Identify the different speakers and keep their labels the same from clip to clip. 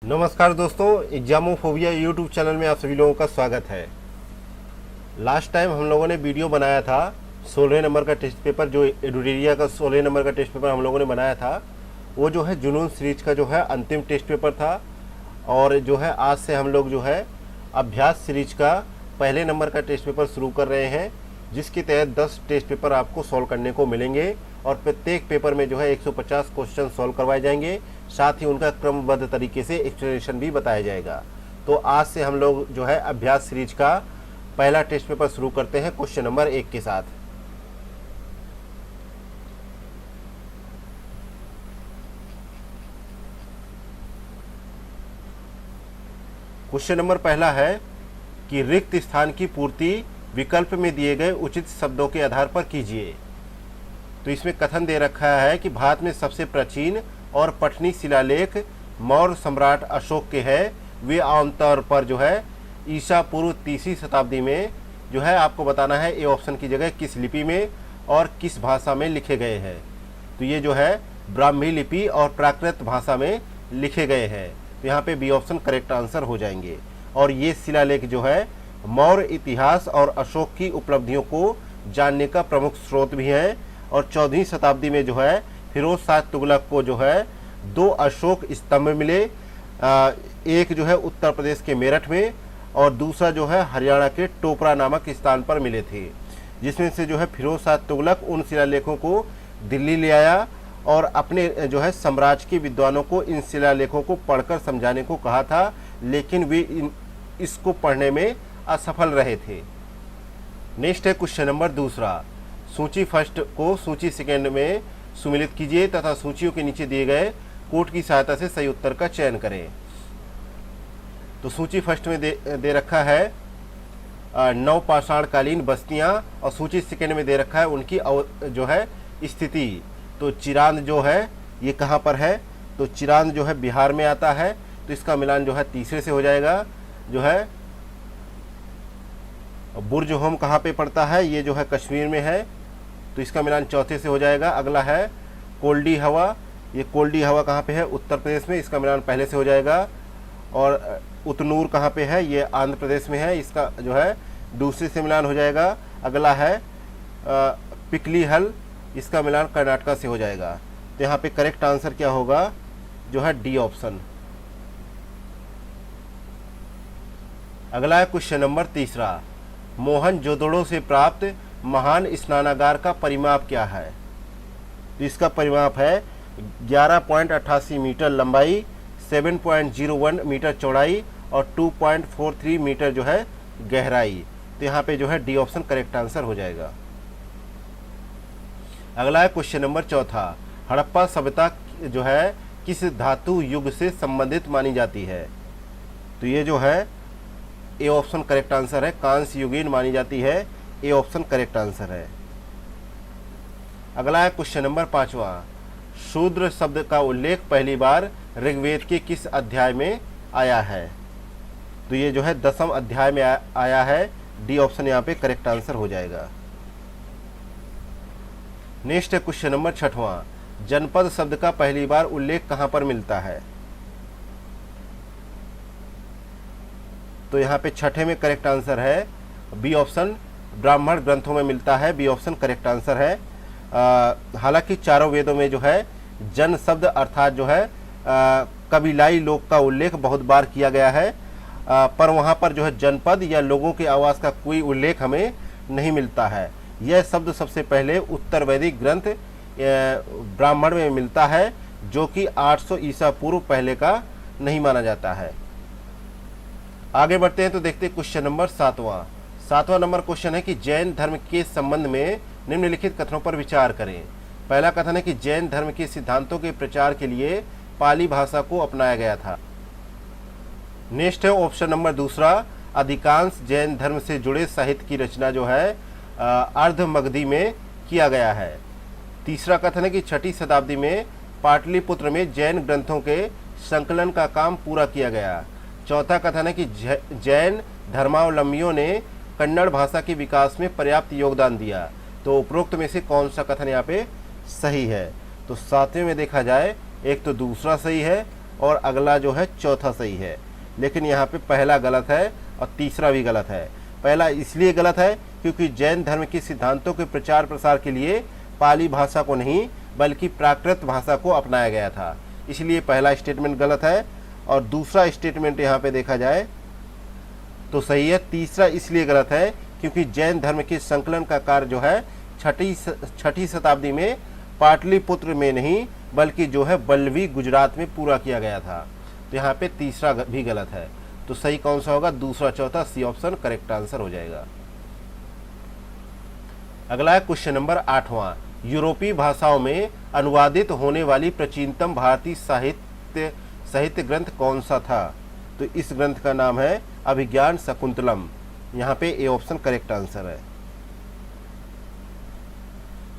Speaker 1: नमस्कार दोस्तों, एग्जामोफोबिया YouTube channel में आप सभी लोगों का स्वागत है। लास्ट टाइम हम लोगों ने वीडियो बनाया था 16 नंबर का टेस्ट पेपर, जो एडुरेरिया का 16 नंबर का टेस्ट पेपर हम लोगों ने बनाया था। वो जो है जुनून सीरीज का जो है अंतिम टेस्ट पेपर था। और जो है आज से हम लोग जो है अभ्यास सीरीज का पहले नंबर का टेस्ट पेपर शुरू कर रहे हैं, जिसके तहत 10 टेस्ट पेपर आपको सॉल्व करने को मिलेंगे और प्रत्येक पेपर में जो है 150 क्वेश्चन सॉल्व करवाए जाएंगे। साथ ही उनका क्रमबद्ध तरीके से एक्सप्लेनेशन भी बताया जाएगा। तो आज से हम लोग जो है अभ्यास सीरीज का पहला टेस्ट पेपर शुरू करते हैं क्वेश्चन नंबर 1 के साथ। क्वेश्चन नंबर पहला है कि रिक्त स्थान की पूर्ति विकल्प में दिए गए उचित शब्दों के आधार पर कीजिए। तो इसमें कथन दे रखा है कि भारत में सबसे प्राचीन और पठनीय शिलालेख मौर्य सम्राट अशोक के हैं। वे आमतौर पर जो है ईसा पूर्व 3वीं शताब्दी में जो है आपको बताना है ए ऑप्शन की जगह किस लिपि में और किस भाषा में लिखे गए हैं। तो ये जो है ब्राह्मी लिपि और प्राकृत भाषा में लिखे गए हैं। तो यहाँ पे बी ऑप्शन करेक्ट आंसर हो जाएंगे। और ये शिलालेख जो है मौर्य इतिहास और अशोक की उपलब्धियों को जानने का प्रमुख स्रोत भी है। और 14वीं शताब्दी में जो है फिरोज शाह तुगलक को जो है 2 अशोक स्तंभ मिले, एक जो है उत्तर प्रदेश के मेरठ में और दूसरा जो है हरियाणा के टोपरा नामक स्थान पर मिले थे, जिसमें से जो है फिरोज शाह तुगलक उन शिलालेखों को दिल्ली ले आया और अपने जो है साम्राज्य के विद्वानों को इन शिलालेखों को पढ़कर समझाने को कहा था, लेकिन वे इसको पढ़ने में असफल रहे थे। नेक्स्ट है क्वेश्चन नंबर दूसरा। सूची फर्स्ट को सूची सेकेंड में सुमिलित कीजिए तथा सूचियों के नीचे दिए गए कोड की सहायता से सही उत्तर का चयन करें। तो सूची फर्स्ट में दे रखा है 9 पाषाणकालीन बस्तियां और सूची सेकेंड में दे रखा है उनकी जो है स्थिति। तो चिरांद जो है ये कहाँ पर है? तो चिरांद जो है बिहार में आता है, तो इसका मिलान जो है तीसरे से हो जाएगा। जो है बुर्ज होम कहाँ पे पड़ता है? ये जो है कश्मीर में है, तो इसका मिलान चौथे से हो जाएगा। अगला है कोल्डी हवा, ये कोल्डी हवा कहाँ पे है? उत्तर प्रदेश में, इसका मिलान पहले से हो जाएगा। और उतनूर कहाँ पे है? ये आंध्र प्रदेश में है, इसका जो है दूसरे से मिलान हो जाएगा। अगला है पिकली हल, इसका मिलान कर्नाटका से हो जाएगा। तो यहाँ पे करेक्ट आंसर क्या होगा? जो है डी ऑप्शन। अगला है क्वेश्चन नंबर तीसरा। मोहनजोदड़ो से प्राप्त महान स्नानागार का परिमाप क्या है? तो इसका परिमाप है 11.88 मीटर लंबाई, 7.01 मीटर चौड़ाई और 2.43 मीटर जो है गहराई। तो यहाँ पे जो है डी ऑप्शन करेक्ट आंसर हो जाएगा। अगला है क्वेश्चन नंबर चौथा। हड़प्पा सभ्यता जो है किस धातु युग से संबंधित मानी जाती है? तो ये जो है ए ऑप्शन करेक्ट आंसर है, कांस्य युगीन मानी जाती है। ए ऑप्शन करेक्ट आंसर है। अगला है क्वेश्चन नंबर 5वां। शूद्र शब्द का उल्लेख पहली बार ऋग्वेद के किस अध्याय में आया है? तो ये जो है 10वें अध्याय में आया है। डी ऑप्शन यहाँ पे करेक्ट आंसर हो जाएगा। नेक्स्ट है क्वेश्चन नंबर 6वां। जनपद शब्द का पहली बार उल्लेख कहाँ पर मिलता है? तो यहाँ पे छठे में करेक्ट आंसर है बी ऑप्शन, ब्राह्मण ग्रंथों में मिलता है। बी ऑप्शन करेक्ट आंसर है। हालांकि चारों वेदों में जो है जन शब्द अर्थात जो है कबीलाई लोग का उल्लेख बहुत बार किया गया है, पर वहाँ पर जो है जनपद या लोगों के आवास का कोई उल्लेख हमें नहीं मिलता है। यह शब्द सबसे पहले उत्तर वैदिक ग्रंथ ब्राह्मण में मिलता है, जो कि 800 ईसा पूर्व पहले का नहीं माना जाता है। आगे बढ़ते हैं तो देखते हैं क्वेश्चन नंबर 7वां नंबर क्वेश्चन है कि जैन धर्म के संबंध में निम्नलिखित कथनों पर विचार करें। पहला कथन है कि जैन धर्म के सिद्धांतों के प्रचार के लिए पाली भाषा को अपनाया गया था। नेक्स्ट है ऑप्शन नंबर दूसरा। अधिकांश जैन धर्म से जुड़े साहित्य की रचना जो है अर्ध मगधी में किया गया है। तीसरा कथन है कि 6वीं शताब्दी में पाटलिपुत्र में जैन ग्रंथों के संकलन का काम पूरा किया गया। चौथा कथन है कि जैन धर्मावलंबियों ने कन्नड़ भाषा के विकास में पर्याप्त योगदान दिया। तो उपरोक्त में से कौन सा कथन यहाँ पे सही है? तो 7वें में देखा जाए एक तो दूसरा सही है और अगला जो है चौथा सही है। लेकिन यहाँ पे पहला गलत है और तीसरा भी गलत है। पहला इसलिए गलत है क्योंकि जैन धर्म के सिद्धांतों के प्रचार प्रसार के लिए पाली भाषा को नहीं बल्कि प्राकृत भाषा को अपनाया गया था, इसलिए पहला स्टेटमेंट गलत है। और दूसरा स्टेटमेंट यहाँ पे देखा जाए तो सही है। तीसरा इसलिए गलत है क्योंकि जैन धर्म के संकलन का कार्य जो है छठी शताब्दी में पाटलिपुत्र में नहीं बल्कि जो है बल्लवी गुजरात में पूरा किया गया था। तो यहाँ पे तीसरा भी गलत है। तो सही कौन सा होगा? दूसरा चौथा, सी ऑप्शन करेक्ट आंसर हो जाएगा। अगला है क्वेश्चन नंबर 8वां। यूरोपीय भाषाओं में अनुवादित होने वाली प्राचीनतम भारतीय साहित्य ग्रंथ कौन सा था? तो इस ग्रंथ का नाम है अभिज्ञान शकुंतलम। यहाँ पे ए ऑप्शन करेक्ट आंसर है।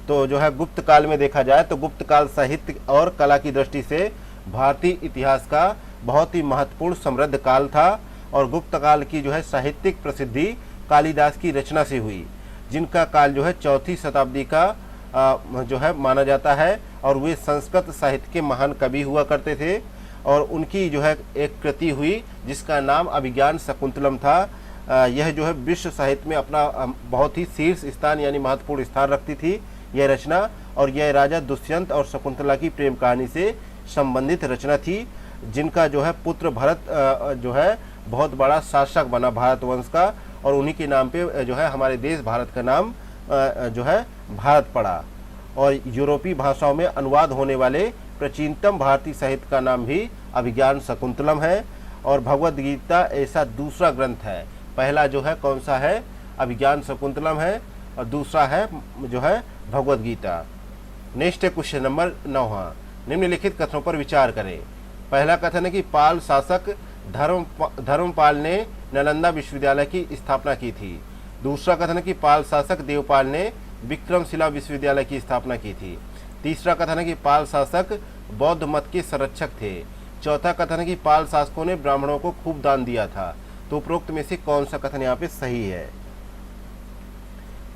Speaker 1: तो जो है गुप्त काल में देखा जाए तो गुप्त काल साहित्य और कला की दृष्टि से भारतीय इतिहास का बहुत ही महत्वपूर्ण समृद्ध काल था और गुप्त काल की जो है साहित्यिक प्रसिद्धि कालिदास की रचना से हुई, जिनका काल जो है चौथी शताब्दी का जो है माना जाता है। और वे संस्कृत साहित्य के महान कवि हुआ करते थे और उनकी जो है एक कृति हुई जिसका नाम अभिज्ञान शकुंतलम था। यह जो है विश्व साहित्य में अपना बहुत ही शीर्ष स्थान यानी महत्वपूर्ण स्थान रखती थी यह रचना। और यह राजा दुष्यंत और शकुंतला की प्रेम कहानी से संबंधित रचना थी, जिनका जो है पुत्र भरत जो है बहुत बड़ा शासक बना भारत वंश का, और उन्हीं के नाम पे जो है हमारे देश भारत का नाम जो है भारत पड़ा। और यूरोपीय भाषाओं में अनुवाद होने वाले प्राचीनतम भारतीय साहित्य का नाम भी अभिज्ञान शकुंतलम है। और भगवद गीता ऐसा दूसरा ग्रंथ है। पहला जो है कौन सा है? अभिज्ञान शकुंतलम है और दूसरा है जो है भगवद गीता। नेक्स्ट है क्वेश्चन नंबर 9वां। निम्नलिखित कथनों पर विचार करें। पहला कथन है कि पाल शासक धर्मपाल ने नालंदा विश्वविद्यालय की स्थापना की थी। दूसरा कथन है कि पाल शासक देवपाल ने विक्रमशिला विश्वविद्यालय की स्थापना की थी। तीसरा कथन है कि पाल शासक बौद्ध मत के संरक्षक थे। चौथा कथन है कि पाल शासकों ने ब्राह्मणों को खूब दान दिया था। तो उपरोक्त में से कौन सा कथन यहाँ पे सही है?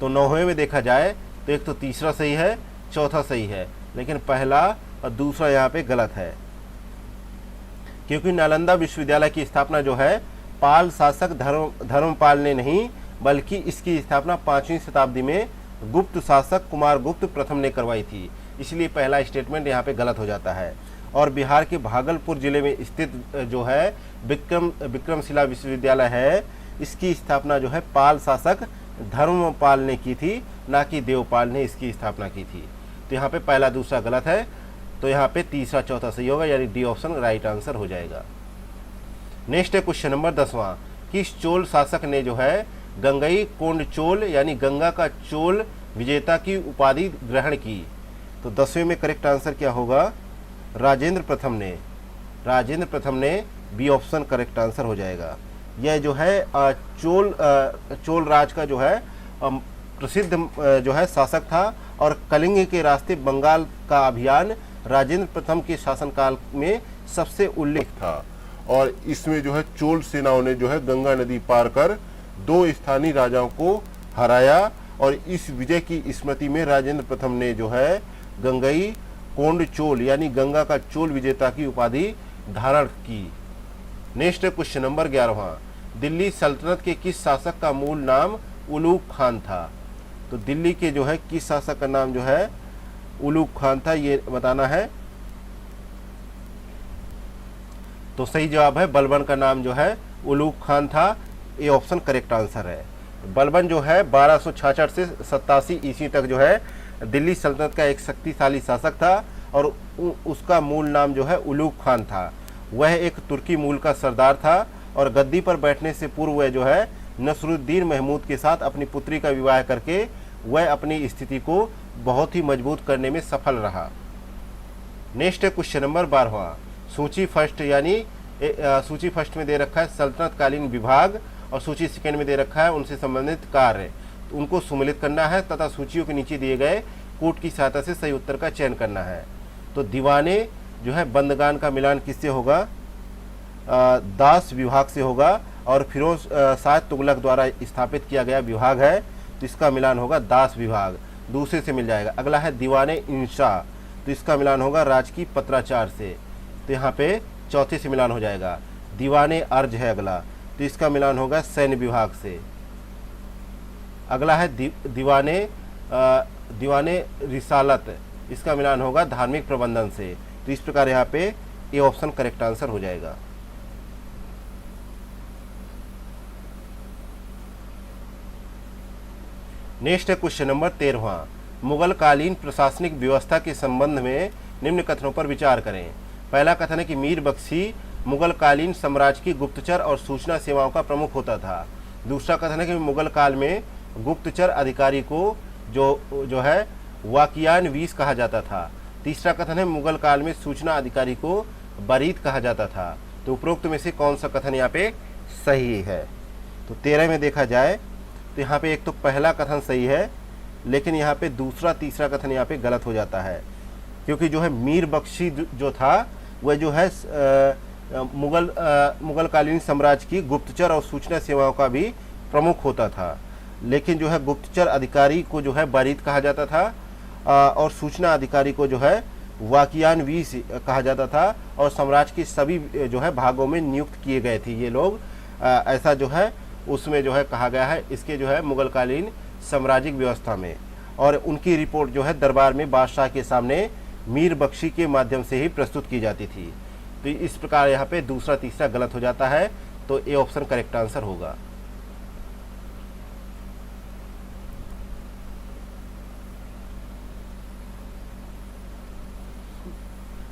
Speaker 1: तो 9वें में देखा जाए तो एक तो तीसरा सही है, चौथा सही है, लेकिन पहला और दूसरा यहाँ पे गलत है। क्योंकि नालंदा विश्वविद्यालय की स्थापना जो है पाल शासक धर्मपाल ने नहीं बल्कि इसकी स्थापना 5वीं शताब्दी में गुप्त शासक कुमार गुप्त प्रथम ने करवाई थी, इसलिए पहला स्टेटमेंट यहाँ पे गलत हो जाता है। और बिहार के भागलपुर जिले में स्थित जो है विक्रमशिला विश्वविद्यालय है, इसकी स्थापना जो है पाल शासक धर्मपाल ने की थी, ना कि देवपाल ने इसकी स्थापना की थी। तो यहाँ पे पहला दूसरा गलत है, तो यहाँ पे तीसरा चौथा सही होगा, यानी डी ऑप्शन राइट आंसर हो जाएगा। नेक्स्ट है क्वेश्चन नंबर 10वां। किस चोल शासक ने जो है गंगई कोंड चोल यानी गंगा का चोल विजेता की उपाधि ग्रहण की? तो 10वें में करेक्ट आंसर क्या होगा? राजेंद्र प्रथम ने। राजेंद्र प्रथम ने, बी ऑप्शन करेक्ट आंसर हो जाएगा। यह जो है चोल राज का जो है प्रसिद्ध जो है शासक था और कलिंग के रास्ते बंगाल का अभियान राजेंद्र प्रथम के शासनकाल में सबसे उल्लेख था। और इसमें जो है चोल सेनाओं ने जो है गंगा नदी पार कर 2 स्थानीय राजाओं को हराया और इस विजय की स्मृति में राजेंद्र प्रथम ने जो है गंगई कोंड चोल यानी गंगा का चोल विजेता की उपाधि धारण की। नेक्स्ट क्वेश्चन नंबर 11वां। दिल्ली सल्तनत के किस शासक का मूल नाम उलूग खान था? तो दिल्ली के जो है किस शासक का नाम जो है उलूग खान था, ये बताना है। तो सही जवाब है बलबन का नाम जो है उलूग खान था, ये ऑप्शन करेक्ट आंसर है। बलबन जो है 1266 से 87 ईस्वी तक जो है दिल्ली सल्तनत का एक शक्तिशाली शासक था और उसका मूल नाम जो है उलूग खान था। वह एक तुर्की मूल का सरदार था और गद्दी पर बैठने से पूर्व वह जो है नसरुद्दीन महमूद के साथ अपनी पुत्री का विवाह करके वह अपनी स्थिति को बहुत ही मजबूत करने में सफल रहा। नेक्स्ट है क्वेश्चन नंबर 12वां। सूची फर्स्ट यानी सूची फर्स्ट में दे रखा है सल्तनतकालीन विभाग और सूची सेकंड में दे रखा है उनसे संबंधित कार्य, तो उनको सम्मिलित करना है तथा सूचियों के नीचे दिए गए कोड की सहायता से सही उत्तर का चयन करना है। तो दीवाने जो है बंदगान का मिलान किससे होगा? दास विभाग से होगा और फिरोज शाह तुगलक द्वारा स्थापित किया गया विभाग है, तो इसका मिलान होगा दास विभाग, दूसरे से मिल जाएगा। अगला है दीवाने इंशा, तो इसका मिलान होगा राजकीय पत्राचार से। तो यहाँ पे चौथे से मिलान हो जाएगा। दीवाने अर्ज है अगला, तो इसका मिलान होगा सैन्य विभाग से। अगला है दीवाने रिसालत, इसका मिलान होगा धार्मिक प्रबंधन से। तो इस प्रकार यहाँ पे ये ऑप्शन करेक्ट आंसर हो जाएगा। नेक्स्ट है क्वेश्चन नंबर 13वां। मुगल कालीन प्रशासनिक व्यवस्था के संबंध में निम्न कथनों पर विचार करें। पहला कथन है कि मीर बख्शी मुगल कालीन साम्राज्य की गुप्तचर और सूचना सेवाओं का प्रमुख होता था। दूसरा कथन है कि मुगल काल में गुप्तचर अधिकारी को जो है वाकियान वीस कहा जाता था। तीसरा कथन है मुगल काल में सूचना अधिकारी को बरीद कहा जाता था। तो उपरोक्त में से कौन सा कथन यहाँ पे सही है? तो 13 में देखा जाए तो यहाँ पे एक तो पहला कथन सही है, लेकिन यहाँ पे दूसरा तीसरा कथन यहाँ पे गलत हो जाता है, क्योंकि जो है मीर बख्शी जो था वह जो है मुगल कालीन साम्राज्य की गुप्तचर और सूचना सेवाओं का भी प्रमुख होता था, लेकिन जो है गुप्तचर अधिकारी को जो है बरीद कहा जाता था और सूचना अधिकारी को जो है वाकियान वीस कहा जाता था, और साम्राज्य के सभी जो है भागों में नियुक्त किए गए थे ये लोग। ऐसा जो है उसमें जो है कहा गया है इसके जो है मुगल कालीन साम्राज्यिक व्यवस्था में। और उनकी रिपोर्ट जो है दरबार में बादशाह के सामने मीर बख्शी के माध्यम से ही प्रस्तुत की जाती थी। तो इस प्रकार यहाँ पे दूसरा तीसरा गलत हो जाता है, तो ए ऑप्शन करेक्ट आंसर होगा।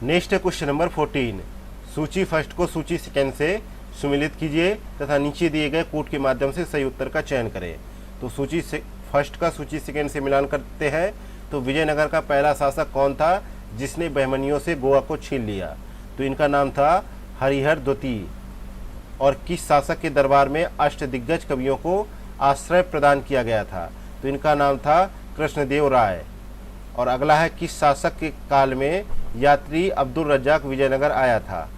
Speaker 1: नेक्स्ट है क्वेश्चन नंबर 14। सूची फर्स्ट को सूची सेकेंड से सुमिलित कीजिए तथा नीचे दिए गए कूट के माध्यम से सही उत्तर का चयन करें। तो सूची फर्स्ट का सूची सेकेंड से मिलान करते हैं। तो विजयनगर का पहला शासक कौन था जिसने बहमनियों से गोवा को छीन लिया? तो इनका नाम था हरिहर द्वितीय। और किस शासक के दरबार में अष्टदिग्गज कवियों को आश्रय प्रदान किया गया था? तो इनका नाम था कृष्णदेव राय। और अगला है किस शासक के काल में यात्री अब्दुल रज्जाक विजयनगर आया था?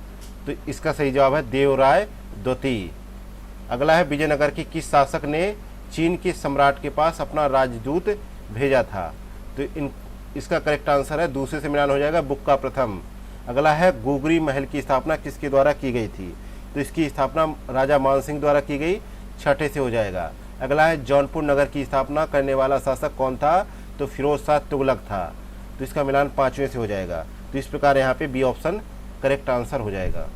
Speaker 1: तो इसका सही जवाब है देवराय द्वितीय। अगला है विजयनगर के किस शासक ने चीन के सम्राट के पास अपना राजदूत भेजा था? तो इसका करेक्ट आंसर है दूसरे से मिलान हो जाएगा बुक्का प्रथम। अगला है गोगरी महल की स्थापना किसके द्वारा की गई थी? तो इसकी स्थापना राजा मानसिंह द्वारा की गई, छठे से हो जाएगा। अगला है जौनपुर नगर की स्थापना करने वाला शासक कौन था? तो फिरोज शाह तुगलक था। तो इसका मिलान पांचवें से हो जाएगा। तो इस प्रकार यहाँ पे बी ऑप्शन करेक्ट आंसर हो जाएगा।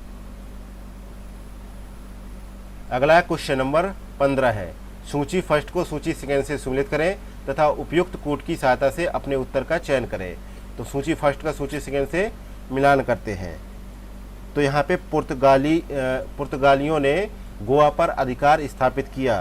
Speaker 1: अगला क्वेश्चन नंबर 15 है। सूची फर्स्ट को सूची सेकेंड से सुमिलित करें तथा उपयुक्त कूट की सहायता से अपने उत्तर का चयन करें। तो सूची फर्स्ट का सूची सेकेंड से मिलान करते हैं। तो यहाँ पे पुर्तगालियों ने गोवा पर अधिकार स्थापित किया।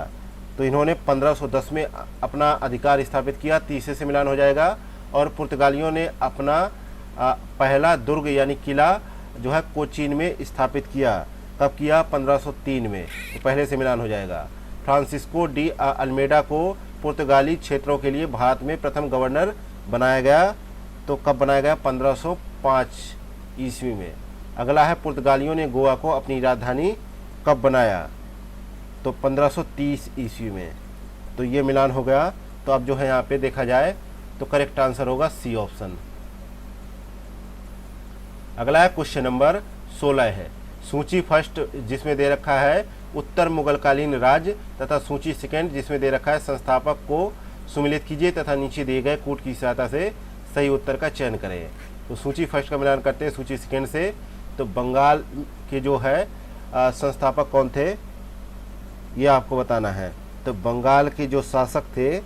Speaker 1: तो इन्होंने 1510 में अपना अधिकार स्थापित किया, तीसरे से मिलान हो जाएगा। और पुर्तगालियों ने अपना पहला दुर्ग यानी किला जो है कोचीन में स्थापित किया। कब किया? 1503 में। तो पहले से मिलान हो जाएगा। फ्रांसिस्को डी अल्मेडा को पुर्तगाली क्षेत्रों के लिए भारत में प्रथम गवर्नर बनाया गया। तो कब बनाया गया? 1505 ईस्वी में। अगला है पुर्तगालियों ने गोवा को अपनी राजधानी कब बनाया? तो 1530 ईस्वी में। तो ये मिलान हो गया। तो अब जो है यहाँ पे देखा जाए तो करेक्ट आंसर होगा सी ऑप्शन। अगला है क्वेश्चन नंबर 16 है। सूची फर्स्ट जिसमें दे रखा है उत्तर मुगलकालीन राज्य तथा सूची सेकेंड जिसमें दे रखा है संस्थापक को सुमिलित कीजिए तथा नीचे दिए गए कूट की सहायता से सही उत्तर का चयन करें। तो सूची फर्स्ट का मिलान करते हैं सूची सेकेंड से। तो बंगाल के जो है संस्थापक कौन थे ये आपको बताना है। तो बंगाल के जो शासक थे,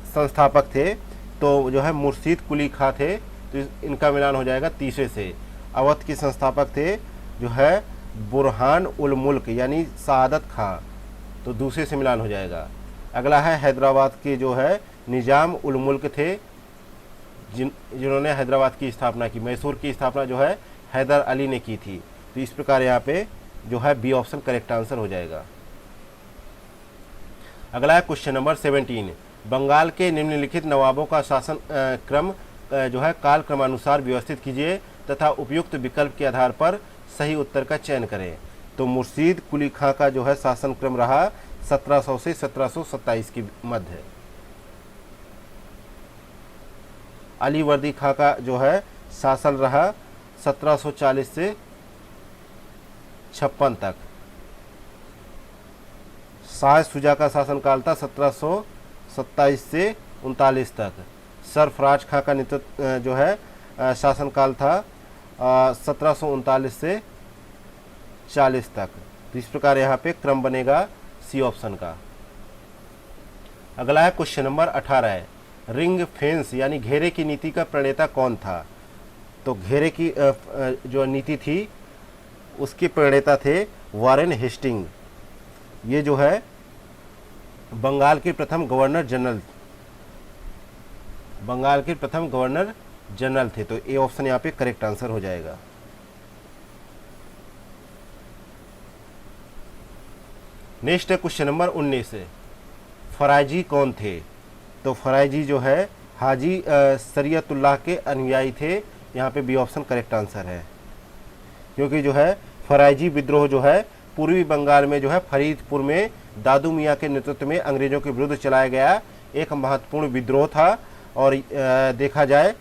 Speaker 1: संस्थापक थे, तो जो है मुर्शीद कुली खां थे। तो इनका मिलान हो जाएगा तीसरे से। अवध के संस्थापक थे जो है बुरहान उल मुल्क यानी सादत खां। तो दूसरे से मिलान हो जाएगा। अगला है हैदराबाद के जो है निजाम उल मुल्क थे जिन्होंने हैदराबाद की स्थापना की। मैसूर की स्थापना जो है हैदर अली ने की थी। तो इस प्रकार यहाँ पे जो है बी ऑप्शन करेक्ट आंसर हो जाएगा। अगला है क्वेश्चन नंबर 17। बंगाल के निम्नलिखित नवाबों का शासन क्रम जो है काल क्रमानुसार व्यवस्थित कीजिए तथा उपयुक्त विकल्प के आधार पर सही उत्तर का चयन करें। तो मुर्शीद कुली खां का जो है शासन क्रम रहा 1700 से 1727 के मध्य। अली वर्दी खां का जो है शासन रहा 1740 से 1756 तक। शाह शुजा का शासनकाल था 1727 से 39 तक। सरफराज खां का नेतृत्व जो है शासनकाल था 1739 से 40 तक। तो इस प्रकार यहाँ पे क्रम बनेगा सी ऑप्शन का। अगला है क्वेश्चन नंबर 18 है, रिंग फेंस यानी घेरे की नीति का प्रणेता कौन था? तो घेरे की जो नीति थी उसके प्रणेता थे वॉरेन हेस्टिंग। ये जो है बंगाल के प्रथम गवर्नर जनरल थे। तो ए ऑप्शन यहाँ पे करेक्ट आंसर हो जाएगा। नेक्स्ट है क्वेश्चन नंबर 19 है, फराजी कौन थे? तो फराजी जो है हाजी शरीयतुल्लाह के अनुयायी थे। यहाँ पे बी ऑप्शन करेक्ट आंसर है, क्योंकि जो है फराजी विद्रोह जो है पूर्वी बंगाल में जो है फरीदपुर में दादू मियाँ के नेतृत्व में अंग्रेजों के विरुद्ध चलाया गया एक महत्वपूर्ण विद्रोह था। और देखा जाए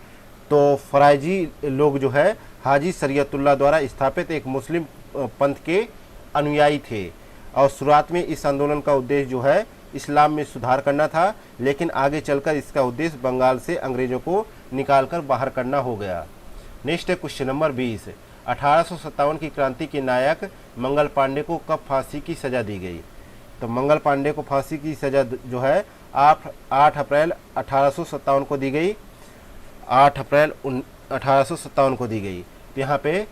Speaker 1: तो फराजी लोग जो है हाजी शरीयतुल्लाह द्वारा स्थापित एक मुस्लिम पंथ के अनुयायी थे। और शुरुआत में इस आंदोलन का उद्देश्य जो है इस्लाम में सुधार करना था, लेकिन आगे चलकर इसका उद्देश्य बंगाल से अंग्रेजों को निकालकर बाहर करना हो गया। नेक्स्ट है क्वेश्चन नंबर 20, 1857 की क्रांति के नायक मंगल पांडे को कब फांसी की सजा दी गई? तो मंगल पांडे को फांसी की सजा जो है 8 अप्रैल 1857 को दी गई। 8 अप्रैल 1857 को दी गई। तो यहाँ पे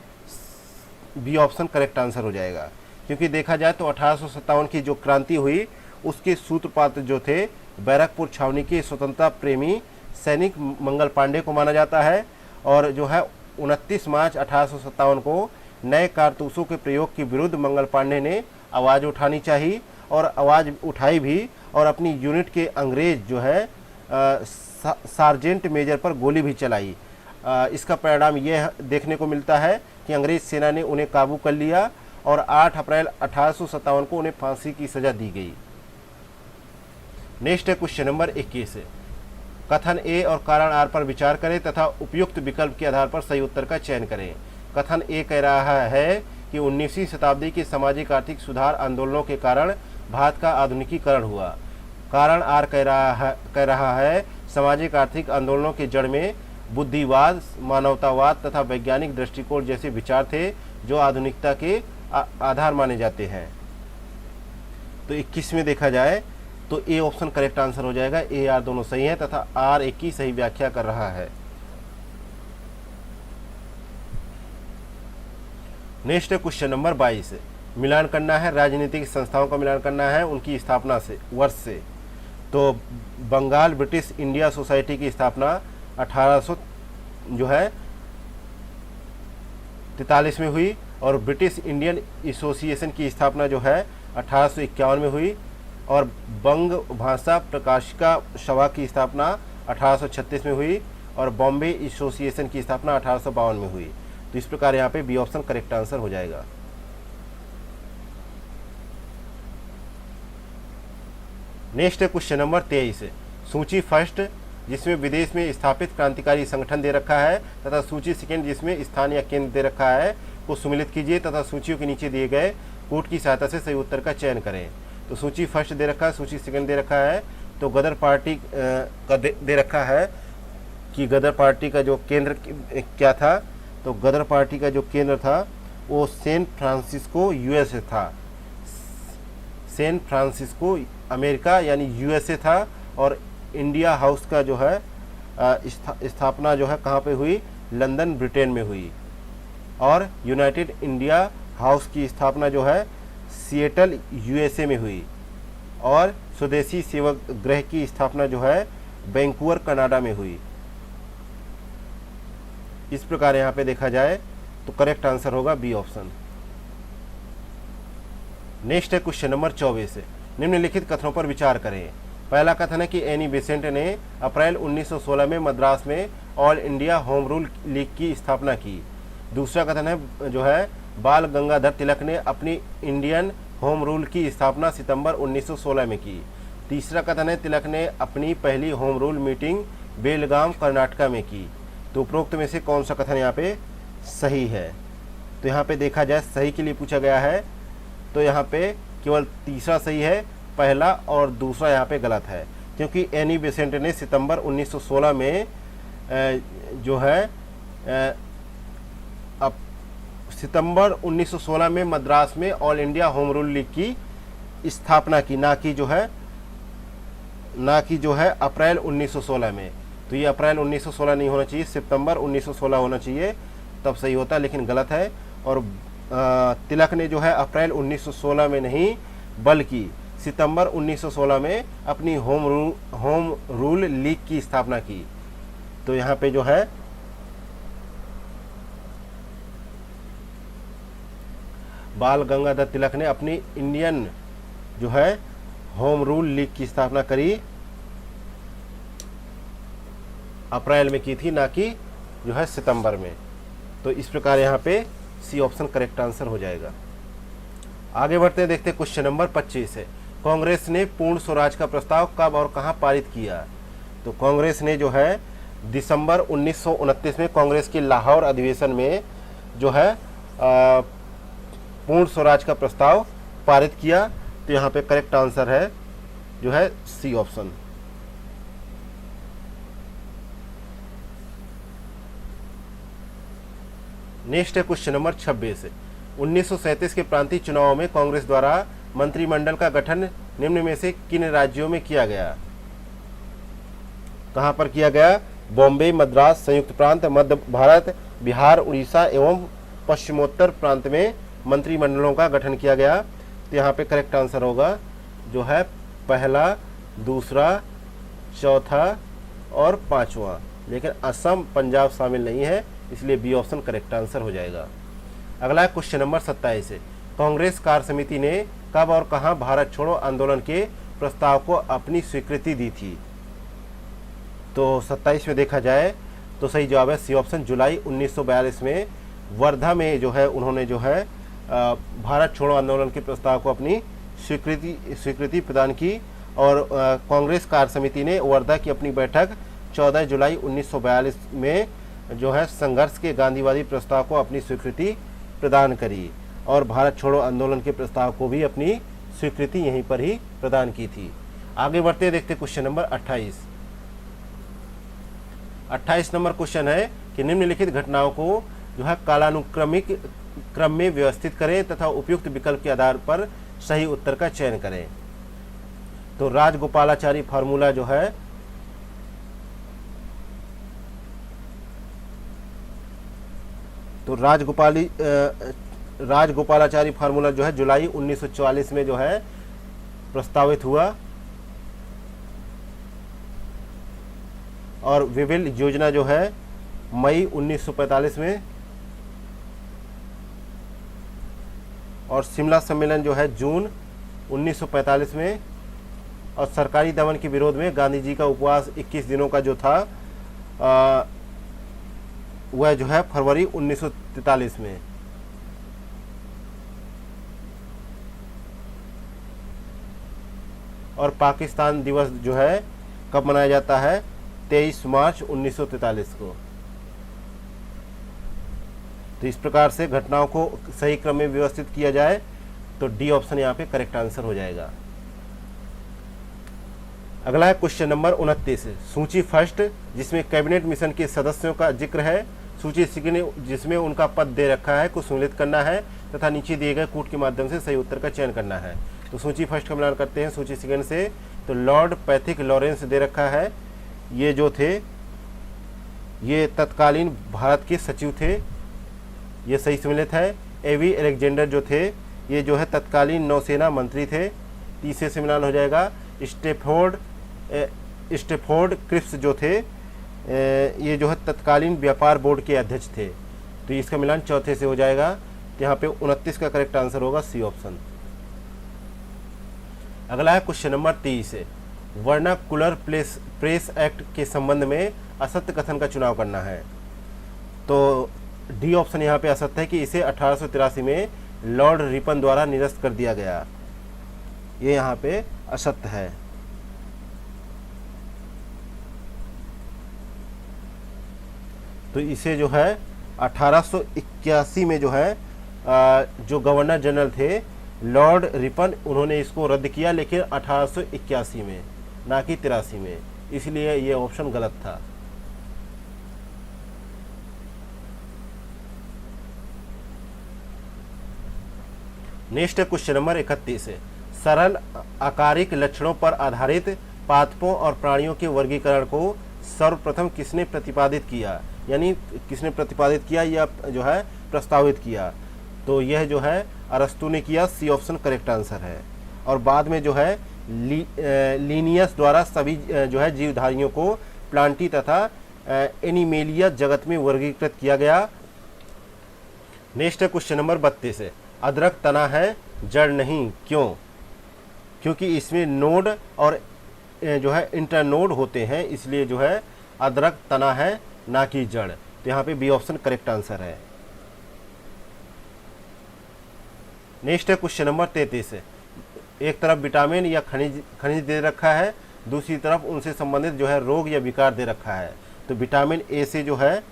Speaker 1: बी ऑप्शन करेक्ट आंसर हो जाएगा, क्योंकि देखा जाए तो 1857 की जो क्रांति हुई उसके सूत्रपात जो थे बैरकपुर छावनी के स्वतंत्रता प्रेमी सैनिक मंगल पांडे को माना जाता है। और जो है 29 मार्च 1857 को नए कारतूसों के प्रयोग के विरुद्ध मंगल पांडे ने आवाज़ उठानी चाहिए और आवाज़ उठाई भी, और अपनी यूनिट के अंग्रेज जो है सार्जेंट मेजर पर गोली भी चलाई। इसका परिणाम यह देखने को मिलता है कि अंग्रेज सेना ने उन्हें काबू कर लिया और 8 अप्रैल 1857 को उन्हें फांसी की सजा दी गई। नेक्स्ट है क्वेश्चन नंबर 21, कथन ए और कारण आर पर विचार करें तथा उपयुक्त विकल्प के आधार पर सही उत्तर का चयन करें। कथन ए कह रहा है कि 19वीं शताब्दी के सामाजिक आर्थिक सुधार आंदोलनों के कारण भारत का आधुनिकीकरण हुआ। कारण आर कह रहा है सामाजिक आर्थिक आंदोलनों के जड़ में बुद्धिवाद, मानवतावाद तथा वैज्ञानिक दृष्टिकोण जैसे विचार थे जो आधुनिकता के आधार माने जाते हैं। तो 21 में देखा जाए तो ए ऑप्शन करेक्ट आंसर हो जाएगा। ए आर दोनों सही है तथा आर एक की सही व्याख्या कर रहा है। नेक्स्ट है क्वेश्चन नंबर 22, मिलान करना है राजनीतिक संस्थाओं का मिलान करना है उनकी स्थापना से वर्ष से। तो बंगाल ब्रिटिश इंडिया सोसाइटी की स्थापना 1843 में हुई और ब्रिटिश इंडियन एसोसिएशन की स्थापना जो है 1851 में हुई और बंग भाषा प्रकाशिका सभा की स्थापना 1836 में हुई और बॉम्बे एसोसिएशन की स्थापना 1852 में हुई। तो इस प्रकार यहाँ पे बी ऑप्शन करेक्ट आंसर हो जाएगा। नेक्स्ट है क्वेश्चन नंबर 23, सूची फर्स्ट जिसमें विदेश में स्थापित क्रांतिकारी संगठन दे रखा है तथा सूची सेकेंड जिसमें स्थान या केंद्र दे रखा है को सम्मिलित कीजिए तथा सूचियों के नीचे दिए गए कोड की सहायता से सही उत्तर का चयन करें। तो सूची फर्स्ट दे रखा है, सूची सेकेंड दे रखा है। तो गदर पार्टी का दे रखा है कि गदर पार्टी का जो केंद्र क्या था। तो गदर पार्टी का जो केंद्र था वो सैन फ्रांसिस्को यूएसए था। सैन फ्रांसिस्को अमेरिका यानी यूएसए था। और इंडिया हाउस का जो है स्थापना जो है कहाँ पे हुई? लंदन ब्रिटेन में हुई। और यूनाइटेड इंडिया हाउस की स्थापना जो है सिएटल यूएसए में हुई। और स्वदेशी सेवक गृह की स्थापना जो है वैंकूवर कनाडा में हुई। इस प्रकार यहाँ पे देखा जाए तो करेक्ट आंसर होगा बी ऑप्शन। नेक्स्ट है क्वेश्चन नंबर 24, निम्नलिखित कथनों पर विचार करें। पहला कथन है कि एनी बेसेंट ने अप्रैल 1916 में मद्रास में all India home rule league की स्थापना की। दूसरा कथन है जो है बाल गंगाधर तिलक ने अपनी इंडियन होम रूल की स्थापना सितंबर 1916 में की। तीसरा कथन है तिलक ने अपनी पहली होम रूल मीटिंग बेलगाम कर्नाटका में की। तो उपरोक्त में से कौन सा कथन यहाँ पे सही है? तो यहाँ पे देखा जाए सही के लिए पूछा गया है, तो यहाँ पे केवल तीसरा सही है, पहला और दूसरा यहाँ पे गलत है, क्योंकि एनी बेसेंट ने सितंबर 1916 में जो है अब सितंबर 1916 में मद्रास में all India home rule league की स्थापना की, ना कि जो है अप्रैल 1916 में। तो ये अप्रैल 1916 नहीं होना चाहिए, सितंबर 1916 होना चाहिए, तब सही होता, लेकिन गलत है। और तिलक ने जो है अप्रैल 1916 में नहीं बल्कि सितंबर 1916 में अपनी होम रूल लीग की स्थापना की। तो यहाँ पे जो है बाल गंगाधर तिलक ने अपनी इंडियन जो है होम रूल लीग की स्थापना करी अप्रैल में की थी, ना कि जो है सितंबर में। तो इस प्रकार यहाँ पे सी ऑप्शन करेक्ट आंसर हो जाएगा। आगे बढ़ते हैं, देखते हैं क्वेश्चन नंबर 25 है। कांग्रेस ने पूर्ण स्वराज का प्रस्ताव कब और कहां पारित किया? तो कांग्रेस ने जो है दिसंबर 1929 में कांग्रेस के लाहौर अधिवेशन में जो है पूर्ण स्वराज का प्रस्ताव पारित किया। तो यहाँ पे करेक्ट आंसर है जो है सी ऑप्शन। नेक्स्ट है क्वेश्चन नंबर 26। 1937 के प्रांतीय चुनावों में कांग्रेस द्वारा मंत्रिमंडल का गठन निम्न में से किन राज्यों में किया गया? कहां पर किया गया? बॉम्बे, मद्रास, संयुक्त प्रांत, मध्य भारत, बिहार, उड़ीसा एवं पश्चिमोत्तर प्रांत में मंत्रिमंडलों का गठन किया गया। तो यहाँ पे करेक्ट आंसर होगा जो है पहला, दूसरा, चौथा और पांचवा, लेकिन असम, पंजाब शामिल नहीं है, इसलिए बी ऑप्शन करेक्ट आंसर हो जाएगा। अगला क्वेश्चन नंबर 27 है। कांग्रेस कार्य समिति ने कब और कहां भारत छोड़ो आंदोलन के प्रस्ताव को अपनी स्वीकृति दी थी? तो 27 में देखा जाए तो सही जवाब है सी ऑप्शन, जुलाई 1942 में वर्धा में जो है उन्होंने जो है भारत छोड़ो आंदोलन के प्रस्ताव को अपनी स्वीकृति प्रदान की। और कांग्रेस कार्य समिति ने वर्धा की अपनी बैठक 14 जुलाई 1942 में जो है संघर्ष के गांधीवादी प्रस्ताव को अपनी स्वीकृति प्रदान करी और भारत छोड़ो आंदोलन के प्रस्ताव को भी अपनी स्वीकृति यहीं पर ही प्रदान की थी। आगे बढ़ते देखते क्वेश्चन नंबर 28। 28 नंबर क्वेश्चन है कि निम्नलिखित घटनाओं को जो है कालानुक्रमिक क्रम में व्यवस्थित करें तथा उपयुक्त विकल्प के आधार पर सही उत्तर का चयन करें। तो राजगोपालाचारी फार्मूला जो है तो राजगोपालाचारी फार्मूला जो है जुलाई 1944 में जो है प्रस्तावित हुआ और विविल योजना जो है मई 1945 में और शिमला सम्मेलन जो है जून 1945 में और सरकारी दमन के विरोध में गांधी जी का उपवास 21 दिनों का जो था वह जो है फरवरी 1943 में। और पाकिस्तान दिवस जो है कब मनाया जाता है? 23 मार्च 1943 को। तो इस प्रकार से घटनाओं को सही क्रम में व्यवस्थित किया जाए तो डी ऑप्शन यहाँ पे करेक्ट आंसर हो जाएगा। अगला है क्वेश्चन नंबर 29। सूची फर्स्ट जिसमें कैबिनेट मिशन के सदस्यों का जिक्र है, सूची सेकंड जिसमें उनका पद दे रखा है को सम्मिलित करना है तथा नीचे दिए गए कूट के माध्यम से सही उत्तर का चयन करना है। तो सूची फर्स्ट का मिलान करते हैं सूची सेकंड से। तो लॉर्ड पैथिक लॉरेंस दे रखा है, ये जो थे ये तत्कालीन भारत के सचिव थे, ये सही सम्मिलित है। एवी अलेक्जेंडर जो थे ये जो है तत्कालीन नौसेना मंत्री थे, तीसरे से मिलान हो जाएगा। स्टेफोर्ड क्रिप्स जो थे ये जो है तत्कालीन व्यापार बोर्ड के अध्यक्ष थे, तो इसका मिलान चौथे से हो जाएगा। तो यहाँ पे 29 का करेक्ट आंसर होगा सी ऑप्शन। अगला है क्वेश्चन नंबर 30 है। वर्नाकुलर प्रेस एक्ट के संबंध में असत्य कथन का चुनाव करना है। तो डी ऑप्शन यहाँ पे असत्य है कि इसे 1883 में लॉर्ड रिपन द्वारा निरस्त कर दिया गया, ये यहाँ पे असत्य है। तो इसे जो है 1881 में जो है जो गवर्नर जनरल थे लॉर्ड रिपन, उन्होंने इसको रद्द किया, लेकिन 1881 में, ना कि 83 में, इसलिए ये ऑप्शन गलत था। नेक्स्ट क्वेश्चन नंबर 31 है, सरल आकारिक लक्षणों पर आधारित पादपों और प्राणियों के वर्गीकरण को सर्वप्रथम किसने प्रतिपादित किया, यानी किसने प्रतिपादित किया या जो है प्रस्तावित किया? तो यह जो है अरस्तु ने किया, सी ऑप्शन करेक्ट आंसर है। और बाद में जो है लीनियस द्वारा सभी जो है जीवधारियों को प्लांटी तथा एनिमेलिया जगत में वर्गीकृत किया गया। नेक्स्ट क्वेश्चन नंबर 32 है, अदरक तना है जड़ नहीं, क्यों? क्योंकि इसमें नोड और जो है इंटरनोड होते हैं, इसलिए जो है अदरक तना है, ना कि जड़। तो यहाँ पे बी ऑप्शन करेक्ट आंसर है। नेक्स्ट क्वेश्चन नंबर 33 है, एक तरफ विटामिन या खनिज दे रखा है, दूसरी तरफ उनसे संबंधित जो है रोग या विकार दे रखा है। तो विटामिन ए से जो है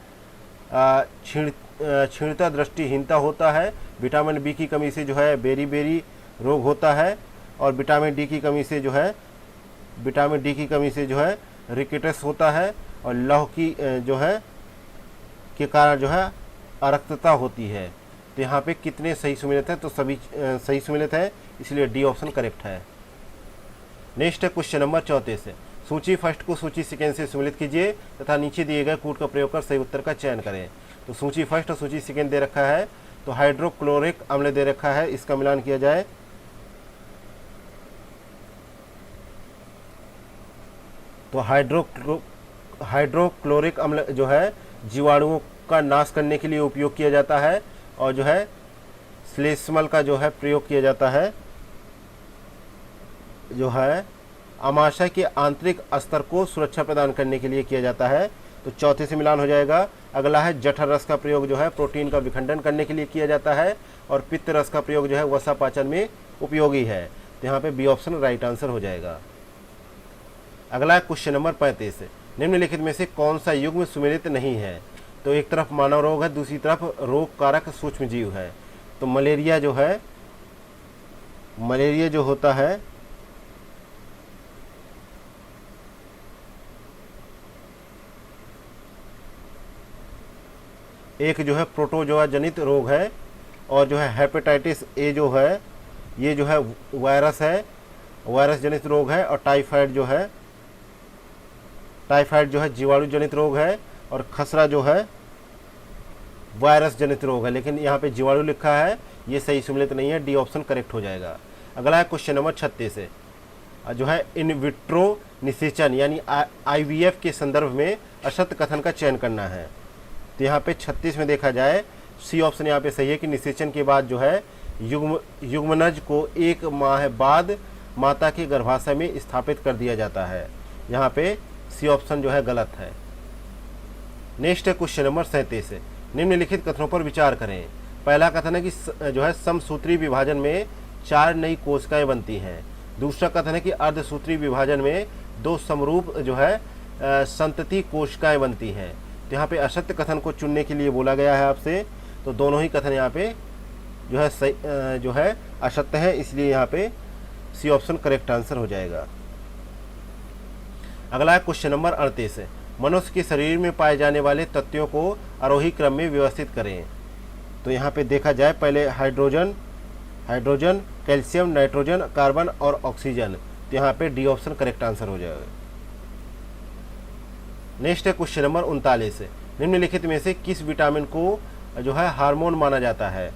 Speaker 1: क्षीणता दृष्टिहीनता होता है, विटामिन बी की कमी से जो है बेरी रोग होता है, और विटामिन डी की कमी से जो है रिकेटस होता है, और लौह की जो है के कारण जो है अरक्तता होती है। तो यहाँ पे कितने सही सुमेलित हैं? तो सभी सही सुमेलित है, इसलिए डी ऑप्शन करेक्ट है। नेक्स्ट क्वेश्चन नंबर 34 है, सूची फर्स्ट को सूची सेकेंड से सुमेलित कीजिए तथा नीचे दिए गए कूट का प्रयोग कर सही उत्तर का चयन करें। तो सूची फर्स्ट और सूची सेकेंड दे रखा है, तो हाइड्रोक्लोरिक अम्ल दे रखा है, इसका मिलान किया जाए। तो हाइड्रोक्लोरिक अम्ल जो है जीवाणुओं का नाश करने के लिए उपयोग किया जाता है, और जो है श्लेष्मल का जो है प्रयोग किया जाता है, जो है आमाशय के आंतरिक स्तर को सुरक्षा प्रदान करने के लिए किया जाता है। तो चौथे से मिलान हो जाएगा। अगला है जठर रस का प्रयोग जो है प्रोटीन का विखंडन करने के लिए किया जाता है, और पित्त रस का प्रयोग जो है वसा पाचन में उपयोगी है। तो यहाँ पे बी ऑप्शन राइट आंसर हो जाएगा। अगला है क्वेश्चन नंबर 35 है, निम्नलिखित में से कौन सा युग्म सुमेलित नहीं है? तो एक तरफ मानव रोग है, दूसरी तरफ रोग कारक सूक्ष्म जीव है। तो मलेरिया जो होता है एक जो है प्रोटोजोआ जनित रोग है, और जो है हेपेटाइटिस ए जो है ये जो है वायरस जनित रोग है, और टाइफाइड जो है जीवाणु जनित रोग है, और खसरा जो है वायरस जनित रोग है, लेकिन यहाँ पे जीवाणु लिखा है, ये सही सुमेलित नहीं है, डी ऑप्शन करेक्ट हो जाएगा। अगला है क्वेश्चन नंबर 36 है, जो है इन विट्रो निषेचन यानी IVF के संदर्भ में असत्य कथन का चयन करना है। तो यहाँ पे 36 में देखा जाए, सी ऑप्शन यहाँ पे सही है कि निषेचन के बाद जो है युग्मनज को 1 माह बाद माता के गर्भाशय में स्थापित कर दिया जाता है। यहाँ पे सी ऑप्शन जो है गलत है। नेक्स्ट क्वेश्चन नंबर 37 है, निम्नलिखित कथनों पर विचार करें। पहला कथन है कि जो है समसूत्री विभाजन में 4 नई कोशिकाएं बनती हैं। दूसरा कथन है कि अर्धसूत्री विभाजन में 2 समरूप जो है संतति कोशिकाएं बनती हैं। तो यहाँ पे असत्य कथन को चुनने के लिए बोला गया है आपसे, तो दोनों ही कथन यहाँ पे जो है सही जो है असत्य है, इसलिए यहाँ पे सी ऑप्शन करेक्ट आंसर हो जाएगा। अगला है क्वेश्चन नंबर 38 है, मनुष्य के शरीर में पाए जाने वाले तत्वों को आरोही क्रम में व्यवस्थित करें। तो यहाँ पे देखा जाए, पहले हाइड्रोजन, कैल्शियम, नाइट्रोजन, कार्बन और ऑक्सीजन। तो यहाँ पे डी ऑप्शन करेक्ट आंसर हो जाएगा। नेक्स्ट है क्वेश्चन नंबर 39 है, निम्नलिखित में से किस विटामिन को जो है हार्मोन माना जाता है?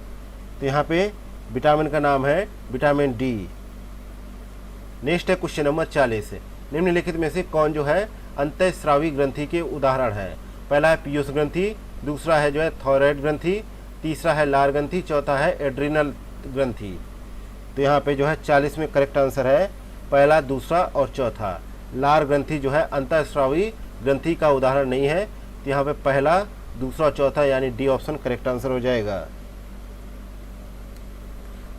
Speaker 1: तो यहाँ पे विटामिन का नाम है विटामिन डी। नेक्स्ट है क्वेश्चन नंबर 40 है, निम्नलिखित में से कौन जो है अंतःस्रावी ग्रंथि के उदाहरण है? पहला है पीयूष ग्रंथि, दूसरा है जो है थायराइड ग्रंथि, तीसरा है लार ग्रंथि, चौथा है एड्रिनल ग्रंथि। तो यहाँ पे जो है 40 में करेक्ट आंसर है पहला, दूसरा और चौथा। लार ग्रंथि जो है अंतःस्रावी ग्रंथि का उदाहरण नहीं है, तो यहाँ पे पहला, दूसरा, चौथा यानी डी ऑप्शन करेक्ट आंसर हो जाएगा।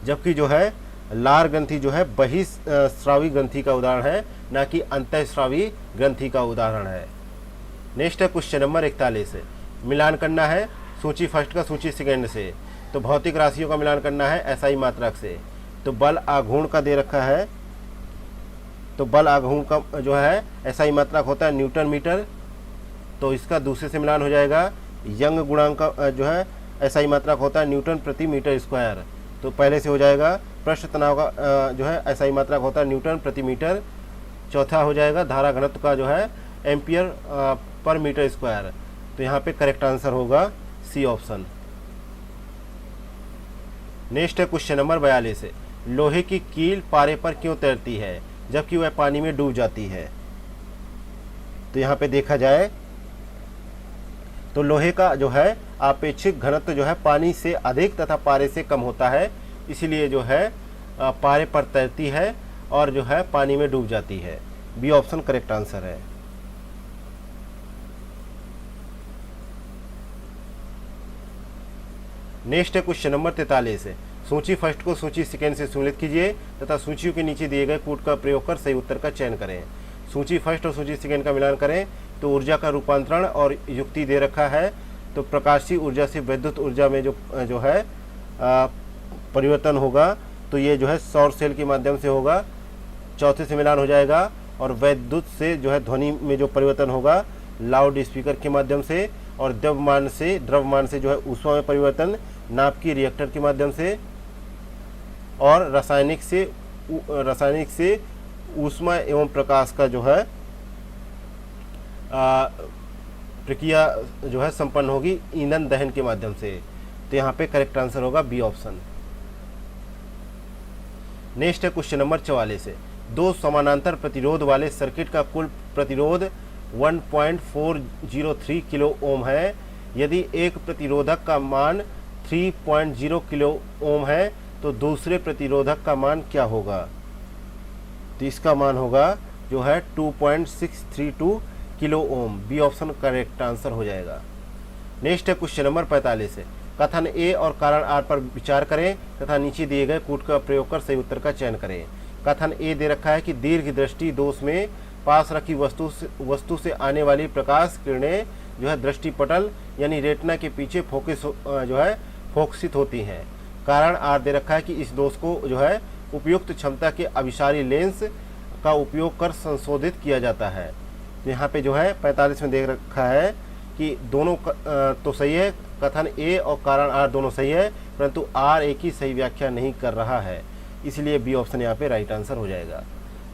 Speaker 1: जबकि जो है लार ग्रंथि जो है बहिःस्रावी ग्रंथि का उदाहरण है, ना कि अंतःस्रावी ग्रंथि का उदाहरण है। नेक्स्ट है क्वेश्चन नंबर 41 है, मिलान करना है सूची फर्स्ट का सूची सेकेंड से। तो भौतिक राशियों का मिलान करना है एसआई मात्रक से। तो बल आघूर्ण का दे रखा है, तो बल आघूर्ण का जो है एसआई मात्रक होता है न्यूटन मीटर, तो इसका दूसरे से मिलान हो जाएगा। यंग गुणांक का जो है एसआई मात्रक होता है न्यूटन प्रति मीटर स्क्वायर, तो पहले से हो जाएगा। पृष्ठ तनाव का जो है एसआई मात्रक होता है न्यूटन प्रति मीटर। चौथा हो जाएगा धारा घनत्व का जो है एम्पियर पर मीटर स्क्वायर, तो यहाँ पे करेक्ट आंसर होगा सी ऑप्शन। नेक्स्ट है क्वेश्चन नंबर 42 है, लोहे की कील पारे पर क्यों तैरती है जबकि वह पानी में डूब जाती है। तो यहाँ पे देखा जाए तो लोहे का जो है आपेक्षिक घनत्व जो है पानी से अधिक तथा पारे से कम होता है, इसीलिए जो है पारे पर तैरती है और जो है पानी में डूब जाती है। बी ऑप्शन करेक्ट आंसर है। नेक्स्ट है क्वेश्चन नंबर 43 है, सूची फर्स्ट को सूची सेकेंड से सम्मिलित कीजिए तथा सूचियों के नीचे दिए गए कूट का प्रयोग कर सही उत्तर का चयन करें। सूची फर्स्ट और सूची सेकेंड का मिलान करें। तो ऊर्जा का रूपांतरण और युक्ति दे रखा है, तो प्रकाशीय ऊर्जा से विद्युत ऊर्जा में जो है परिवर्तन होगा, तो ये जो है सौर सेल के माध्यम से होगा। चौथे से मिलान हो जाएगा। और वैद्युत से जो है ध्वनि में जो परिवर्तन होगा लाउड स्पीकर के माध्यम से। और द्रव्यमान से जो है ऊष्मा में परिवर्तन नाप की रिएक्टर के माध्यम से। और रासायनिक से ऊष्मा एवं प्रकाश का जो है प्रक्रिया जो है संपन्न होगी ईंधन दहन के माध्यम से। तो यहाँ पे करेक्ट आंसर होगा बी ऑप्शन। नेक्स्ट है क्वेश्चन नंबर 44 है, दो समानांतर प्रतिरोध वाले सर्किट का कुल प्रतिरोध 1.403 किलो ओम है। यदि एक प्रतिरोधक का मान 3.0 किलो ओम है तो दूसरे प्रतिरोधक का मान क्या होगा। तो इसका मान होगा जो है 2.632 kilo ohm. B option correct answer हो जाएगा। नेक्स्ट है क्वेश्चन नंबर 45 है, कथन ए और कारण आर पर विचार करें तथा नीचे दिए गए कूट का प्रयोग कर सही उत्तर का चयन करें। कथन ए दे रखा है कि दीर्घ दृष्टि दोष में पास रखी वस्तु से आने वाली प्रकाश किरणें जो है दृष्टिपटल यानी रेटिना के पीछे फोकसित होती हैं। कारण आर दे रखा है कि इस दोष को जो है उपयुक्त क्षमता के अभिसारी लेंस का उपयोग कर संशोधित किया जाता है। तो यहाँ पे जो है 45 में देख रखा है कि दोनों तो सही है, कथन ए और कारण आर दोनों सही है, परंतु आर एक ही सही व्याख्या नहीं कर रहा है, इसलिए बी ऑप्शन यहाँ पे राइट आंसर हो जाएगा।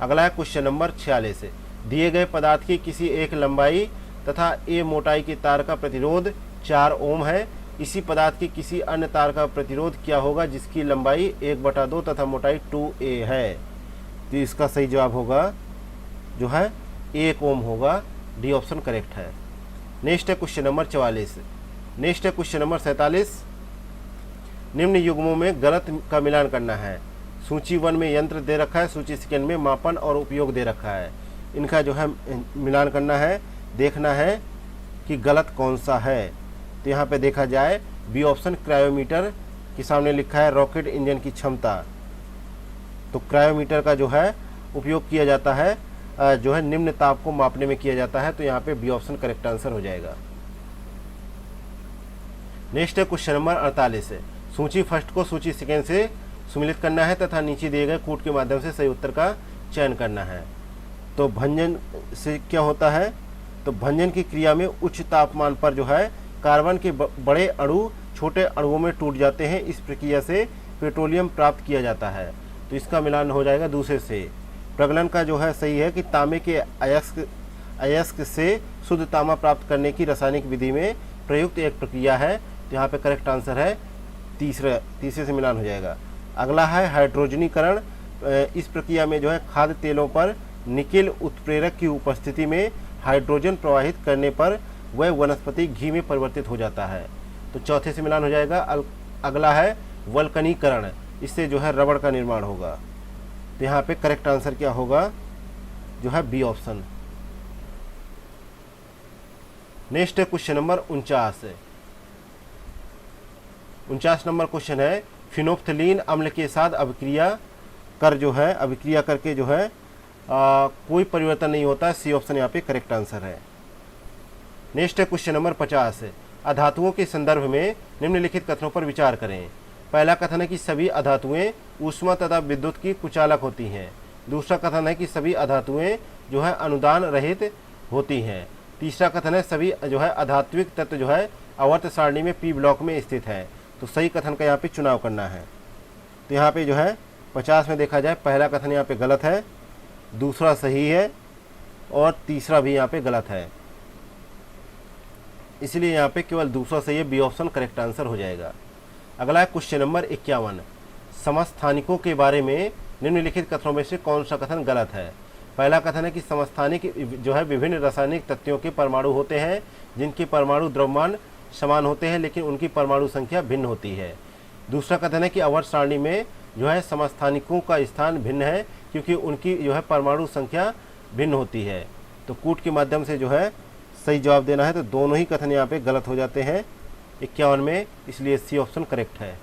Speaker 1: अगला है क्वेश्चन नंबर 46 है, दिए गए पदार्थ की किसी एक लंबाई तथा ए मोटाई के तार का प्रतिरोध 4 ओम है। इसी पदार्थ की किसी अन्य तार का प्रतिरोध क्या होगा जिसकी लंबाई 1/2 तथा मोटाई 2a है। तो इसका सही जवाब होगा जो है 1 ओम होगा। डी ऑप्शन करेक्ट है। नेक्स्ट है क्वेश्चन नंबर 44। नेक्स्ट है क्वेश्चन नंबर 47, निम्न युग्मों में गलत का मिलान करना है। सूची 1 में यंत्र दे रखा है, सूची सेकेंड में मापन और उपयोग दे रखा है। इनका जो है मिलान करना है, देखना है कि गलत कौन सा है। तो यहाँ पे देखा जाए बी ऑप्शन क्रायोमीटर के सामने लिखा है रॉकेट इंजन की क्षमता। तो क्रायोमीटर का जो है उपयोग किया जाता है जो है निम्न ताप को मापने में किया जाता है। तो यहाँ पे बी ऑप्शन करेक्ट आंसर हो जाएगा। नेक्स्ट है क्वेश्चन नंबर 48 है, सूची फर्स्ट को सूची सेकेंड से सम्मिलित करना है तथा नीचे दिए गए कूट के माध्यम से सही उत्तर का चयन करना है। तो भंजन से क्या होता है, तो भंजन की क्रिया में उच्च तापमान पर जो है कार्बन के बड़े अणु छोटे अणुओं में टूट जाते हैं। इस प्रक्रिया से पेट्रोलियम प्राप्त किया जाता है। तो इसका मिलान हो जाएगा दूसरे से। प्रगलन का जो है सही है कि तांबे के अयस्क से शुद्ध तांबा प्राप्त करने की रासायनिक विधि में प्रयुक्त एक प्रक्रिया है। तो यहाँ पे करेक्ट आंसर है तीसरे से मिलान हो जाएगा। अगला है हाइड्रोजनीकरण। इस प्रक्रिया में जो है खाद्य तेलों पर निकेल उत्प्रेरक की उपस्थिति में हाइड्रोजन प्रवाहित करने पर वह वनस्पति घी में परिवर्तित हो जाता है। तो चौथे से मिलान हो जाएगा। अगला है वल्कनीकरण, इससे जो है रबड़ का निर्माण होगा। तो यहाँ पे करेक्ट आंसर क्या होगा जो है बी ऑप्शन। नेक्स्ट है क्वेश्चन नंबर 49 नंबर क्वेश्चन है, फिनोफ्थलीन अम्ल के साथ अभिक्रिया करके जो है कोई परिवर्तन नहीं होता। सी ऑप्शन यहाँ पे करेक्ट आंसर है। नेक्स्ट है क्वेश्चन नंबर 50 है, अधातुओं के संदर्भ में निम्नलिखित कथनों पर विचार करें। पहला कथन है कि सभी अधातुएं ऊष्मा तथा विद्युत की कुचालक होती हैं। दूसरा कथन है कि सभी अधातुएं जो है अनुदान रहित होती हैं। तीसरा कथन है सभी जो है अधात्विक तत्व जो है आवर्त सारणी में पी ब्लॉक में स्थित है। तो सही कथन का यहाँ पे चुनाव करना है। तो यहाँ पे जो है 50 में देखा जाए पहला कथन यहाँ पे गलत है, दूसरा सही है और तीसरा भी यहाँ पे गलत है, इसलिए यहाँ पे केवल दूसरा सही है, बी ऑप्शन करेक्ट आंसर हो जाएगा। अगला है क्वेश्चन नंबर 51। समस्थानिकों के बारे में निम्नलिखित कथनों में से कौन सा कथन गलत है। पहला कथन है कि समस्थानिक जो है विभिन्न रासायनिक तत्वों के परमाणु होते हैं जिनके परमाणु द्रव्यमान समान होते हैं लेकिन उनकी परमाणु संख्या भिन्न होती है। दूसरा कथन है कि आवर्त सारणी में जो है समस्थानिकों का स्थान भिन्न है क्योंकि उनकी जो है परमाणु संख्या भिन्न होती है। तो कूट के माध्यम से जो है सही जवाब देना है। तो दोनों ही कथन यहाँ पे गलत हो जाते हैं 51 में, इसलिए सी ऑप्शन करेक्ट है।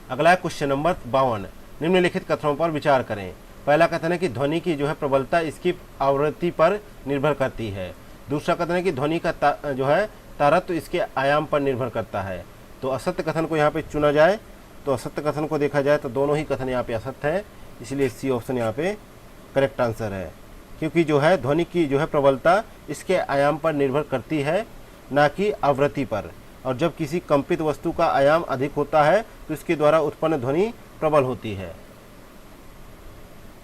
Speaker 1: अगला है क्वेश्चन नंबर 52। निम्नलिखित कथनों पर विचार करें। पहला कथन है कि ध्वनि की जो है प्रबलता इसकी आवृत्ति पर निर्भर करती है। दूसरा कथन है कि ध्वनि का जो है तारत्व इसके आयाम पर निर्भर करता है। तो असत्य कथन को यहाँ पे चुना जाए तो असत्य कथन को देखा जाए तो दोनों ही कथन यहाँ पे असत्य है, इसलिए सी ऑप्शन यहाँ पे करेक्ट आंसर है। क्योंकि जो है ध्वनि की जो है प्रबलता इसके आयाम पर निर्भर करती है ना कि आवृत्ति पर, और जब किसी कंपित वस्तु का आयाम अधिक होता है तो इसके द्वारा उत्पन्न ध्वनि प्रबल होती है।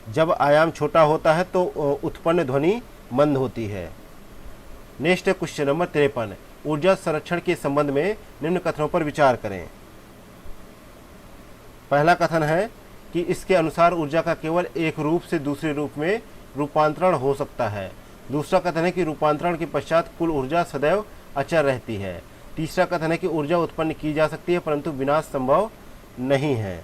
Speaker 1: जब आयाम छोटा होता है तो उत्पन्न ध्वनि मंद होती है। नेक्स्ट है क्वेश्चन नंबर 53। ऊर्जा संरक्षण के संबंध में निम्न कथनों पर विचार करें। पहला कथन है कि इसके अनुसार ऊर्जा का केवल एक रूप से दूसरे रूप में रूपांतरण हो सकता है। दूसरा कथन है कि रूपांतरण के पश्चात कुल ऊर्जा सदैव अचर रहती है। तीसरा कथन है कि ऊर्जा उत्पन्न की जा सकती है परंतु विनाश संभव नहीं है।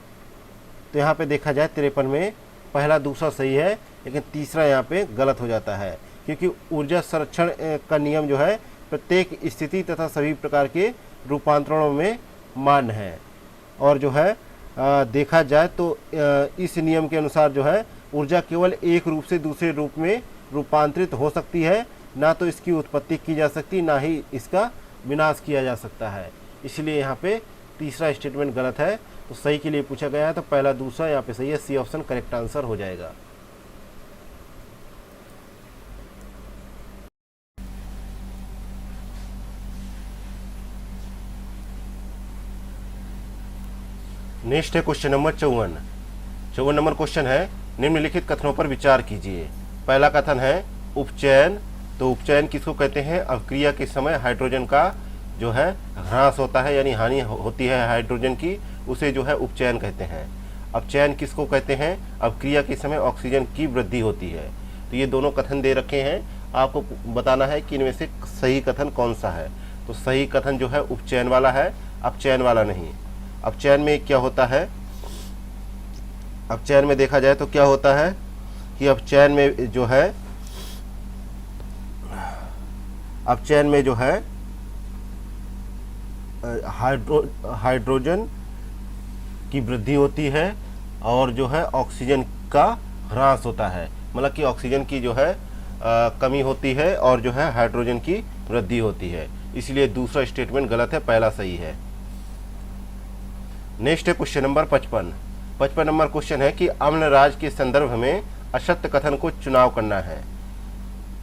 Speaker 1: तो यहाँ पे देखा जाए 53 में पहला दूसरा सही है लेकिन तीसरा यहाँ पे गलत हो जाता है क्योंकि ऊर्जा संरक्षण का नियम जो है प्रत्येक स्थिति तथा सभी प्रकार के रूपांतरणों में मान्य है। और जो है देखा जाए तो इस नियम के अनुसार जो है ऊर्जा केवल एक रूप से दूसरे रूप में रूपांतरित हो सकती है, ना तो इसकी उत्पत्ति की जा सकती ना ही इसका विनाश किया जा सकता है। इसलिए यहाँ पे तीसरा स्टेटमेंट गलत है। तो सही के लिए पूछा गया है तो पहला दूसरा यहाँ पे सही है, सी ऑप्शन करेक्ट आंसर हो जाएगा। नेक्स्ट है क्वेश्चन नंबर 54 नंबर क्वेश्चन है निम्नलिखित कथनों पर विचार कीजिए। पहला कथन है उपचयन। तो उपचयन किसको कहते हैं? अभिक्रिया के समय हाइड्रोजन का जो है ह्रास होता है यानी हानि होती है हाइड्रोजन की, उसे जो है उपचयन कहते हैं। अपचयन किसको कहते हैं? अभिक्रिया के समय ऑक्सीजन की वृद्धि होती है। तो ये दोनों कथन दे रखे हैं, आपको बताना है कि इनमें से सही कथन कौन सा है। तो सही कथन जो है उपचयन वाला है, अपचयन वाला नहीं। अपचयन में क्या होता है? अपचयन में देखा जाए तो क्या होता है कि अपचयन में जो है हाइड्रोजन की वृद्धि होती है और जो है ऑक्सीजन का ह्रास होता है, मतलब कि ऑक्सीजन की जो है कमी होती है और जो है हाइड्रोजन की वृद्धि होती है। इसलिए दूसरा स्टेटमेंट गलत है, पहला सही है। नेक्स्ट है क्वेश्चन नंबर 55 नंबर क्वेश्चन है कि अम्लराज के संदर्भ में असत्य कथन को चुनाव करना है।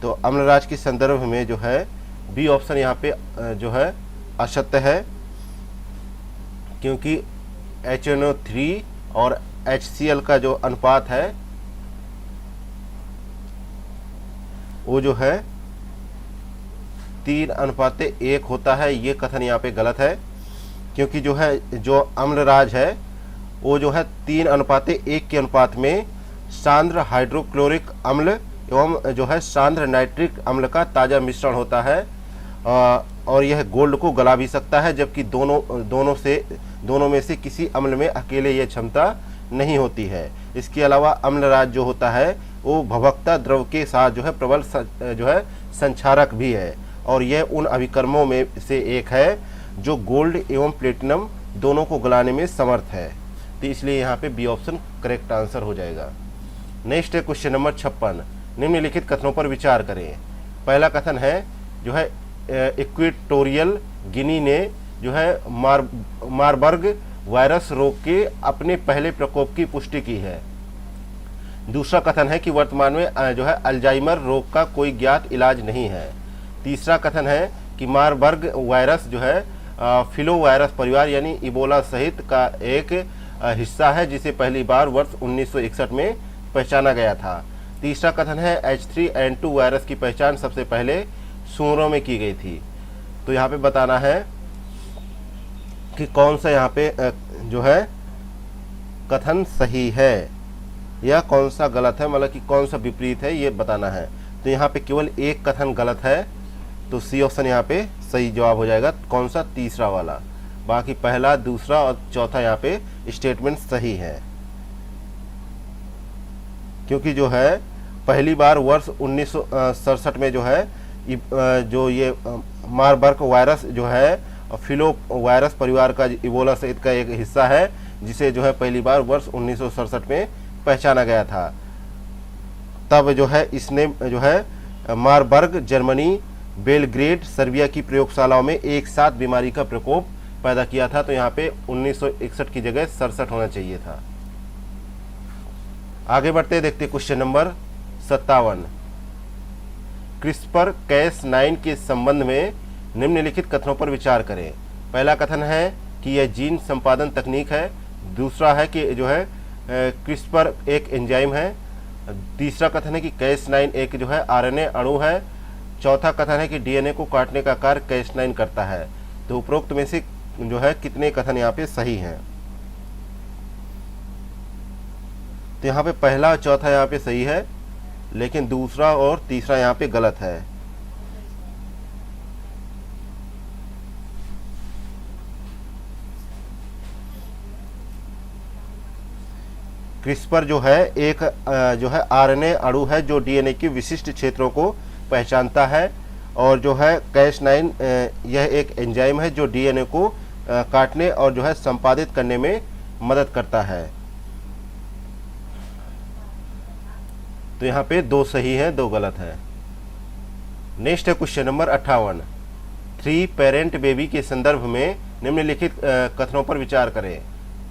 Speaker 1: तो अम्लराज के संदर्भ में जो है बी ऑप्शन यहाँ पे जो है असत्य है क्योंकि HNO3 और HCl का जो अनुपात है वो जो है 3:1 होता है। ये कथन यहाँ पे गलत है क्योंकि जो है जो अम्लराज है वो जो है 3:1 के अनुपात में सांद्र हाइड्रोक्लोरिक अम्ल एवं जो है सांद्र नाइट्रिक अम्ल का ताज़ा मिश्रण होता है और यह गोल्ड को गला भी सकता है, जबकि दोनों में से किसी अम्ल में अकेले यह क्षमता नहीं होती है। इसके अलावा अम्लराज जो होता है वो भभकता द्रव के साथ जो है प्रबल जो है संक्षारक भी है और यह उन अभिकर्मों में से एक है जो गोल्ड एवं प्लेटिनम दोनों को गलाने में समर्थ है। तो इसलिए यहाँ पे बी ऑप्शन करेक्ट आंसर हो जाएगा। नेक्स्ट है क्वेश्चन नंबर 56 निम्नलिखित कथनों पर विचार करें। पहला कथन है जो है इक्वेटोरियल गिनी ने जो है मारबर्ग वायरस रोग के अपने पहले प्रकोप की पुष्टि की है। दूसरा कथन है कि वर्तमान में जो है अल्जाइमर रोग का कोई ज्ञात इलाज नहीं है। तीसरा कथन है कि मारबर्ग वायरस जो है फिलो वायरस परिवार यानी इबोला सहित का एक हिस्सा है, जिसे पहली बार वर्ष 1961 में पहचाना गया था। तीसरा कथन है H3N2 वायरस की पहचान सबसे पहले सूअरों में की गई थी। तो यहाँ पे बताना है कि कौन सा यहाँ पे जो है कथन सही है या कौन सा गलत है, मतलब कि कौन सा विपरीत है, ये बताना है। तो यहाँ पे केवल एक कथन गलत है, तो सी ऑप्शन यहाँ पे सही जवाब हो जाएगा। कौन सा? तीसरा वाला। बाकी पहला, दूसरा और चौथा यहाँ पे स्टेटमेंट सही है, क्योंकि जो है पहली बार वर्ष 1967 में जो है जो ये मारबर्ग वायरस जो है फिलो वायरस परिवार का इबोला सहित का एक हिस्सा है, जिसे जो है पहली बार वर्ष 1967 में पहचाना गया था। तब जो है इसने जो है मारबर्ग, जर्मनी, बेलग्रेड, सर्बिया की प्रयोगशालाओं में एक साथ बीमारी का प्रकोप पैदा किया था। तो यहाँ पे 1961 की जगह 67 होना चाहिए था। आगे बढ़ते देखते क्वेश्चन नंबर 57। क्रिस्पर Cas9 के संबंध में निम्नलिखित कथनों पर विचार करें। पहला कथन है कि यह जीन संपादन तकनीक है। दूसरा है कि जो है क्रिस्पर एक एंजाइम है। तीसरा कथन है कि Cas9 एक जो है आरएनए अणु है। चौथा कथन है कि डीएनए को काटने का कार्य Cas9 करता है। तो उपरोक्त में से जो है कितने कथन यहाँ पे सही हैं? तो यहाँ पे पहला और चौथा यहाँ पे सही है, लेकिन दूसरा और तीसरा यहाँ पे गलत है। क्रिस्पर जो है एक जो है आरएनए अणु है जो डीएनए के विशिष्ट क्षेत्रों को पहचानता है, और जो है Cas9 यह एक एंजाइम है जो डीएनए को काटने और जो है संपादित करने में मदद करता है। तो यहाँ पे 2 सही है, 2 गलत है। नेक्स्ट है क्वेश्चन नंबर 58। 3 पेरेंट बेबी के संदर्भ में निम्नलिखित कथनों पर विचार करें।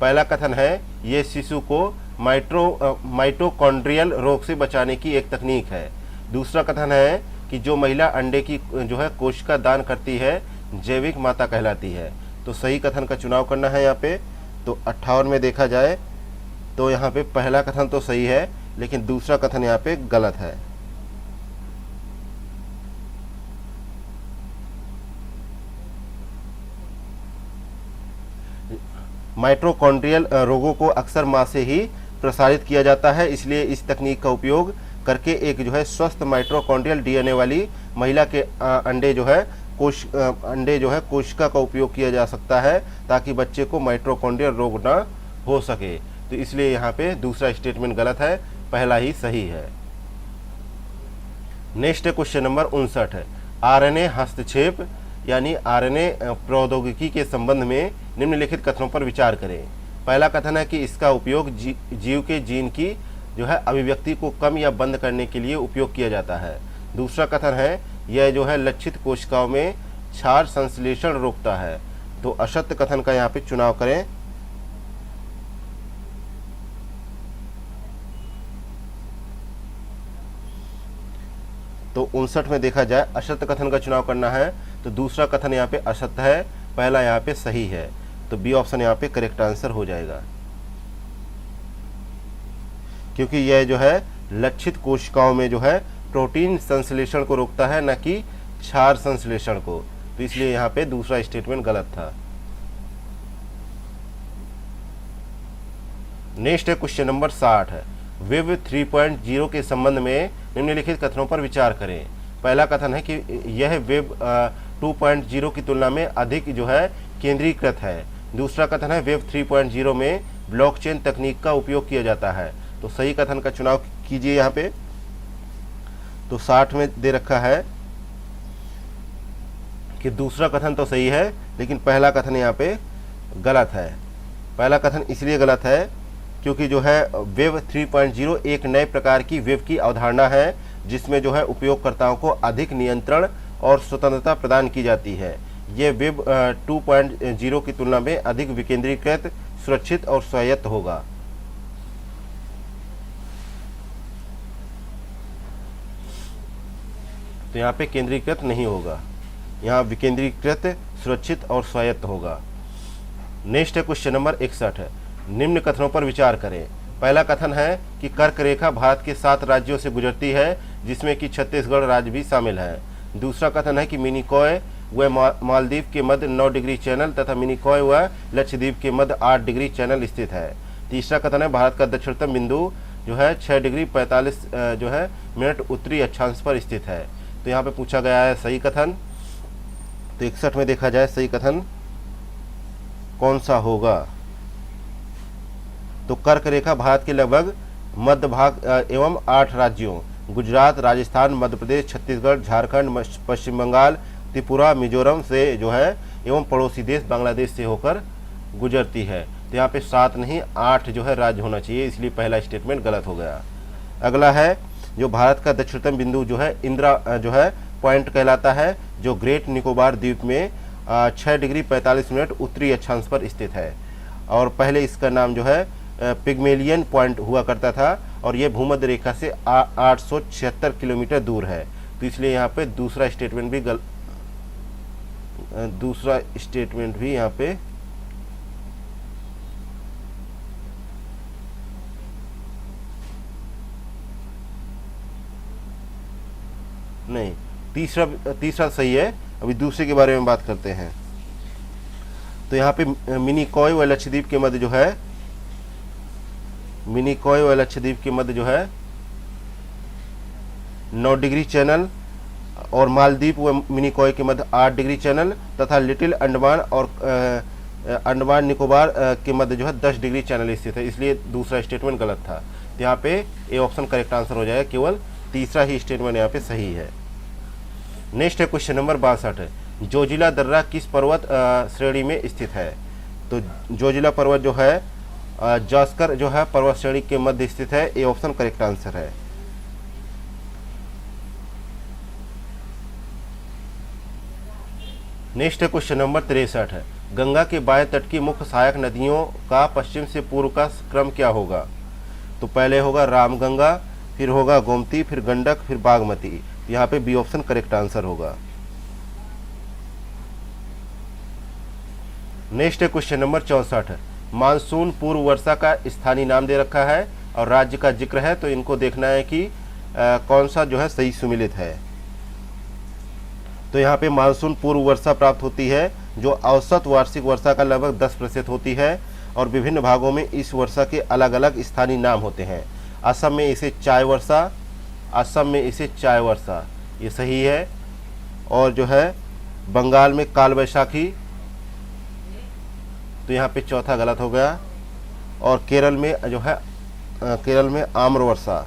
Speaker 1: पहला कथन है ये शिशु को माइटोकॉन्ड्रियल रोग से बचाने की एक तकनीक है। दूसरा कथन है कि जो महिला अंडे की जो है कोशिका दान करती है जैविक माता कहलाती है। तो सही कथन का चुनाव करना है यहाँ पे। तो 58 में देखा जाए तो यहाँ पे पहला कथन तो सही है, लेकिन दूसरा कथन यहाँ पे गलत है। माइटोकॉन्ड्रियल रोगों को अक्सर मां से ही प्रसारित किया जाता है, इसलिए इस तकनीक का उपयोग करके एक जो है स्वस्थ माइटोकॉन्ड्रियल डीएनए वाली महिला के अंडे जो है कोशिका का उपयोग किया जा सकता है, ताकि बच्चे को माइटोकॉन्ड्रियल रोग ना हो सके। तो इसलिए यहाँ पे दूसरा स्टेटमेंट गलत है, पहला ही सही है। नेक्स्ट है क्वेश्चन नंबर 59। आरएनए हस्तक्षेप यानी आरएनए प्रौद्योगिकी के संबंध में निम्नलिखित कथनों पर विचार करें। पहला कथन है कि इसका उपयोग जीव के जीन की जो है अभिव्यक्ति को कम या बंद करने के लिए उपयोग किया जाता है। दूसरा कथन है यह जो है लक्षित कोशिकाओं में क्षार संश्लेषण रोकता है। तो असत्य कथन का यहाँ पे चुनाव करें। तो 59 में देखा जाए असत्य कथन का चुनाव करना है, तो दूसरा कथन यहाँ पे असत्य है, पहला यहाँ पे सही है। तो बी ऑप्शन यहाँ पे करेक्ट आंसर हो जाएगा, क्योंकि यह जो है लक्षित कोशिकाओं में जो है प्रोटीन संश्लेषण को रोकता है, न कि क्षार संश्लेषण को। तो इसलिए यहाँ पे दूसरा स्टेटमेंट गलत था। नेक्स्ट है क्वेश्चन नंबर 60। वेब 3.0 के संबंध में निम्नलिखित कथनों पर विचार करें। पहला कथन है कि यह वेब 2.0 की तुलना में अधिक जो है केंद्रीकृत है। दूसरा कथन है वेब 3.0 में ब्लॉकचेन तकनीक का उपयोग किया जाता है। तो सही कथन का चुनाव कीजिए यहाँ पे। तो 60 में दे रखा है कि दूसरा कथन तो सही है, लेकिन पहला कथन यहाँ पे गलत है। पहला कथन इसलिए गलत है क्योंकि जो है वेब 3.0 एक नए प्रकार की वेब की अवधारणा है, जिसमें जो है उपयोगकर्ताओं को अधिक नियंत्रण और स्वतंत्रता प्रदान की जाती है। ये वेब 2.0 की तुलना में अधिक विकेंद्रीकृत, सुरक्षित और स्वायत्त होगा। तो यहाँ पे केंद्रीकृत नहीं होगा, यहाँ विकेंद्रीकृत, सुरक्षित और स्वायत्त होगा। नेक्स्ट है क्वेश्चन नंबर 61 है, निम्न कथनों पर विचार करें। पहला कथन है कि कर्क रेखा भारत के 7 राज्यों से गुजरती है, जिसमें कि छत्तीसगढ़ राज्य भी शामिल है। दूसरा कथन है कि मिनिकॉय व मालदीव के मध्य 9 डिग्री चैनल तथा मिनिकॉय व लक्षद्वीप के मध्य 8 डिग्री चैनल स्थित है। तीसरा कथन है भारत का दक्षिणतम बिंदु जो है 6 डिग्री 45 जो है मिनट उत्तरी अक्षांश पर स्थित है। तो यहाँ पे पूछा गया है सही कथन। तो 61 में देखा जाए सही कथन कौन सा होगा। तो कर्क रेखा भारत के लगभग मध्य भाग एवं 8 राज्यों गुजरात, राजस्थान, मध्य प्रदेश, छत्तीसगढ़, झारखंड, पश्चिम बंगाल, त्रिपुरा, मिजोरम से जो है एवं पड़ोसी देश बांग्लादेश से होकर गुजरती है। तो यहाँ पे 7 नहीं 8 जो है राज्य होना चाहिए, इसलिए पहला स्टेटमेंट गलत हो गया। अगला है जो भारत का दक्षिणतम बिंदु जो है इंदिरा जो है पॉइंट कहलाता है, जो ग्रेट निकोबार द्वीप में 6 डिग्री 45 मिनट उत्तरी अक्षांश पर स्थित है। और पहले इसका नाम जो है पिग्मेलियन पॉइंट हुआ करता था और ये भूमध्य रेखा से 876 किलोमीटर दूर है। तो इसलिए यहाँ पे दूसरा स्टेटमेंट भी यहाँ पे नहीं, तीसरा सही है। अभी दूसरे के बारे में बात करते हैं। तो यहाँ पे मिनिकॉय व लक्षद्वीप के मध्य जो है मिनिकॉय व लक्षद्वीप के मध्य जो है 9 डिग्री चैनल और मालदीव व मिनिकॉय के मध्य 8 डिग्री चैनल तथा लिटिल अंडमान और अंडमान निकोबार के मध्य जो है 10 डिग्री चैनल स्थित है। इसलिए दूसरा स्टेटमेंट गलत था। तो यहाँ पे ए ऑप्शन करेक्ट आंसर हो जाएगा, केवल तीसरा ही स्टेटमेंट यहाँ पे सही है। नेक्स्ट है क्वेश्चन नंबर 62 है, जोजिला दर्रा किस पर्वत श्रेणी में स्थित है। तो जोजिला पर्वत जो है जास्कर जो है पर्वत श्रेणी के मध्य स्थित है। ए ऑप्शन करेक्ट आंसर है। नेक्स्ट है क्वेश्चन नंबर 63 है, गंगा के बाएं तट की मुख्य सहायक नदियों का पश्चिम से पूर्व का क्रम क्या होगा। तो पहले होगा रामगंगा, फिर होगा गोमती, फिर गंडक, फिर बागमती। यहाँ पे बी ऑप्शन करेक्ट आंसर होगा। नेक्स्ट है क्वेश्चन नंबर 64 है, मानसून पूर्व वर्षा का स्थानीय नाम दे रखा है और राज्य का जिक्र है। तो इनको देखना है कि कौन सा जो है सही सुमिलित है। तो यहाँ पे मानसून पूर्व वर्षा प्राप्त होती है, जो औसत वार्षिक वर्षा का लगभग 10% होती है और विभिन्न भागों में इस वर्षा के अलग अलग स्थानीय नाम होते हैं। असम में इसे चाय वर्षा, ये सही है। और जो है बंगाल में काल वैशाखी, तो यहाँ पे चौथा गलत हो गया। और केरल में जो है केरल में आम्र वर्षा,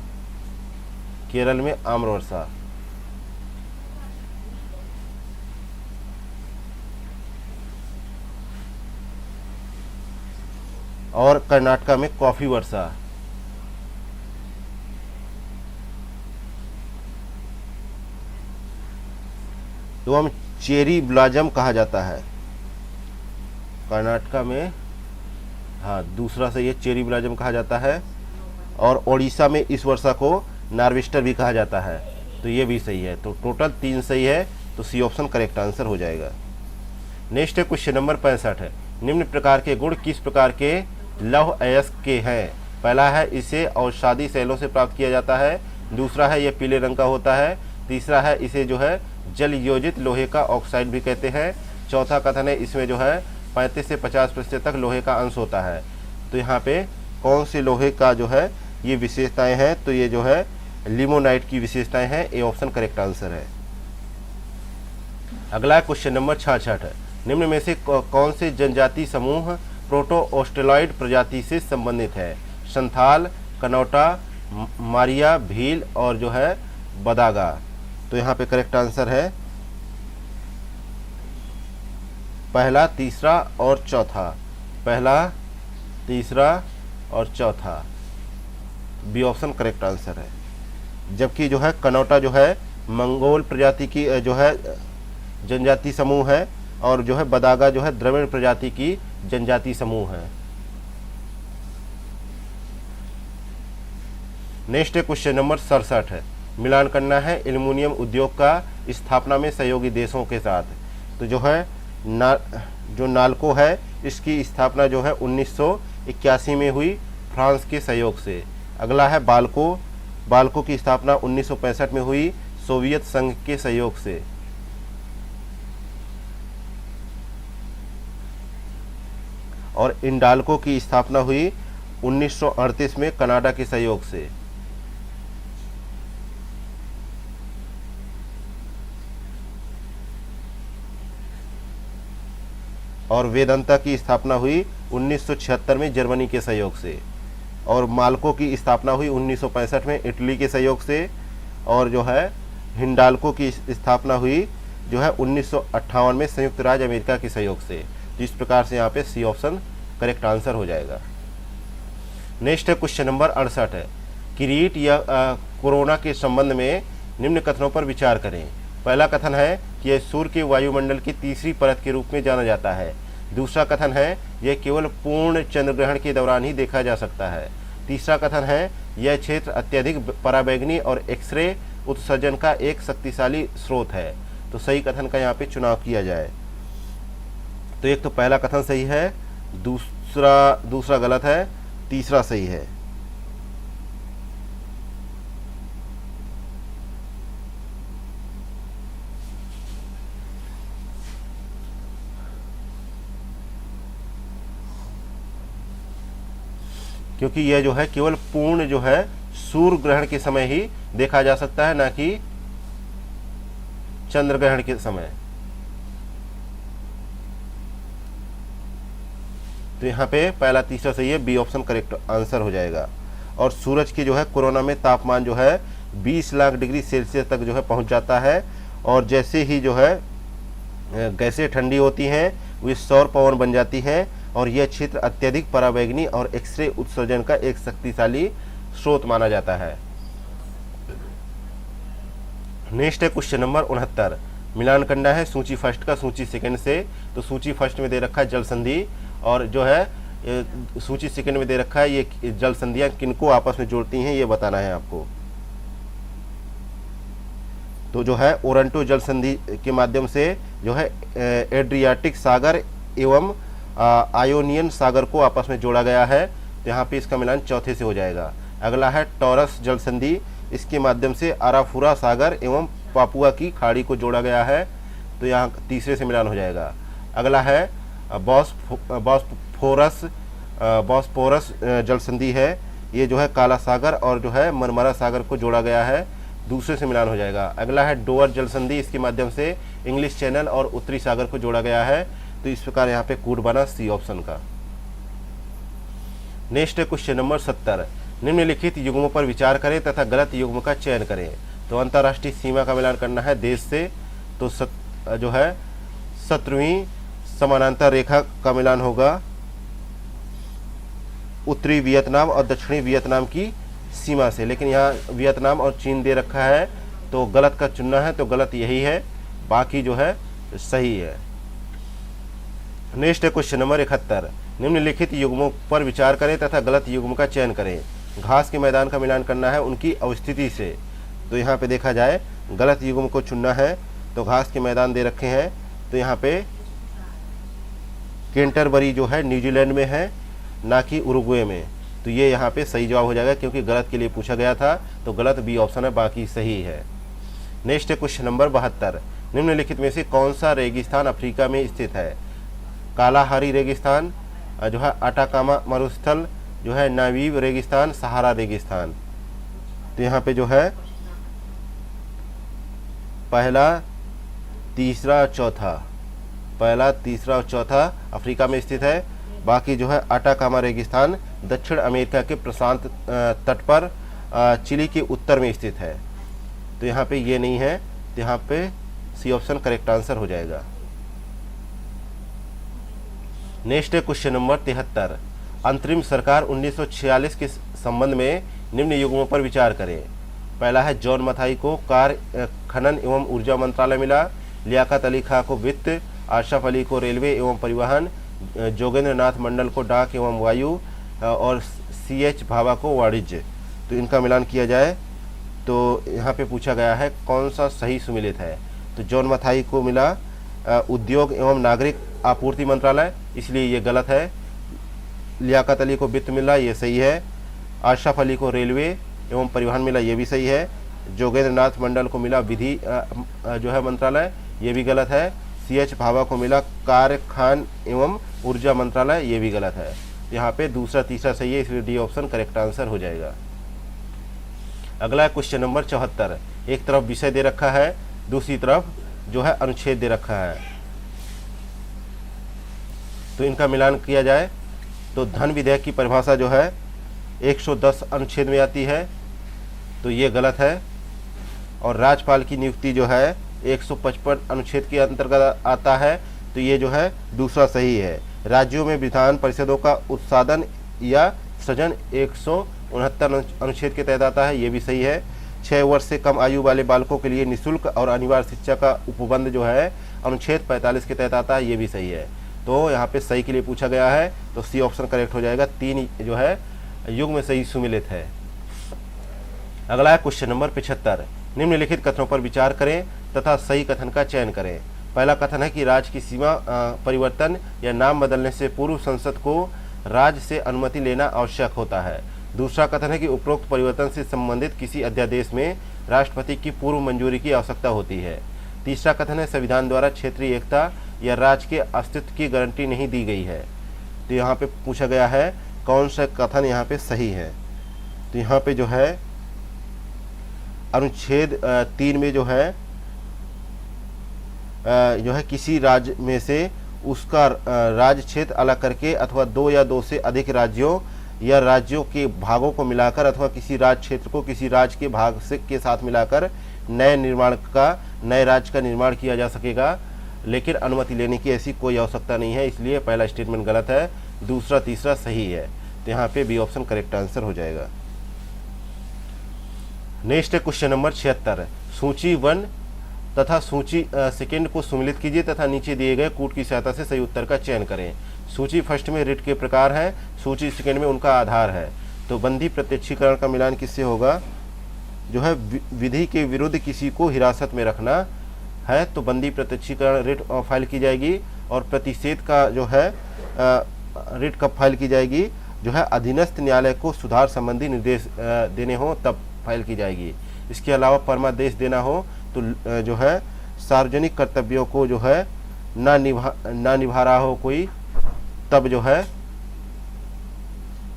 Speaker 1: और कर्नाटका में कॉफी वर्षा। तो हम चेरी ब्लॉसम कहा जाता है कर्नाटका में, हाँ दूसरा से ये चेरी ब्लॉसम कहा जाता है। और ओडिशा में इस वर्षा को नार्वेस्टर भी कहा जाता है। तो ये भी सही है। तो टोटल 3 सही है, तो सी ऑप्शन करेक्ट आंसर हो जाएगा। नेक्स्ट है क्वेश्चन नंबर 65 है, निम्न प्रकार के गुण किस प्रकार के लौह अयस्क के हैं। पहला है इसे औषधि सेलों से प्राप्त किया जाता है। दूसरा है ये पीले रंग का होता है। तीसरा है इसे जो है जल योजित लोहे का ऑक्साइड भी कहते हैं। चौथा कथन है इसमें जो है 35 से 50% तक लोहे का अंश होता है। तो यहाँ पे कौन से लोहे का जो है ये विशेषताएं हैं। तो ये जो है लिमोनाइट की विशेषताएं हैं। ए ऑप्शन करेक्ट आंसर है। अगला क्वेश्चन नंबर 66 है, निम्न में से कौन से जनजाति समूह प्रोटो ऑस्ट्रेलॉइड प्रजाति से संबंधित है। संथाल, कनौटा, मारिया, भील और जो है बदागा। तो यहाँ पे करेक्ट आंसर है पहला, तीसरा और चौथा। पहला, तीसरा और चौथा, बी ऑप्शन करेक्ट आंसर है। जबकि जो है कनौटा जो है मंगोल प्रजाति की जो है जनजाति समूह है, और जो है बदागा जो है द्रविड़ प्रजाति की जनजाति समूह है। नेक्स्ट क्वेश्चन नंबर 67 है, मिलान करना है एल्युमिनियम उद्योग का स्थापना में सहयोगी देशों के साथ। तो जो है जो नाल्को है इसकी स्थापना जो है 1981 में हुई फ्रांस के सहयोग से। अगला है बाल्को की स्थापना 1965 में हुई सोवियत संघ के सहयोग से। और इंडाल्को की स्थापना हुई 1938 में कनाडा के सहयोग से। और वेदांता की स्थापना हुई 1976 में जर्मनी के सहयोग से। और माल्को की स्थापना हुई 1965 में इटली के सहयोग से। और जो है हिंडाल्को की स्थापना हुई जो है 1958 में संयुक्त राज्य अमेरिका के सहयोग से। तो इस प्रकार से यहाँ पे सी ऑप्शन करेक्ट आंसर हो जाएगा। नेक्स्ट है क्वेश्चन नंबर 68 है, किरीट या कोरोना के संबंध में निम्न कथनों पर विचार करें। पहला कथन है कि यह सूर्य के वायुमंडल की तीसरी परत के रूप में जाना जाता है। दूसरा कथन है यह केवल पूर्ण चंद्रग्रहण के दौरान ही देखा जा सकता है। तीसरा कथन है यह क्षेत्र अत्यधिक पराबैंगनी और एक्सरे उत्सर्जन का एक शक्तिशाली स्रोत है। तो सही कथन का यहाँ पे चुनाव किया जाए। तो एक तो पहला कथन सही है, दूसरा गलत है, तीसरा सही है। क्योंकि यह जो है केवल पूर्ण जो है सूर्य ग्रहण के समय ही देखा जा सकता है, ना कि चंद्र ग्रहण के समय। तो यहाँ पे पहला तीसरा सही है, बी ऑप्शन करेक्ट आंसर हो जाएगा। और सूरज की जो है कोरोना में तापमान जो है 20 लाख डिग्री सेल्सियस तक जो है पहुंच जाता है। और जैसे ही जो है गैसें ठंडी होती हैं वे सौर पवन बन जाती हैं, और यह क्षेत्र अत्यधिक पराबैंगनी और एक्सरे उत्सर्जन का एक शक्तिशाली स्रोत माना जाता है। नेक्स्ट है क्वेश्चन नंबर 69, मिलान करना है सूची फर्स्ट का सूची सेकंड से। तो सूची फर्स्ट में दे रखा है जल संधि, और जो है सूची सेकंड में दे रखा है ये जल संधियां किनको आपस में जोड़ती हैं ये बताना है आपको। तो जो है ओरंटो जल संधि के माध्यम से जो है एड्रियाटिक सागर एवं आयोनियन सागर को आपस में जोड़ा गया है। तो यहाँ पे इसका मिलान चौथे से हो जाएगा। अगला है टॉरस जल संधि, इसके माध्यम से अराफुरा सागर एवं पापुआ की खाड़ी को जोड़ा गया है। तो यहाँ तीसरे से मिलान हो जाएगा। अगला है बॉस्फोरस जल संधि है, ये जो है काला सागर और जो है मरमरा सागर को जोड़ा गया है, दूसरे से मिलान हो जाएगा। अगला है डोअर जल संधि, इसके माध्यम से इंग्लिश चैनल और उत्तरी सागर को जोड़ा गया है। तो इस प्रकार यहाँ पे कोड बना सी ऑप्शन का। नेक्स्ट है क्वेश्चन नंबर 70, निम्नलिखित युग्मों पर विचार करें तथा गलत युग्म का चयन करें। तो अंतर्राष्ट्रीय सीमा का मिलान करना है देश से। तो जो है 17वीं समानांतर रेखा का मिलान होगा उत्तरी वियतनाम और दक्षिणी वियतनाम की सीमा से, लेकिन यहाँ वियतनाम और चीन दे रखा है, तो गलत का चुनना है। तो गलत यही है, बाकी जो है सही है। नेक्स्ट है क्वेश्चन नंबर 71, निम्नलिखित युग्मों पर विचार करें तथा गलत युग्म का चयन करें। घास के मैदान का मिलान करना है उनकी अवस्थिति से। तो यहाँ पे देखा जाए गलत युग्म को चुनना है। तो घास के मैदान दे रखे हैं, तो यहाँ पे कैंटरबरी जो है न्यूजीलैंड में है, ना कि उरुग्वे में। तो ये यहाँ पे सही जवाब हो जाएगा, क्योंकि गलत के लिए पूछा गया था। तो गलत बी ऑप्शन है, बाकी सही है। नेक्स्ट है क्वेश्चन नंबर 72, निम्नलिखित में से कौन सा रेगिस्तान अफ्रीका में स्थित है। कालाहारी रेगिस्तान, जो है अटाकामा मरुस्थल, जो है नावीब रेगिस्तान, सहारा रेगिस्तान। तो यहाँ पे जो है पहला तीसरा और चौथा अफ्रीका में स्थित है। बाकी जो है अटाकामा रेगिस्तान दक्षिण अमेरिका के प्रशांत तट पर चिली के उत्तर में स्थित है। तो यहाँ पे ये नहीं है, तो यहाँ पे सी ऑप्शन करेक्ट आंसर हो जाएगा। नेक्स्ट है क्वेश्चन नंबर 73, अंतरिम सरकार 1946 के संबंध में निम्न युग्मों पर विचार करें। पहला है जॉन मथाई को खनन एवं ऊर्जा मंत्रालय मिला, लियाकत अली खां को वित्त, अशरफ अली को रेलवे एवं परिवहन, जोगेंद्र नाथ मंडल को डाक एवं वायु और CH भाभा को वाणिज्य। तो इनका मिलान किया जाए तो यहाँ पे पूछा गया है कौन सा सही सुमेलित है। तो जॉन मथाई को मिला उद्योग एवं नागरिक आपूर्ति मंत्रालय, इसलिए ये गलत है। लियाकत अली को वित्त मिला, ये सही है। अशरफ अली को रेलवे एवं परिवहन मिला, ये भी सही है। जोगेंद्र नाथ मंडल को मिला विधि जो है मंत्रालय, ये भी गलत है। CH भाभा को मिला खान एवं ऊर्जा मंत्रालय, ये भी गलत है। यहाँ पे दूसरा तीसरा सही है, इसलिए डी ऑप्शन करेक्ट आंसर हो जाएगा। अगला है क्वेश्चन नंबर 74। एक तरफ विषय दे रखा है, दूसरी तरफ जो है अनुच्छेद दे रखा है। तो इनका मिलान किया जाए तो धन विधेयक की परिभाषा जो है 110 अनुच्छेद में आती है, तो ये गलत है। और राज्यपाल की नियुक्ति जो है 155 अनुच्छेद के अंतर्गत आता है, तो ये जो है दूसरा सही है। राज्यों में विधान परिषदों का उत्साधन या सृजन 169 अनुच्छेद के तहत आता है, ये भी सही है। 6 वर्ष से कम आयु वाले बालकों के लिए निःशुल्क और अनिवार्य शिक्षा का उपबंध जो है अनुच्छेद 45 के तहत आता है, ये भी सही है। तो यहाँ पे सही के लिए पूछा गया है, तो सी ऑप्शन करेक्ट हो जाएगा। 3 जो है युग में सही सुमेलित है। अगला है क्वेश्चन नंबर 75। निम्नलिखित कथनों पर विचार करें तथा सही कथन का चयन करें। पहला कथन है कि राज्य की सीमा परिवर्तन या नाम बदलने से पूर्व संसद को राज्य से अनुमति लेना आवश्यक होता है। दूसरा कथन है कि उपरोक्त परिवर्तन से संबंधित किसी अध्यादेश में राष्ट्रपति की पूर्व मंजूरी की आवश्यकता होती है। तीसरा कथन है संविधान द्वारा क्षेत्रीय एकता या राज्य के अस्तित्व की गारंटी नहीं दी गई है। तो यहाँ पे पूछा गया है कौन सा कथन यहाँ पे सही है। तो यहाँ पे जो है अनुच्छेद 3 में जो है किसी राज्य में से उसका राज्य क्षेत्र अलग करके अथवा 2 या 2 से अधिक राज्यों या राज्यों के भागों को मिलाकर अथवा किसी राज्य क्षेत्र को किसी राज्य के भाग से के साथ मिलाकर नए राज्य का निर्माण किया जा सकेगा, लेकिन अनुमति लेने की ऐसी कोई आवश्यकता नहीं है, इसलिए पहला स्टेटमेंट गलत है। दूसरा तीसरा सही है, तो यहाँ पे बी ऑप्शन करेक्ट आंसर हो जाएगा। नेक्स्ट है क्वेश्चन नंबर 76। सूची 1 तथा सूची सेकंड को सुमेलित कीजिए तथा नीचे दिए गए कूट की सहायता से सही उत्तर का चयन करें। सूची फर्स्ट में रिट के प्रकार हैं, सूची सेकंड में उनका आधार है। तो बंदी प्रत्यक्षीकरण का मिलान किससे होगा? जो है विधि के विरुद्ध किसी को हिरासत में रखना है, तो बंदी प्रत्यक्षीकरण रिट फाइल की जाएगी। और प्रतिषेध का जो है रिट कब फाइल की जाएगी? जो है अधीनस्थ न्यायालय को सुधार संबंधी निर्देश देने हो तब फाइल की जाएगी। इसके अलावा परमादेश देना हो तो जो है सार्वजनिक कर्तव्यों को जो है ना निभा रहा हो कोई, तब जो है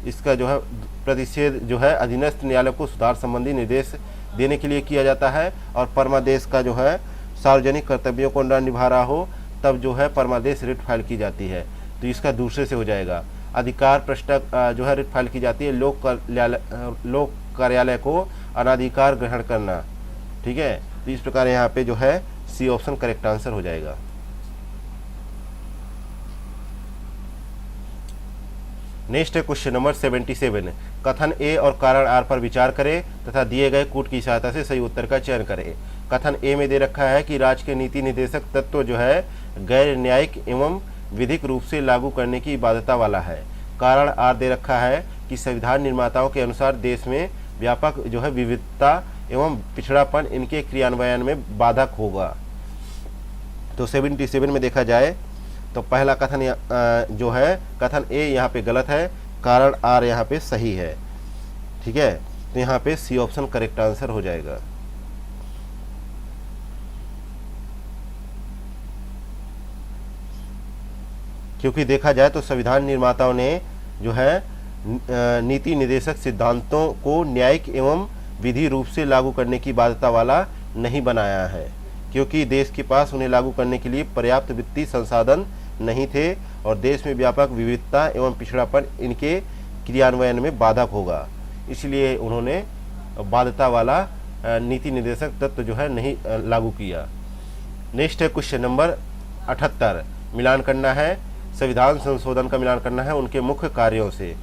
Speaker 1: इसका जो है प्रतिषेध जो है अधीनस्थ न्यायालय को सुधार संबंधी निर्देश देने के लिए किया जाता है। और परमादेश का जो है सार्वजनिक कर्तव्यों को न निभा रहा हो तब जो है परमादेश रिट फाइल की जाती है, तो इसका दूसरे से हो जाएगा। अधिकार पृष्ठक जो है रिट फाइल की जाती है लोक कार्यालय को अनाधिकार ग्रहण करना। ठीक है, तो इस प्रकार यहाँ पे जो है सी ऑप्शन करेक्ट आंसर हो जाएगा। नेक्स्ट है क्वेश्चन नंबर 77। कथन ए और कारण आर पर विचार करें तथा दिए गए कूट की सहायता से सही उत्तर का चयन करें। कथन ए में दे रखा है कि राज्य के नीति निर्देशक तत्व जो है गैर न्यायिक एवं विधिक रूप से लागू करने की बाध्यता वाला है। कारण आर दे रखा है कि संविधान निर्माताओं के अनुसार देश में व्यापक जो है विविधता एवं पिछड़ापन इनके क्रियान्वयन में बाधक होगा। तो 77 में देखा जाए तो पहला कथन जो है कथन ए यहाँ पे गलत है, कारण आर यहाँ पे सही है। ठीक है, तो यहाँ पे सी ऑप्शन करेक्ट आंसर हो जाएगा। क्योंकि देखा जाए तो संविधान निर्माताओं ने जो है नीति निर्देशक सिद्धांतों को न्यायिक एवं विधि रूप से लागू करने की बाध्यता वाला नहीं बनाया है, क्योंकि देश के पास उन्हें लागू करने के लिए पर्याप्त वित्तीय संसाधन नहीं थे और देश में व्यापक विविधता एवं पिछड़ापन इनके क्रियान्वयन में बाधक होगा। इसलिए उन्होंने बाध्यता वाला नीति निर्देशक तत्व जो है नहीं लागू किया। नेक्स्ट है क्वेश्चन नंबर 78। मिलान करना है, संविधान संशोधन का मिलान करना है उनके मुख्य कार्यों से।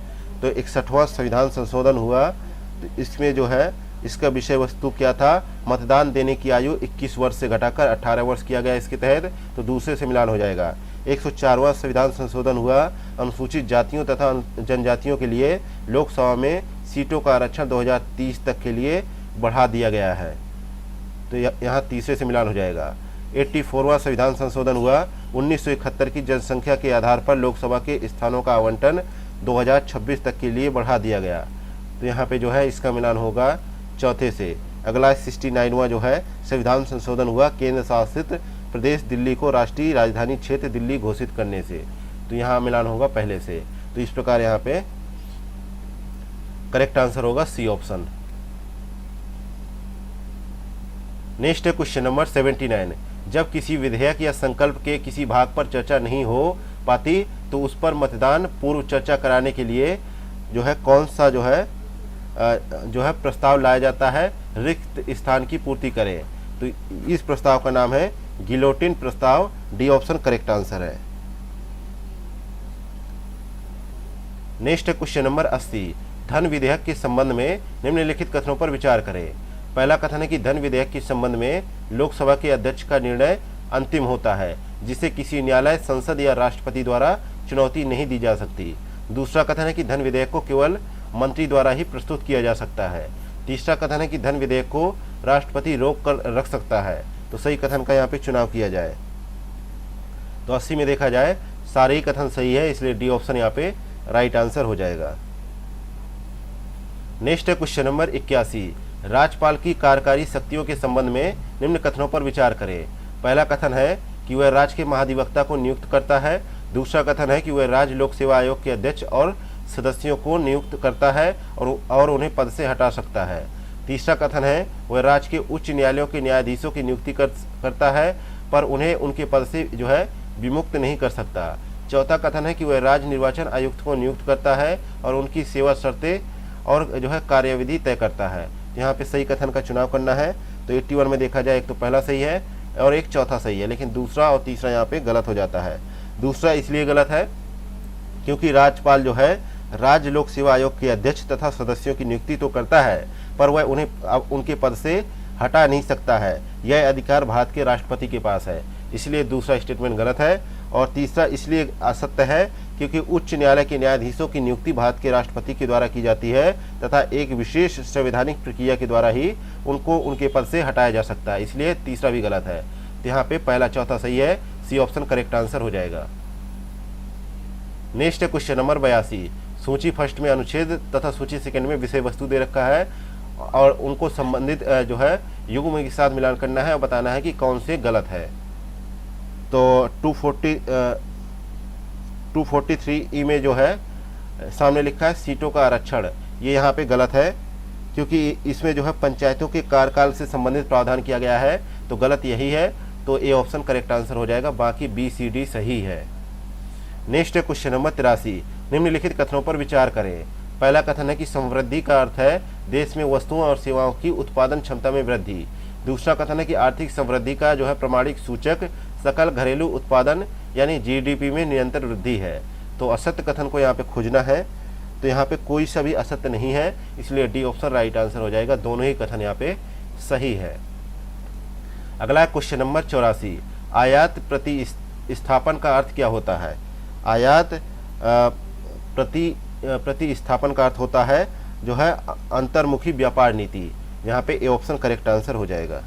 Speaker 1: तो 61वां संविधान संशोधन हुआ, तो इसमें जो है इसका विषय वस्तु क्या था, मतदान देने की आयु 21 वर्ष से घटाकर 18 वर्ष किया गया इसके तहत, तो दूसरे से मिलान हो जाएगा। 104वां संविधान संशोधन हुआ, अनुसूचित जातियों तथा जनजातियों के लिए लोकसभा में सीटों का आरक्षण 2030 तक के लिए बढ़ा दिया गया है, तो यहाँ तीसरे से मिलान हो जाएगा। 84वां संविधान संशोधन हुआ, 1971 की जनसंख्या के आधार पर लोकसभा के स्थानों का आवंटन 2026 तक के लिए बढ़ा दिया गया, तो यहाँ पे जो है इसका मिलान होगा चौथे से। अगला 69वां जो है संविधान संशोधन हुआ, केंद्र शासित प्रदेश दिल्ली को राष्ट्रीय राजधानी क्षेत्र दिल्ली घोषित करने से, तो यहाँ मिलान होगा पहले से। तो इस प्रकार यहाँ पे करेक्ट आंसर होगा सी ऑप्शन। नेक्स्ट है क्वेश्चन नंबर 79। जब किसी विधेयक या संकल्प के किसी भाग पर चर्चा नहीं हो पाती तो उस पर मतदान पूर्व चर्चा कराने के लिए जो है कौन सा जो है प्रस्ताव लाया जाता है, रिक्त स्थान की पूर्ति करें, तो इस प्रस्ताव का नाम है गिलोटिन प्रस्ताव। डी ऑप्शन करेक्ट आंसर है। Next question number 80। धन विधेयक के संबंध में निम्नलिखित कथनों पर विचार करें। पहला कथन है कि धन विधेयक के संबंध में लोकसभा के अध्यक्ष का निर्णय अंतिम होता है, जिसे किसी न्यायालय, संसद या राष्ट्रपति द्वारा चुनौती नहीं दी जा सकती। दूसरा कथन है कि धन विधेयक को केवल मंत्री द्वारा ही प्रस्तुत किया जा सकता है। तीसरा कथन है कि धन विधेयक को राष्ट्रपति रोक कर रख सकता है, तो सही कथन का यहाँ पे चुनाव किया जाए। तो 80 में देखा जाए सारे ही कथन सही है, इसलिए डी ऑप्शन यहाँ पे राइट आंसर हो जाएगा। नेक्स्ट है क्वेश्चन नंबर 81। राज्यपाल की कार्यकारी शक्तियों के संबंध में निम्न कथनों पर विचार करें। पहला कथन है कि वह राज्य के महाधिवक्ता को नियुक्त करता है। दूसरा कथन है कि वह राज्य लोक सेवा आयोग के अध्यक्ष और सदस्यों को नियुक्त करता है और उन्हें पद से हटा सकता है। तीसरा कथन है वह राज्य के उच्च न्यायालयों के न्यायाधीशों की नियुक्ति करता है, पर उन्हें उनके पद से जो है विमुक्त नहीं कर सकता। चौथा कथन है कि वह राज्य निर्वाचन आयुक्त को नियुक्त करता है और उनकी सेवा शर्तें और जो है कार्यविधि तय करता है। यहाँ पे सही कथन का चुनाव करना है। तो 81 में देखा जाए एक तो पहला सही है और एक चौथा सही है, लेकिन दूसरा और तीसरा यहाँ पे गलत हो जाता है। दूसरा इसलिए गलत है क्योंकि राज्यपाल जो है राज्य लोक सेवा आयोग के अध्यक्ष तथा सदस्यों की नियुक्ति तो करता है, पर वह उन्हें उनके पद से हटा नहीं सकता है। यह अधिकार भारत के राष्ट्रपति के पास है, इसलिए दूसरा स्टेटमेंट गलत है। और तीसरा इसलिए असत्य है क्योंकि उच्च न्यायालय के न्यायाधीशों की नियुक्ति भारत के राष्ट्रपति के द्वारा की जाती है तथा एक विशेष संवैधानिक प्रक्रिया के द्वारा ही उनको उनके पद से हटाया जा सकता है, इसलिए तीसरा भी गलत है। तो यहाँ पे पहला चौथा सही है, सी ऑप्शन करेक्ट आंसर हो जाएगा। नेक्स्ट है क्वेश्चन नंबर 82। सूची फर्स्ट में अनुच्छेद तथा सूची सेकंड में विषय वस्तु दे रखा है और उनको संबंधित जो है युग्म के साथ मिलान करना है और बताना है कि कौन से गलत है। तो 243 में जो है सामने लिखा है सीटों का आरक्षण, ये यहाँ पे गलत है क्योंकि इसमें जो है पंचायतों के कार्यकाल से संबंधित प्रावधान किया गया है, तो गलत यही है। तो ए ऑप्शन करेक्ट आंसर हो जाएगा, बाकी बी सी डी सही है। नेक्स्ट है क्वेश्चन नंबर 83। निम्नलिखित कथनों पर विचार करें। पहला कथन है कि समृद्धि का अर्थ है देश में वस्तुओं और सेवाओं की उत्पादन क्षमता में वृद्धि। दूसरा कथन है कि आर्थिक समृद्धि का जो है प्रमाणिक सूचक सकल घरेलू उत्पादन यानी जीडीपी में निरंतर वृद्धि है। तो असत्य कथन को यहाँ पे खोजना है, तो यहाँ पे कोई सा भी असत्य नहीं है, इसलिए डी ऑप्शन राइट आंसर हो जाएगा। दोनों ही कथन यहाँ पे सही है। अगला क्वेश्चन नंबर 84। आयात प्रतिस्थापन का अर्थ क्या होता है। आयात प्रतिस्थापन का अर्थ होता है जो है अंतर्मुखी व्यापार नीति। यहाँ पे ए ऑप्शन करेक्ट आंसर हो जाएगा।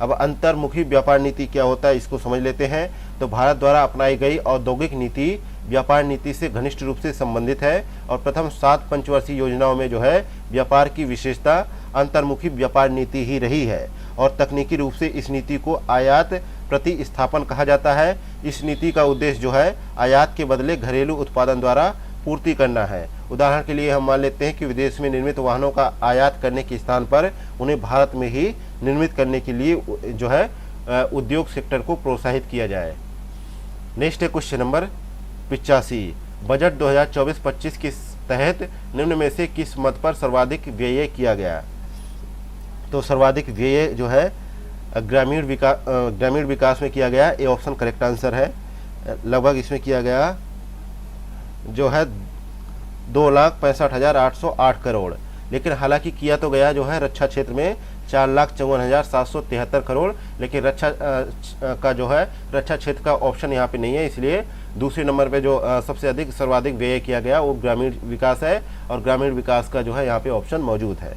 Speaker 1: अब अंतर्मुखी व्यापार नीति क्या होता है इसको समझ लेते हैं। तो भारत द्वारा अपनाई गई औद्योगिक नीति व्यापार नीति से घनिष्ठ रूप से संबंधित है और प्रथम 7 पंचवर्षीय योजनाओं में जो है व्यापार की विशेषता अंतर्मुखी व्यापार नीति ही रही है और तकनीकी रूप से इस नीति को आयात प्रतिस्थापन कहा जाता है। इस नीति का उद्देश्य जो है आयात के बदले घरेलू उत्पादन द्वारा पूर्ति करना है। उदाहरण के लिए हम मान लेते हैं कि विदेश में निर्मित वाहनों का आयात करने के स्थान पर उन्हें भारत में ही निर्मित करने के लिए जो है उद्योग सेक्टर को प्रोत्साहित किया जाए। नेक्स्ट है क्वेश्चन नंबर 85। बजट 2024-25 के तहत निम्न में से किस मद पर सर्वाधिक व्यय किया गया। तो सर्वाधिक व्यय जो है ग्रामीण विकास में किया गया। ए ऑप्शन करेक्ट आंसर है। लगभग इसमें किया गया जो है 2,65,808 करोड़। लेकिन हालांकि किया तो गया जो है रक्षा क्षेत्र में 4,54,773 करोड़, लेकिन रक्षा का जो है रक्षा क्षेत्र का ऑप्शन यहाँ पे नहीं है, इसलिए दूसरे नंबर पे जो सबसे सर्वाधिक व्यय किया गया वो ग्रामीण विकास है, और ग्रामीण विकास का जो है यहाँ पे ऑप्शन मौजूद है।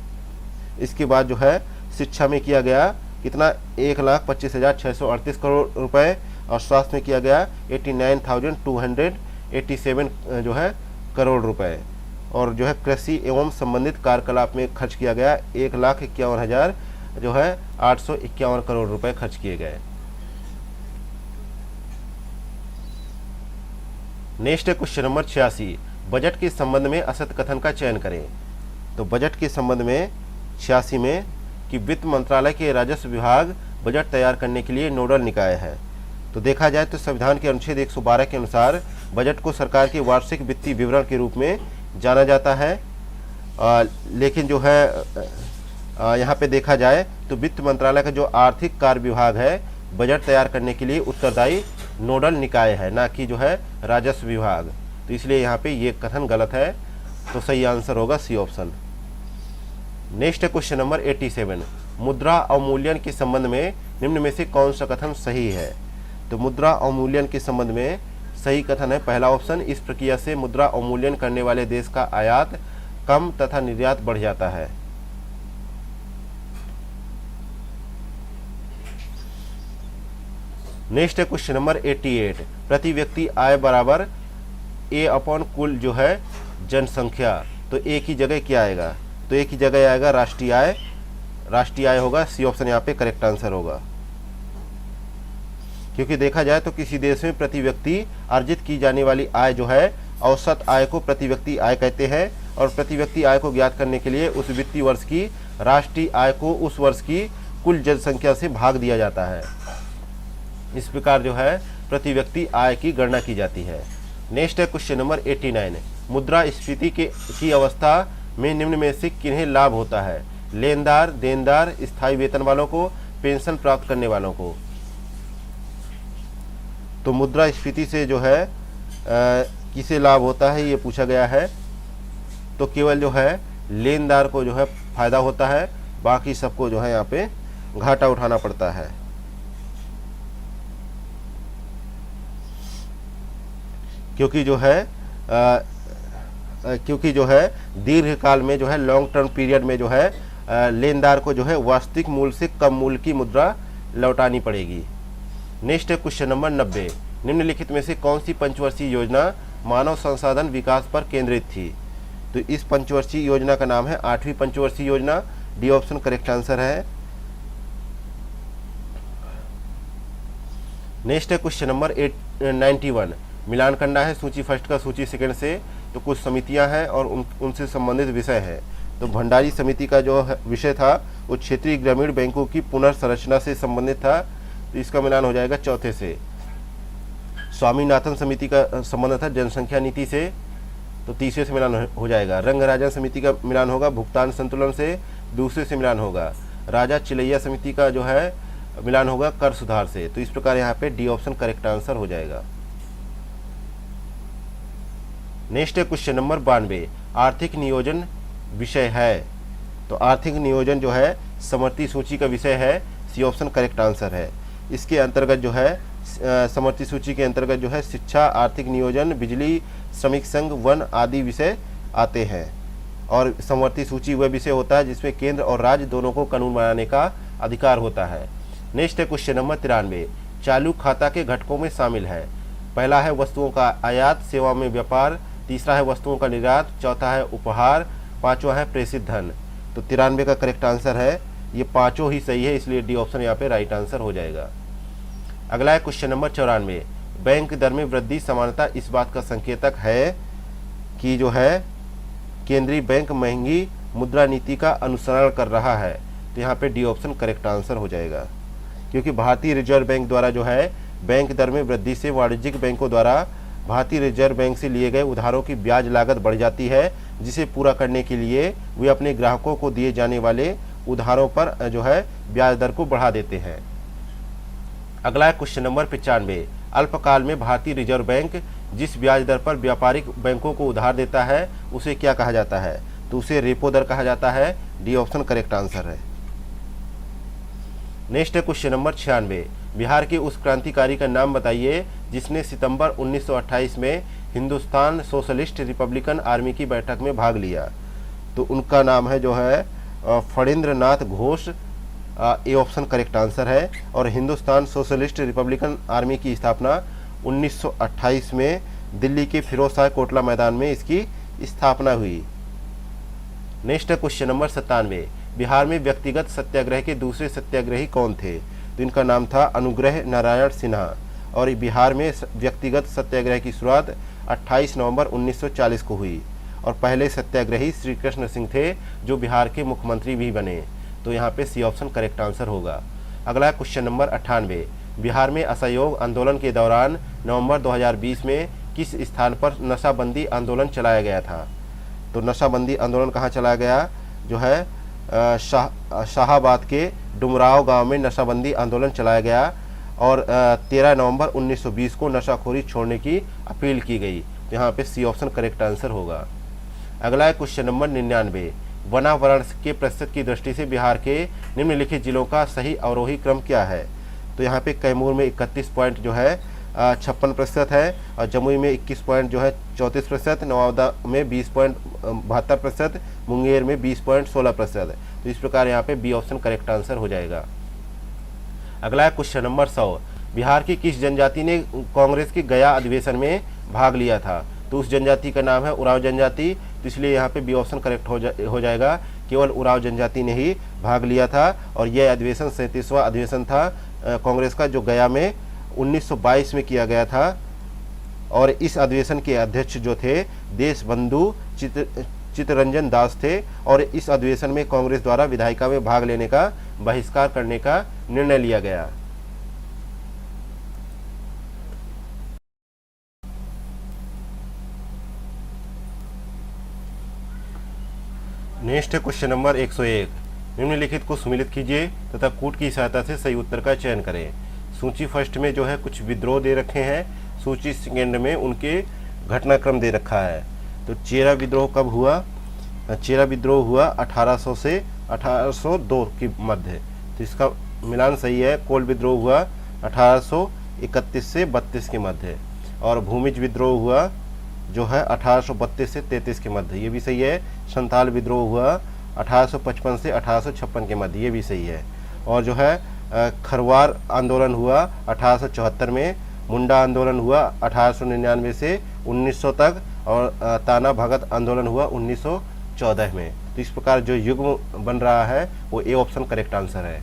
Speaker 1: इसके बाद जो है शिक्षा में किया गया कितना 1,25,638 करोड़ रुपए, और स्वास्थ्य में किया गया 89,287 जो है करोड़ रुपए, और जो है कृषि एवं संबंधित कार्यकलाप में खर्च किया गया 1,51,000 जो है 851 करोड़ रुपए खर्च किए गए। नेक्स्ट है क्वेश्चन नंबर 86, बजट के संबंध में असत कथन का चयन करें। तो बजट के संबंध में 86 में कि वित्त मंत्रालय के राजस्व विभाग बजट तैयार करने के लिए नोडल निकाय है। तो देखा जाए तो संविधान के अनुच्छेद 112 के अनुसार बजट को सरकार के वार्षिक वित्तीय विवरण के रूप में जाना जाता है। लेकिन जो है यहाँ पे देखा जाए तो वित्त मंत्रालय का जो आर्थिक कार्य विभाग है बजट तैयार करने के लिए उत्तरदायी नोडल निकाय है, ना कि जो है राजस्व विभाग। तो इसलिए यहाँ पे ये कथन गलत है, तो सही आंसर होगा सी ऑप्शन। नेक्स्ट है क्वेश्चन नंबर 87, मुद्रा अवमूल्यन के संबंध में निम्न में से कौन सा कथन सही है। तो मुद्रा अवमूल्यन के संबंध में सही कथन है पहला ऑप्शन, इस प्रक्रिया से मुद्रा अवमूल्यन करने वाले देश का आयात कम तथा निर्यात बढ़ जाता है। नेक्स्ट है क्वेश्चन नंबर 88, प्रति व्यक्ति आय बराबर ए अपॉन कुल जो है जनसंख्या। तो ए की जगह क्या आएगा, तो ए की जगह आएगा राष्ट्रीय आय, राष्ट्रीय आय होगा, सी ऑप्शन यहाँ पे करेक्ट आंसर होगा। क्योंकि देखा जाए तो किसी देश में प्रति व्यक्ति अर्जित की जाने वाली आय जो है औसत आय को प्रति व्यक्ति आय कहते हैं, और प्रति व्यक्ति आय को ज्ञात करने के लिए उस वित्तीय वर्ष की राष्ट्रीय आय को उस वर्ष की कुल जनसंख्या से भाग दिया जाता है। इस प्रकार जो है प्रति व्यक्ति आय की गणना की जाती है। नेक्स्ट है क्वेश्चन नंबर 89, मुद्रास्फीति की अवस्था में निम्न में से किन्हें लाभ होता है। लेनदार, देनदार, स्थायी वेतन वालों को, पेंशन प्राप्त करने वालों को। तो मुद्रास्फीति से जो है किसे लाभ होता है ये पूछा गया है। तो केवल जो है लेनदार को जो है फायदा होता है, बाकी सबको जो है यहाँ पे घाटा उठाना पड़ता है। क्योंकि जो है दीर्घकाल में जो है लॉन्ग टर्म पीरियड में जो है लेनदार को जो है वास्तविक मूल्य से कम मूल्य की मुद्रा लौटानी पड़ेगी। नेक्स्ट है क्वेश्चन नंबर 90, निम्नलिखित में से कौन सी पंचवर्षीय योजना मानव संसाधन विकास पर केंद्रित थी। तो इस पंचवर्षीय योजना का नाम है 8वीं पंचवर्षीय योजना, डी ऑप्शन करेक्ट आंसर है। नेक्स्ट है क्वेश्चन नंबर 91, मिलान करना है सूची फर्स्ट का सूची सेकंड से। तो कुछ समितियां हैं और उनसे संबंधित विषय है। तो भंडारी समिति का जो विषय था वो क्षेत्रीय ग्रामीण बैंकों की पुनर्संरचना से संबंधित था, तो इसका मिलान हो जाएगा चौथे से। स्वामीनाथन समिति का संबंध था जनसंख्या नीति से, तो तीसरे से मिलान हो जाएगा। रंगराजन समिति का मिलान होगा भुगतान संतुलन से, दूसरे से मिलान होगा। राजा चिलैया समिति का जो है मिलान होगा कर सुधार से। तो इस प्रकार यहाँ पे डी ऑप्शन करेक्ट आंसर हो जाएगा। नेक्स्ट है क्वेश्चन नंबर 92, आर्थिक नियोजन विषय है। तो आर्थिक नियोजन जो है समवर्ती सूची का विषय है, सी ऑप्शन करेक्ट आंसर है। इसके अंतर्गत जो है समवर्ती सूची के अंतर्गत जो है शिक्षा, आर्थिक नियोजन, बिजली, श्रमिक संघ, वन आदि विषय आते हैं। और समवर्ती सूची वह विषय होता है जिसमें केंद्र और राज्य दोनों को कानून बनाने का अधिकार होता है। नेक्स्ट है क्वेश्चन नंबर 93, चालू खाता के घटकों में शामिल है। पहला है वस्तुओं का आयात, सेवा में व्यापार, तीसरा है वस्तुओं का निर्यात, चौथा है उपहार, पांचवा है प्रेषित धन। तो 93 का करेक्ट आंसर है, ये पांचों ही सही है, इसलिए डी ऑप्शन यहाँ पे राइट आंसर हो जाएगा। अगला है क्वेश्चन नंबर 94, बैंक दर में वृद्धि सामान्यतः इस बात का संकेतक है कि जो है केंद्रीय बैंक महंगी मुद्रा नीति का अनुसरण कर रहा है। तो यहाँ पे डी ऑप्शन करेक्ट आंसर हो जाएगा, क्योंकि भारतीय रिजर्व बैंक द्वारा जो है बैंक दर में वृद्धि से वाणिज्यिक बैंकों द्वारा भारतीय रिजर्व बैंक से लिए गए उधारों की ब्याज लागत बढ़ जाती है, जिसे पूरा करने के लिए वे अपने ग्राहकों को दिए जाने वाले उधारों पर जो है ब्याज दर को बढ़ा देते हैं। अगला है क्वेश्चन नंबर 95, अल्पकाल में भारतीय रिजर्व बैंक जिस ब्याज दर पर व्यापारिक बैंकों को उधार देता है उसे क्या कहा जाता है? तो उसे रेपो दर कहा जाता है। डी ऑप्शन करेक्ट आंसर है। नेक्स्ट है क्वेश्चन नंबर 96। बिहार के उस क्रांतिकारी का नाम बताइए जिसने सितंबर 1928 में हिंदुस्तान सोशलिस्ट रिपब्लिकन आर्मी की बैठक में भाग लिया। तो उनका नाम है जो है Phanindra Nath Ghosh. A option correct answer है। और हिंदुस्तान सोशलिस्ट रिपब्लिकन आर्मी की स्थापना 1928 में दिल्ली के फिरोज शाह कोटला मैदान में इसकी स्थापना हुई। नेक्स्ट है क्वेश्चन नंबर 97। बिहार में व्यक्तिगत सत्याग्रह के दूसरे सत्याग्रही कौन थे? तो इनका नाम था अनुग्रह नारायण सिन्हा। और बिहार में व्यक्तिगत सत्याग्रह की शुरुआत 28 नवंबर 1940 को हुई। और पहले सत्याग्रही श्री कृष्ण सिंह थे जो बिहार के मुख्यमंत्री भी बने। तो यहाँ पे सी ऑप्शन करेक्ट आंसर होगा। अगला क्वेश्चन नंबर 98। बिहार में असहयोग आंदोलन के दौरान नवंबर 2020 में किस स्थान पर नशाबंदी आंदोलन चलाया गया था? तो नशाबंदी आंदोलन कहाँ चलाया गया? जो है शाहाबाद के डुमराव गांव में नशाबंदी आंदोलन चलाया गया। और 13 नवंबर 1920 को नशाखोरी छोड़ने की अपील की गई। तो यहाँ पे सी ऑप्शन करेक्ट आंसर होगा। अगला है क्वेश्चन नंबर 99। वनावरण के प्रतिशत की दृष्टि से बिहार के निम्नलिखित जिलों का सही अवरोही क्रम क्या है? तो यहाँ पे कैमूर में 31 पॉइंट जो है 56% है। और जमुई में 21 पॉइंट जो है 34%। नवादा में 20.72%। मुंगेर में 20.16%। तो इस प्रकार यहाँ पे बी ऑप्शन करेक्ट आंसर हो जाएगा। अगला है क्वेश्चन नंबर 100। बिहार की किस जनजाति ने कांग्रेस के गया अधिवेशन में भाग लिया था? तो उस जनजाति का नाम है उराव जनजाति। तो इसलिए यहाँ पे बी ऑप्शन करेक्ट हो जाएगा। केवल उराव जनजाति ने ही भाग लिया था। और यह अधिवेशन 37वां अधिवेशन था कांग्रेस का, जो गया में 1922 में किया गया था। और इस अधिवेशन के अध्यक्ष जो थे देशबंधु चित्तरंजन दास थे। और इस अधिवेशन में कांग्रेस द्वारा विधायिका में भाग लेने का बहिष्कार करने का निर्णय लिया गया। नेक्स्ट है क्वेश्चन नंबर 101। निम्नलिखित को सुमेलित कीजिए तथा कूट की सहायता से सही उत्तर का चयन करें। सूची फर्स्ट में जो है कुछ विद्रोह दे रखे हैं। सूची सेकेंड में उनके घटनाक्रम दे रखा है। तो चेरा विद्रोह कब हुआ? चेरा विद्रोह हुआ 1800 से 1802 के मध्य। तो इसका मिलान सही है। कोल विद्रोह हुआ 1831 से 32 के मध्य। और भूमिज विद्रोह हुआ जो है 1832 से 33 के मध्य, ये भी सही है। संथाल विद्रोह हुआ 1855 से 1856 के मध्य, ये भी सही है। और जो है खरवार आंदोलन हुआ 1874 में। मुंडा आंदोलन हुआ 1899 से 1900 तक। और ताना भगत आंदोलन हुआ 1914 में। तो इस प्रकार जो युग्म बन रहा है वो ए ऑप्शन करेक्ट आंसर है।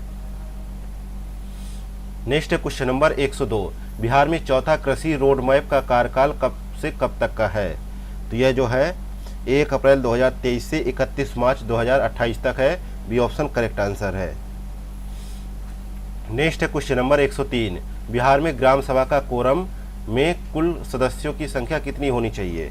Speaker 1: नेक्स्ट है क्वेश्चन नंबर 102। बिहार में चौथा कृषि रोड मैप का कार्यकाल कब से कब तक का है? तो यह जो है 1 अप्रैल 2023 से 31 मार्च 2028 तक है। बी ऑप्शन करेक्ट आंसर है। नेक्स्ट है क्वेश्चन नंबर 103। बिहार में ग्राम सभा का कोरम में कुल सदस्यों की संख्या कितनी होनी चाहिए?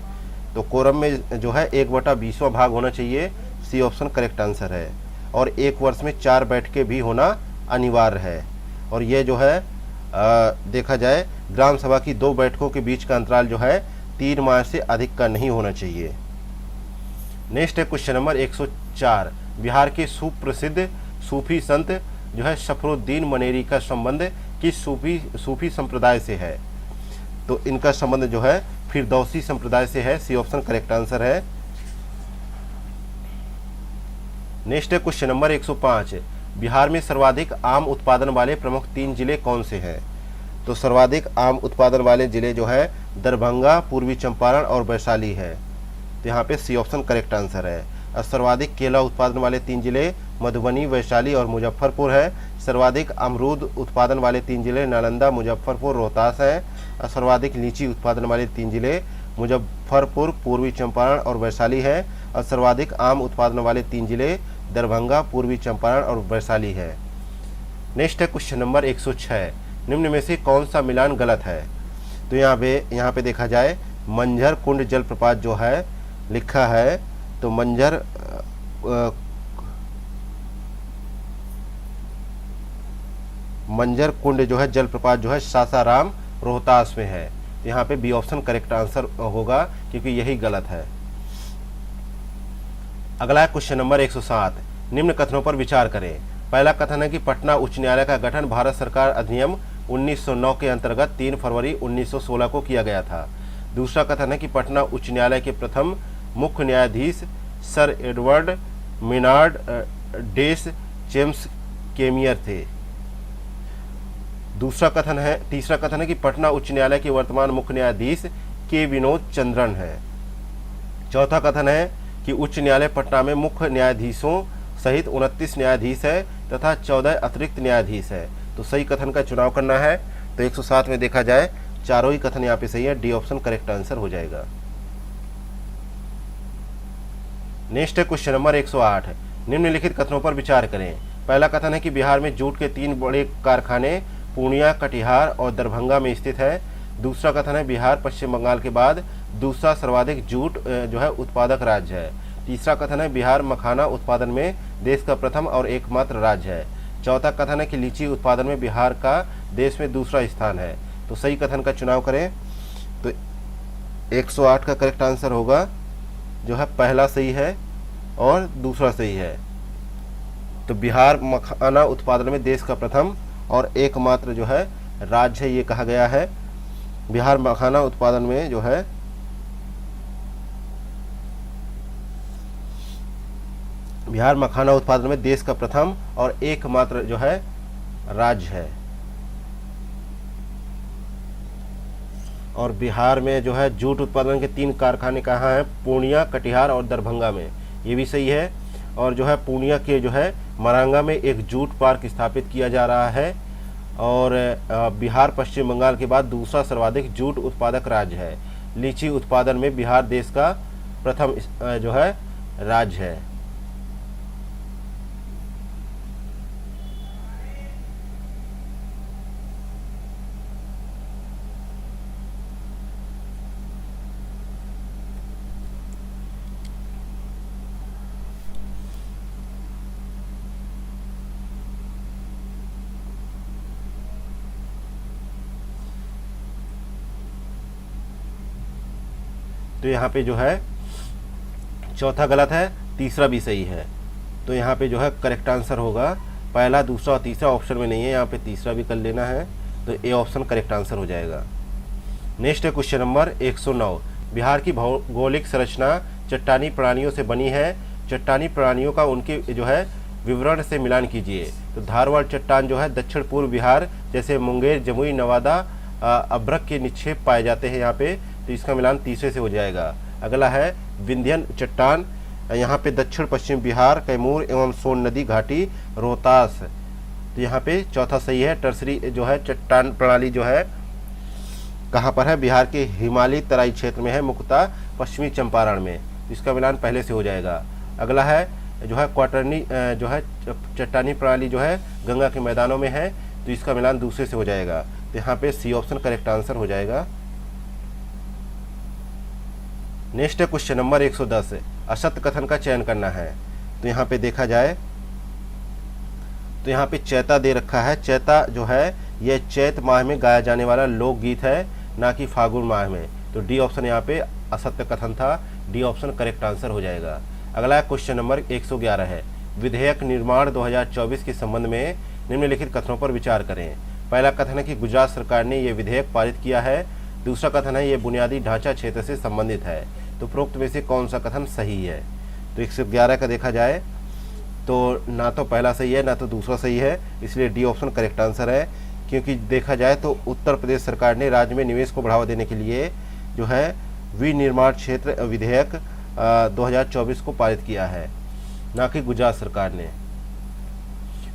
Speaker 1: तो कोरम में जो है 1/20वां भाग होना चाहिए। सी ऑप्शन करेक्ट आंसर है। और एक वर्ष में 4 बैठकें भी होना अनिवार्य है। और ये जो है देखा जाए ग्राम सभा की 2 बैठकों के बीच का अंतराल जो है 3 माह से अधिक का नहीं होना चाहिए। नेक्स्ट है क्वेश्चन नंबर 104। बिहार के सुप्रसिद्ध सूफी संत जो है शफरुद्दीन मनेरी का संबंध किस सूफी संप्रदाय से है? तो इनका संबंध जो है फिरदौसी संप्रदाय से है। सी ऑप्शन करेक्ट आंसर है। नेक्स्ट है क्वेश्चन नंबर 105। बिहार में सर्वाधिक आम उत्पादन वाले प्रमुख 3 जिले कौन से हैं? तो सर्वाधिक आम उत्पादन वाले जिले जो है दरभंगा, पूर्वी चंपारण और वैशाली है। तो यहाँ पे सी ऑप्शन करेक्ट आंसर है। और सर्वाधिक केला उत्पादन वाले 3 जिले मधुबनी, वैशाली और मुजफ्फरपुर है। सर्वाधिक अमरूद उत्पादन वाले 3 जिले नालंदा, मुजफ्फरपुर, रोहतास हैं। और सर्वाधिक लीची उत्पादन वाले 3 जिले मुजफ्फरपुर, पूर्वी चंपारण और वैशाली है। और सर्वाधिक आम उत्पादन वाले 3 जिले दरभंगा, पूर्वी चंपारण और वैशाली है। नेक्स्ट है क्वेश्चन नंबर 106। निम्न में से कौन सा मिलान गलत है? तो यहाँ पे देखा जाए मंझर कुंड जलप्रपात जो है लिखा है। तो मंझर कुंड जो है जलप्रपात जो है सासाराम रोहतास में है। तो यहाँ पे बी ऑप्शन करेक्ट आंसर होगा, क्योंकि यही गलत है। अगला है क्वेश्चन नंबर 107। निम्न कथनों पर विचार करें। पहला कथन है कि पटना उच्च न्यायालय का गठन भारत सरकार अधिनियम 1909 के अंतर्गत 3 फरवरी 1916 को किया गया था। दूसरा कथन है कि पटना उच्च न्यायालय के प्रथम मुख्य न्यायाधीश सर एडवर्ड मिनार्ड डेस जेम्स केमियर थे। तीसरा कथन है कि पटना उच्च न्यायालय के वर्तमान मुख्य न्यायाधीश के विनोद चंद्रन है। चौथा कथन है कि उच्च न्यायालय पटना में मुख्य न्यायाधीशों सहित 29 न्यायाधीश है तथा 14 अतिरिक्त न्यायाधीश है। तो सही कथन का चुनाव करना है। तो 107 में देखा जाए चारों ही कथन यहाँ पे सही है, डी ऑप्शन करेक्ट आंसर हो जाएगा। नेक्स्ट है क्वेश्चन नंबर 108। निम्नलिखित कथनों पर विचार करें। पहला कथन है कि बिहार में जूट के 3 बड़े कारखाने पूर्णिया, कटिहार और दरभंगा में स्थित है। दूसरा कथन है बिहार पश्चिम बंगाल के बाद दूसरा सर्वाधिक जूट जो है उत्पादक राज्य है। तीसरा कथन है बिहार मखाना उत्पादन में देश का प्रथम और एकमात्र राज्य है। चौथा कथन है कि लीची उत्पादन में बिहार का देश में दूसरा स्थान है। तो सही कथन का चुनाव करें। तो 108 का करेक्ट आंसर होगा जो है पहला सही है और दूसरा सही है। तो बिहार मखाना उत्पादन में देश का प्रथम और एकमात्र जो है राज्य है, ये कहा गया है। बिहार मखाना उत्पादन में जो है बिहार मखाना उत्पादन में देश का प्रथम और एकमात्र जो है राज्य है। और बिहार में जो है जूट उत्पादन के 3 कारखाने कहाँ हैं? पूर्णिया, कटिहार और दरभंगा में, ये भी सही है। और जो है पूर्णिया के जो है मरांगा में एक जूट पार्क स्थापित किया जा रहा है। और बिहार पश्चिम बंगाल के बाद दूसरा सर्वाधिक जूट उत्पादक राज्य है। लीची उत्पादन में बिहार देश का प्रथम जो है राज्य है। तो यहाँ पे जो है चौथा गलत है, तीसरा भी सही है। तो यहाँ पे जो है करेक्ट आंसर होगा पहला, दूसरा और तीसरा ऑप्शन में नहीं है, यहाँ पे तीसरा भी कर लेना है। तो ए ऑप्शन करेक्ट आंसर हो जाएगा। नेक्स्ट है क्वेश्चन नंबर 109। बिहार की भौगोलिक संरचना चट्टानी प्रणालियों से बनी है। चट्टानी प्रणालियों का उनके जो है विवरण से मिलान कीजिए। तो धारवाड़ चट्टान जो है दक्षिण पूर्व बिहार जैसे मुंगेर, जमुई, नवादा, अभ्रक के निक्षेप पाए जाते हैं यहाँ पे। तो इसका मिलान तीसरे से हो जाएगा। अगला है विंध्यन चट्टान, यहाँ पे दक्षिण पश्चिम बिहार, कैमूर एवं सोन नदी घाटी, रोहतास। तो यहाँ पे चौथा सही है। टर्सरी जो है चट्टान प्रणाली जो है कहाँ पर है? बिहार के हिमालयी तराई क्षेत्र में है, मुख्यतः पश्चिमी चंपारण में। इसका मिलान पहले से हो जाएगा। अगला है जो है क्वाटरनी जो है चट्टानी प्रणाली जो है गंगा के मैदानों में है। तो इसका मिलान दूसरे से हो जाएगा। तो यहाँ पे सी ऑप्शन करेक्ट आंसर हो जाएगा। नेक्स्ट है क्वेश्चन नंबर 110। असत्य कथन का चयन करना है। तो यहाँ पे देखा जाए तो यहाँ पे चैता दे रखा है। चैता जो है यह चैत माह में गाया जाने वाला लोकगीत है, ना कि फागुन माह में। तो डी ऑप्शन यहाँ पे असत्य कथन था। डी ऑप्शन करेक्ट आंसर हो जाएगा। अगला क्वेश्चन नंबर 111 है। विधेयक निर्माण 2024 के संबंध में निम्नलिखित कथनों पर विचार करें। पहला कथन है कि गुजरात सरकार ने यह विधेयक पारित किया है। दूसरा कथन है ये बुनियादी ढांचा क्षेत्र से संबंधित है। तो उपरोक्त में से कौन सा कथन सही है? तो 111 का देखा जाए तो ना तो पहला सही है ना तो दूसरा सही है, इसलिए डी ऑप्शन करेक्ट आंसर है। क्योंकि देखा जाए तो उत्तर प्रदेश सरकार ने राज्य में निवेश को बढ़ावा देने के लिए जो है विनिर्माण क्षेत्र विधेयक 2024 को पारित किया है, ना कि गुजरात सरकार ने।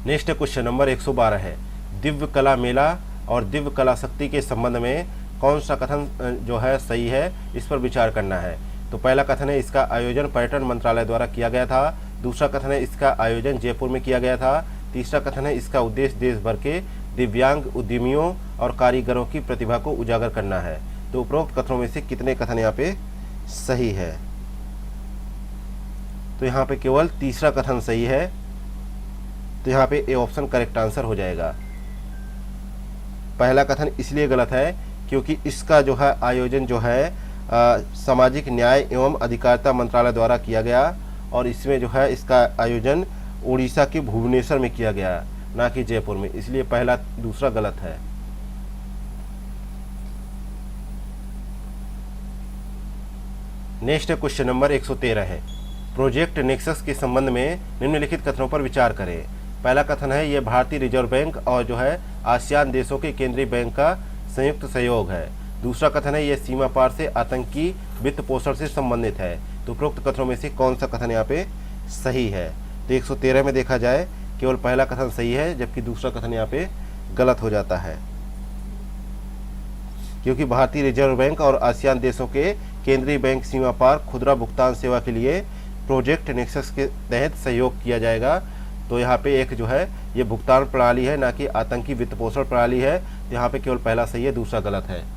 Speaker 1: नेक्स्ट क्वेश्चन नंबर 112 है। दिव्य कला मेला और दिव्य कला शक्ति के संबंध में कौन सा कथन जो है सही है, इस पर विचार करना है। तो पहला कथन है इसका आयोजन पर्यटन मंत्रालय द्वारा किया गया था। दूसरा कथन है इसका आयोजन जयपुर में किया गया था। तीसरा कथन है इसका उद्देश्य देश भर के दिव्यांग उद्यमियों और कारीगरों की प्रतिभा को उजागर करना है। तो उपरोक्त कथनों में से कितने कथन यहाँ पे सही है? तो यहाँ पे केवल तीसरा कथन सही है। तो यहाँ पे ए ऑप्शन करेक्ट आंसर हो जाएगा। पहला कथन इसलिए गलत है क्योंकि इसका जो है आयोजन जो है सामाजिक न्याय एवं अधिकारिता मंत्रालय द्वारा किया गया, और इसमें जो है इसका आयोजन उड़ीसा के भुवनेश्वर में किया गया, ना कि जयपुर में, इसलिए पहला दूसरा गलत है। नेक्स्ट क्वेश्चन नंबर 113 है, प्रोजेक्ट नेक्सस के संबंध में निम्नलिखित कथनों पर विचार करें। पहला कथन है यह भारतीय रिजर्व बैंक और जो है आसियान देशों के केंद्रीय बैंक का संयुक्त सहयोग है। दूसरा कथन है यह सीमा पार से आतंकी वित्त पोषण से संबंधित है। तो उपरोक्त कथनों में से कौन सा कथन यहाँ पे सही है? तो 113 में देखा जाए केवल पहला कथन सही है, जबकि दूसरा कथन यहाँ पे गलत हो जाता है, क्योंकि भारतीय रिजर्व बैंक और आसियान देशों के केंद्रीय बैंक सीमा पार खुदरा भुगतान सेवा के लिए प्रोजेक्ट नेक्सस के तहत सहयोग किया जाएगा। तो यहाँ पे एक जो है ये भुगतान प्रणाली है, ना कि आतंकी वित्त पोषण प्रणाली है। तो यहाँ पे केवल पहला सही है, दूसरा गलत है।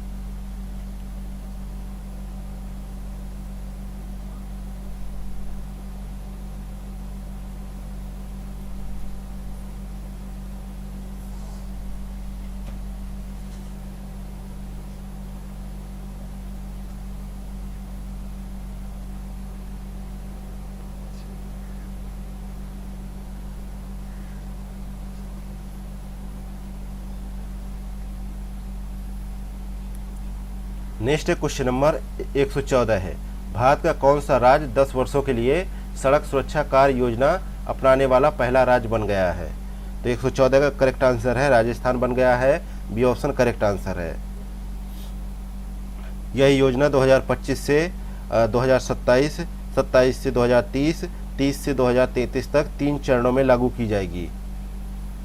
Speaker 1: नेक्स्ट क्वेश्चन नंबर 114 है, भारत का कौन सा राज्य 10 वर्षों के लिए सड़क सुरक्षा कार्य योजना अपनाने वाला पहला राज्य बन गया है? तो 114 का करेक्ट आंसर है राजस्थान बन गया है। बी ऑप्शन करेक्ट आंसर है। यह योजना 2025 से 2027, 27 से 2030, 30 से 2033 तक 3 चरणों में लागू की जाएगी।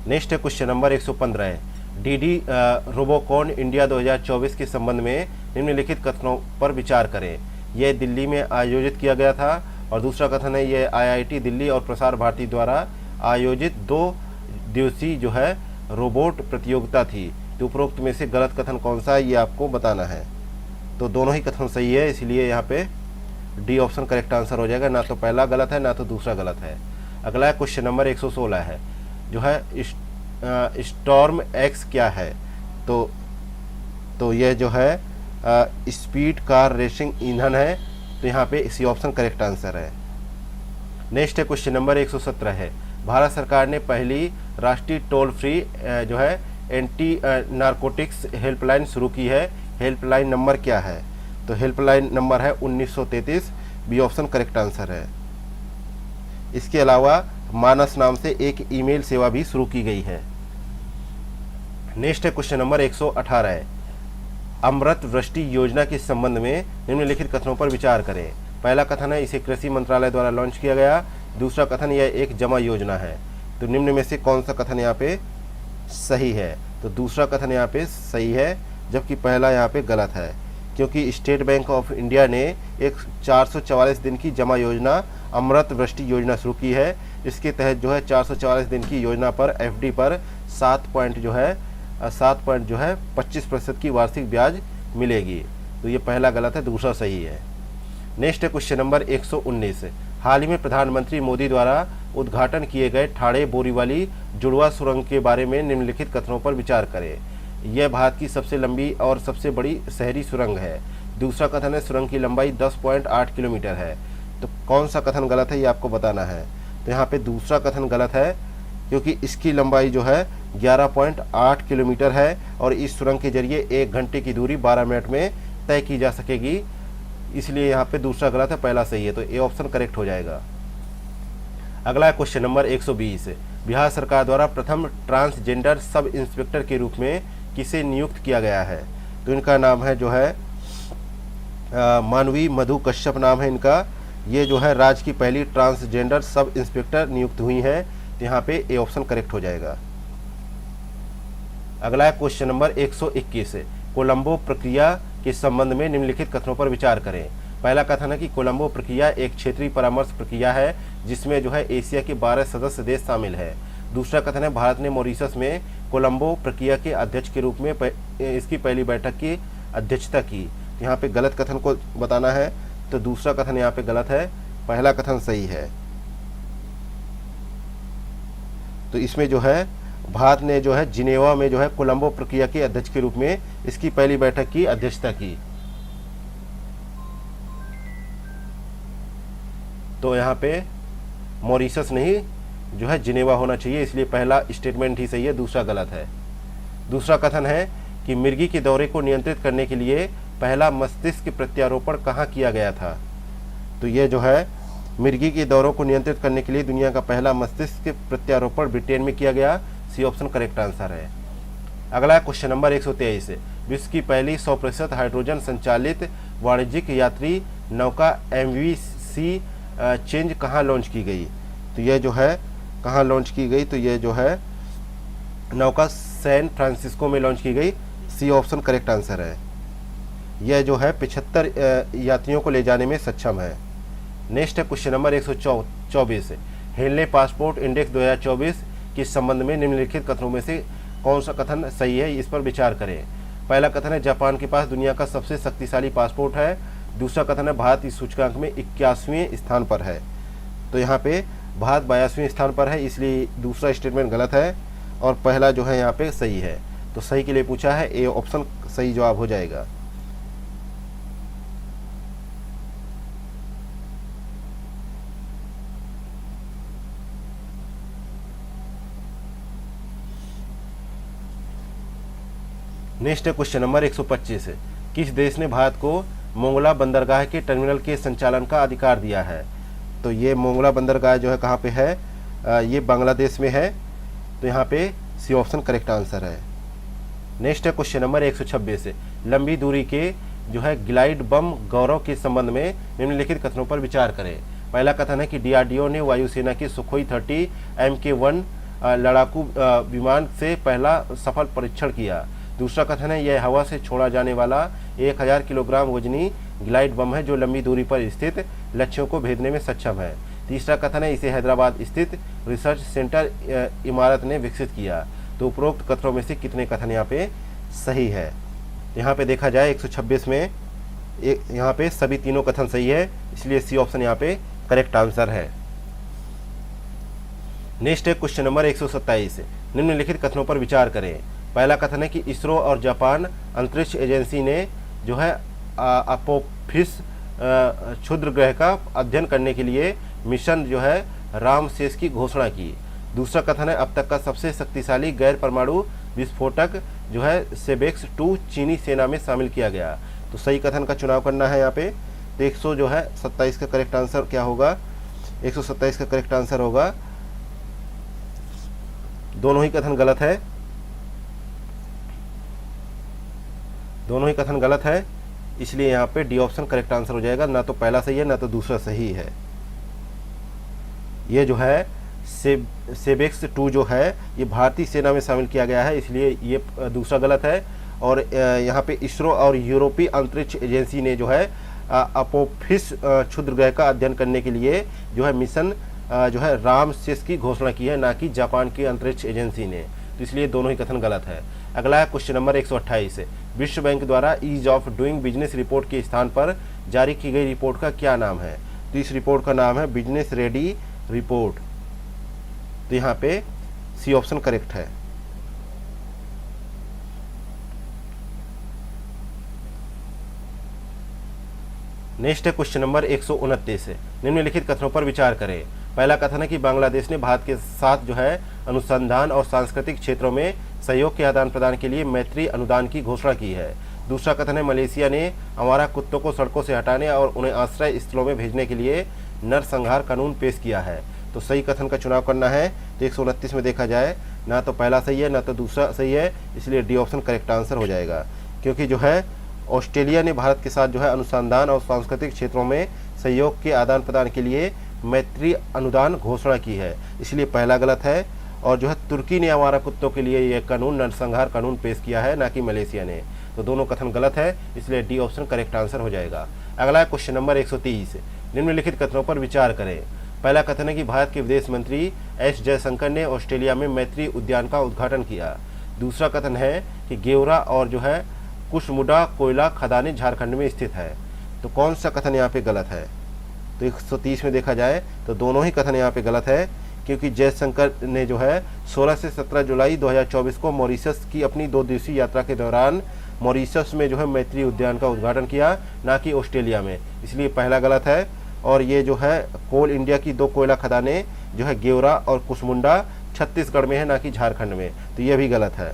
Speaker 1: नेक्स्ट क्वेश्चन नंबर 115 है, डीडी रोबोकॉन इंडिया 2024 के संबंध में निम्नलिखित कथनों पर विचार करें। यह दिल्ली में आयोजित किया गया था, और दूसरा कथन है यह आईआईटी दिल्ली और प्रसार भारती द्वारा आयोजित 2 दिवसीय जो है रोबोट प्रतियोगिता थी। तो उपरोक्त में से गलत कथन कौन सा है ये आपको बताना है। तो दोनों ही कथन सही है, इसलिए यहाँ पे डी ऑप्शन करेक्ट आंसर हो जाएगा। ना तो पहला गलत है, ना तो दूसरा गलत है। अगला क्वेश्चन नंबर 116 है, जो है स्टॉर्म एक्स क्या है? तो यह जो है स्पीड कार रेसिंग ईंधन है। तो यहाँ पे इसी ऑप्शन करेक्ट आंसर है। नेक्स्ट क्वेश्चन नंबर 117 है, भारत सरकार ने पहली राष्ट्रीय टोल फ्री जो है एंटी नारकोटिक्स हेल्पलाइन शुरू की है। हेल्पलाइन नंबर क्या है? तो हेल्पलाइन नंबर है 1933। बी ऑप्शन करेक्ट आंसर है। इसके अलावा मानस नाम से एक ईमेल सेवा भी शुरू की गई है। नेक्स्ट क्वेश्चन नंबर 118 है, अमृत वृष्टि योजना के संबंध में निम्नलिखित कथनों पर विचार करें। पहला कथन है इसे कृषि मंत्रालय द्वारा लॉन्च किया गया। दूसरा कथन यह एक जमा योजना है। तो निम्न में से कौन सा कथन यहाँ पे सही है? तो दूसरा कथन यहाँ पे सही है, जबकि पहला यहाँ पे गलत है, क्योंकि स्टेट बैंक ऑफ इंडिया ने एक 444 दिन की जमा योजना अमृत वृष्टि योजना शुरू की है। इसके तहत जो है 444 दिन की योजना पर एफडी पर 7.25% की वार्षिक ब्याज मिलेगी। तो ये पहला गलत है, दूसरा सही है। नेक्स्ट क्वेश्चन नंबर 119, हाल ही में प्रधानमंत्री मोदी द्वारा उद्घाटन किए गए ठाणे बोरीवली जुड़वा सुरंग के बारे में निम्नलिखित कथनों पर विचार करें। यह भारत की सबसे लंबी और सबसे बड़ी शहरी सुरंग है। दूसरा कथन है सुरंग की लंबाई 10.8 किलोमीटर है। तो कौन सा कथन गलत है ये आपको बताना है। तो यहाँ पे दूसरा कथन गलत है, क्योंकि इसकी लंबाई जो है 11.8 किलोमीटर है, और इस सुरंग के जरिए 1 घंटे की दूरी 12 मिनट में तय की जा सकेगी। इसलिए यहाँ पे दूसरा गलत है, पहला सही है। तो ए ऑप्शन करेक्ट हो जाएगा। अगला क्वेश्चन नंबर 120, बिहार सरकार द्वारा प्रथम ट्रांसजेंडर सब इंस्पेक्टर के रूप में किसे नियुक्त किया गया है? तो इनका नाम है जो है मानवी मधु कश्यप नाम है इनका। ये जो है राज्य की पहली ट्रांसजेंडर सब इंस्पेक्टर नियुक्त हुई हैं। तो यहाँ पे ए ऑप्शन करेक्ट हो जाएगा। अगला क्वेश्चन नंबर 121, कोलंबो प्रक्रिया के संबंध में निम्नलिखित कथनों पर विचार करें। पहला कथन है कि कोलंबो प्रक्रिया एक क्षेत्रीय परामर्श प्रक्रिया है, जिसमें जो है एशिया के 12 सदस्य देश शामिल है। दूसरा कथन है भारत ने मॉरिशस में कोलंबो प्रक्रिया के अध्यक्ष के रूप में इसकी पहली बैठक की अध्यक्षता की। यहाँ पे गलत कथन को बताना है। तो दूसरा कथन यहाँ पे गलत है, पहला कथन सही है। तो इसमें जो है भारत ने जो है जिनेवा में जो है कोलंबो प्रक्रिया के अध्यक्ष के रूप में इसकी पहली बैठक की अध्यक्षता की। तो यहाँ पे मॉरिशस नहीं जो है जिनेवा होना चाहिए, इसलिए पहला स्टेटमेंट ही सही है, दूसरा गलत है। दूसरा कथन है कि मिर्गी के दौरे को नियंत्रित करने के लिए पहला मस्तिष्क प्रत्यारोपण कहाँ किया गया था। तो ये जो है मिर्गी के दौरों को नियंत्रित करने के लिए दुनिया का पहला मस्तिष्क प्रत्यारोपण ब्रिटेन में किया गया। सी ऑप्शन करेक्ट आंसर है। अगला क्वेश्चन नंबर 123 है, विश्व की पहली 100% हाइड्रोजन संचालित वाणिज्यिक यात्री नौका MVC चेंज कहाँ लॉन्च की गई। तो ये जो है कहाँ लॉन्च की गई, तो ये जो है नौका सैन फ्रांसिस्को में लॉन्च की गई। सी ऑप्शन करेक्ट आंसर है। यह जो है 75 यात्रियों को ले जाने में सक्षम है। नेक्स्ट है क्वेश्चन नंबर 124 है, हेनले पासपोर्ट इंडेक्स 2024 के संबंध में निम्नलिखित कथनों में से कौन सा कथन सही है, इस पर विचार करें। पहला कथन है जापान के पास दुनिया का सबसे शक्तिशाली पासपोर्ट है। दूसरा कथन है भारत इस सूचकांक में 81वें स्थान पर है। तो यहाँ पे भारत 82वें स्थान पर है, इसलिए दूसरा स्टेटमेंट गलत है और पहला जो है यहाँ पे सही है। तो सही के लिए पूछा है, ए ऑप्शन सही जवाब हो जाएगा। नेक्स्ट है क्वेश्चन नंबर 125 है, किस देश ने भारत को मोंगला बंदरगाह के टर्मिनल के संचालन का अधिकार दिया है। तो ये मोंगला बंदरगाह जो है कहाँ पे है, ये बांग्लादेश में है। तो यहाँ पे सी ऑप्शन करेक्ट आंसर है। नेक्स्ट है क्वेश्चन नंबर 126 है, लंबी दूरी के जो है ग्लाइड बम गौरव के संबंध में निम्नलिखित कथनों पर विचार करें। पहला कथन है कि DRDO ने वायुसेना की सुखोई 30 MK1 लड़ाकू विमान से पहला सफल परीक्षण किया। दूसरा कथन है यह हवा से छोड़ा जाने वाला 1000 किलोग्राम वजनी ग्लाइड बम है जो लंबी दूरी पर स्थित लक्ष्यों को भेदने में सक्षम है। तीसरा कथन है इसे हैदराबाद स्थित रिसर्च सेंटर इमारत ने विकसित किया। तो उपरोक्त कथनों में से कितने कथन यहाँ पे सही है। यहाँ पे देखा जाए 126 में यहाँ पे सभी तीनों कथन सही है, इसलिए सी ऑप्शन यहाँ पे करेक्ट आंसर है। नेक्स्ट है क्वेश्चन नंबर 127, निम्नलिखित कथनों पर विचार करें। पहला कथन है कि इसरो और जापान अंतरिक्ष एजेंसी ने जो है अपोफिस क्षुद्र ग्रह का अध्ययन करने के लिए मिशन जो है रामसेस की घोषणा की। दूसरा कथन है अब तक का सबसे शक्तिशाली गैर परमाणु विस्फोटक जो है सेबेक्स 2 चीनी सेना में शामिल किया गया। तो सही कथन का चुनाव करना है यहाँ पे। तो 127 का करेक्ट आंसर क्या होगा, 127 का करेक्ट आंसर होगा, दोनों ही कथन गलत है, दोनों ही कथन गलत है, इसलिए यहाँ पे डी ऑप्शन करेक्ट आंसर हो जाएगा। ना तो पहला सही है ना तो दूसरा सही है। ये जो है सेबेक्स 2 जो है ये भारतीय सेना में शामिल किया गया है, इसलिए ये दूसरा गलत है। और यहाँ पे इसरो और यूरोपीय अंतरिक्ष एजेंसी ने जो है अपोफिस क्षुद्र ग्रह का अध्ययन करने के लिए जो है मिशन जो है रामसेस की घोषणा की है, ना कि जापान की अंतरिक्ष एजेंसी ने। तो इसलिए दोनों ही कथन गलत है। अगला है क्वेश्चन नंबर 128 है, विश्व बैंक द्वारा ease of doing business report के स्थान पर जारी की गई रिपोर्ट का क्या नाम है। तो इस रिपोर्ट का नाम है बिजनेस रेडी रिपोर्ट। तो यहाँ पे सी ऑप्शन करेक्ट है। नेक्स्ट है क्वेश्चन नंबर 129 है, निम्नलिखित कथनों पर विचार करें। पहला कथन है कि बांग्लादेश ने भारत के साथ जो है अनुसंधान और सांस्कृतिक क्षेत्रों में सहयोग के आदान प्रदान के लिए मैत्री अनुदान की घोषणा की है। दूसरा कथन है मलेशिया ने आवारा कुत्तों को सड़कों से हटाने और उन्हें आश्रय स्थलों में भेजने के लिए नरसंहार कानून पेश किया है। तो सही कथन का चुनाव करना है। तो 129 में देखा जाए ना तो पहला सही है ना तो दूसरा सही है, इसलिए डी ऑप्शन करेक्ट आंसर हो जाएगा। क्योंकि जो है ऑस्ट्रेलिया ने भारत के साथ जो है अनुसंधान और सांस्कृतिक क्षेत्रों में सहयोग के आदान प्रदान के लिए मैत्री अनुदान घोषणा की है, इसलिए पहला गलत है। और जो है तुर्की ने आवारा कुत्तों के लिए यह कानून नरसंहार कानून पेश किया है, ना कि मलेशिया ने। तो दोनों कथन गलत है, इसलिए डी ऑप्शन करेक्ट आंसर हो जाएगा। अगला है क्वेश्चन नंबर 130, निम्नलिखित कथनों पर विचार करें। पहला कथन है कि भारत के विदेश मंत्री एस जयशंकर ने ऑस्ट्रेलिया में मैत्री उद्यान का उद्घाटन किया। दूसरा कथन है कि गेवरा और जो है कुशमुडा कोयला खदानें झारखंड में स्थित है। तो कौन सा कथन यहाँ पे गलत है। तो 130 में देखा जाए तो दोनों ही कथन यहाँ पे गलत है, क्योंकि जयशंकर ने जो है 16 से 17 जुलाई 2024 को मॉरिशस की अपनी 2 दिवसीय यात्रा के दौरान मॉरिशस में जो है मैत्री उद्यान का उद्घाटन किया, ना कि ऑस्ट्रेलिया में, इसलिए पहला गलत है। और ये जो है कोल इंडिया की 2 कोयला खदानें जो है गेवरा और कुसमुंडा छत्तीसगढ़ में है, ना कि झारखंड में, तो ये भी गलत है।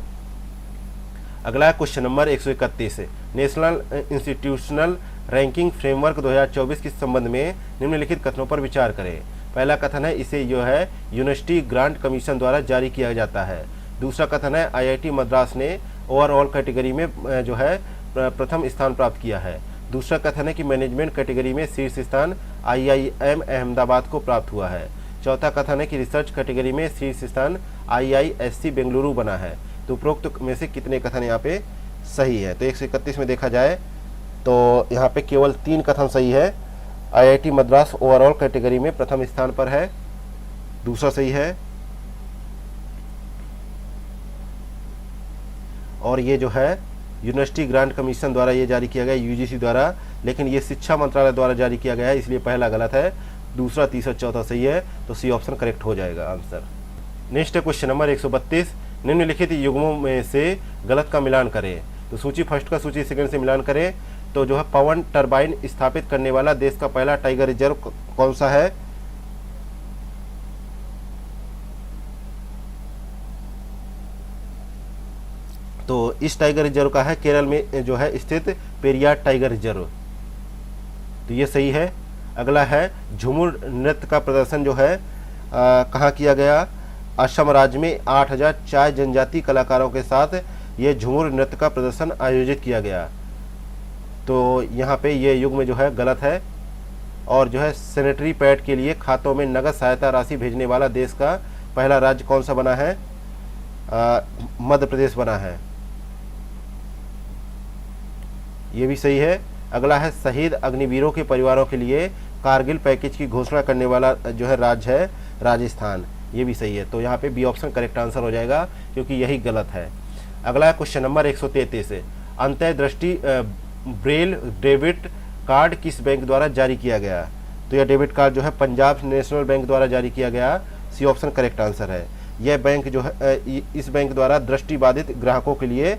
Speaker 1: अगला क्वेश्चन नंबर 131 है, नेशनल इंस्टीट्यूशनल रैंकिंग फ्रेमवर्क 2024 के संबंध में निम्नलिखित कथनों पर विचार करें। पहला कथन है इसे जो है यूनिवर्सिटी ग्रांट कमीशन द्वारा जारी किया जाता है। दूसरा कथन है आईआईटी मद्रास ने ओवरऑल कैटेगरी में जो है प्रथम स्थान प्राप्त किया है। दूसरा कथन है कि मैनेजमेंट कैटेगरी में शीर्ष स्थान आईआईएम अहमदाबाद को प्राप्त हुआ है। चौथा कथन है कि रिसर्च कैटेगरी में शीर्ष स्थान आईआईएससी बेंगलुरु बना है। तो उपरोक्त में से कितने कथन यहाँ पे सही है? तो 131 में देखा जाए तो यहाँ पे केवल 3 कथन सही है। आईआईटी मद्रास ओवरऑल कैटेगरी में प्रथम स्थान पर है, दूसरा सही है, और ये जो है यूनिवर्सिटी ग्रांट कमीशन द्वारा ये जारी किया गया यूजीसी द्वारा, लेकिन ये शिक्षा मंत्रालय द्वारा जारी किया गया है, इसलिए पहला गलत है, दूसरा तीसरा चौथा सही है। तो सी ऑप्शन करेक्ट हो जाएगा आंसर। नेक्स्ट क्वेश्चन नंबर 132, निम्नलिखित युग्मों में से गलत का मिलान करें। तो सूची फर्स्ट का सूची सेकंड से मिलान करें तो जो है पवन टरबाइन स्थापित करने वाला देश का पहला टाइगर रिजर्व कौन सा है? तो इस टाइगर रिजर्व का है केरल में जो है स्थित पेरियार टाइगर रिजर्व, तो ये सही है। अगला है झूमर नृत्य का प्रदर्शन जो है कहाँ किया गया? असम राज्य में 8000 चाय जनजाति कलाकारों के साथ ये झूमर नृत्य का प्रदर्शन आयोजित किया गया। तो यहाँ पे ये युग्म जो है गलत है। और जो है सैनिटरी पैड के लिए खातों में नगद सहायता राशि भेजने वाला देश का पहला राज्य कौन सा बना है? मध्य प्रदेश बना है, ये भी सही है। अगला है शहीद अग्निवीरों के परिवारों के लिए कारगिल पैकेज की घोषणा करने वाला जो है राज्य है राजस्थान, ये भी सही है। तो यहाँ पे बी ऑप्शन करेक्ट आंसर हो जाएगा क्योंकि यही गलत है। अगला क्वेश्चन नंबर 133 है, अंतर्दृष्टि ब्रेल डेबिट कार्ड किस बैंक द्वारा जारी किया गया? तो यह डेबिट कार्ड जो है पंजाब नेशनल बैंक द्वारा जारी किया गया, सी ऑप्शन करेक्ट आंसर है। यह बैंक जो है इस बैंक द्वारा दृष्टिबाधित ग्राहकों के लिए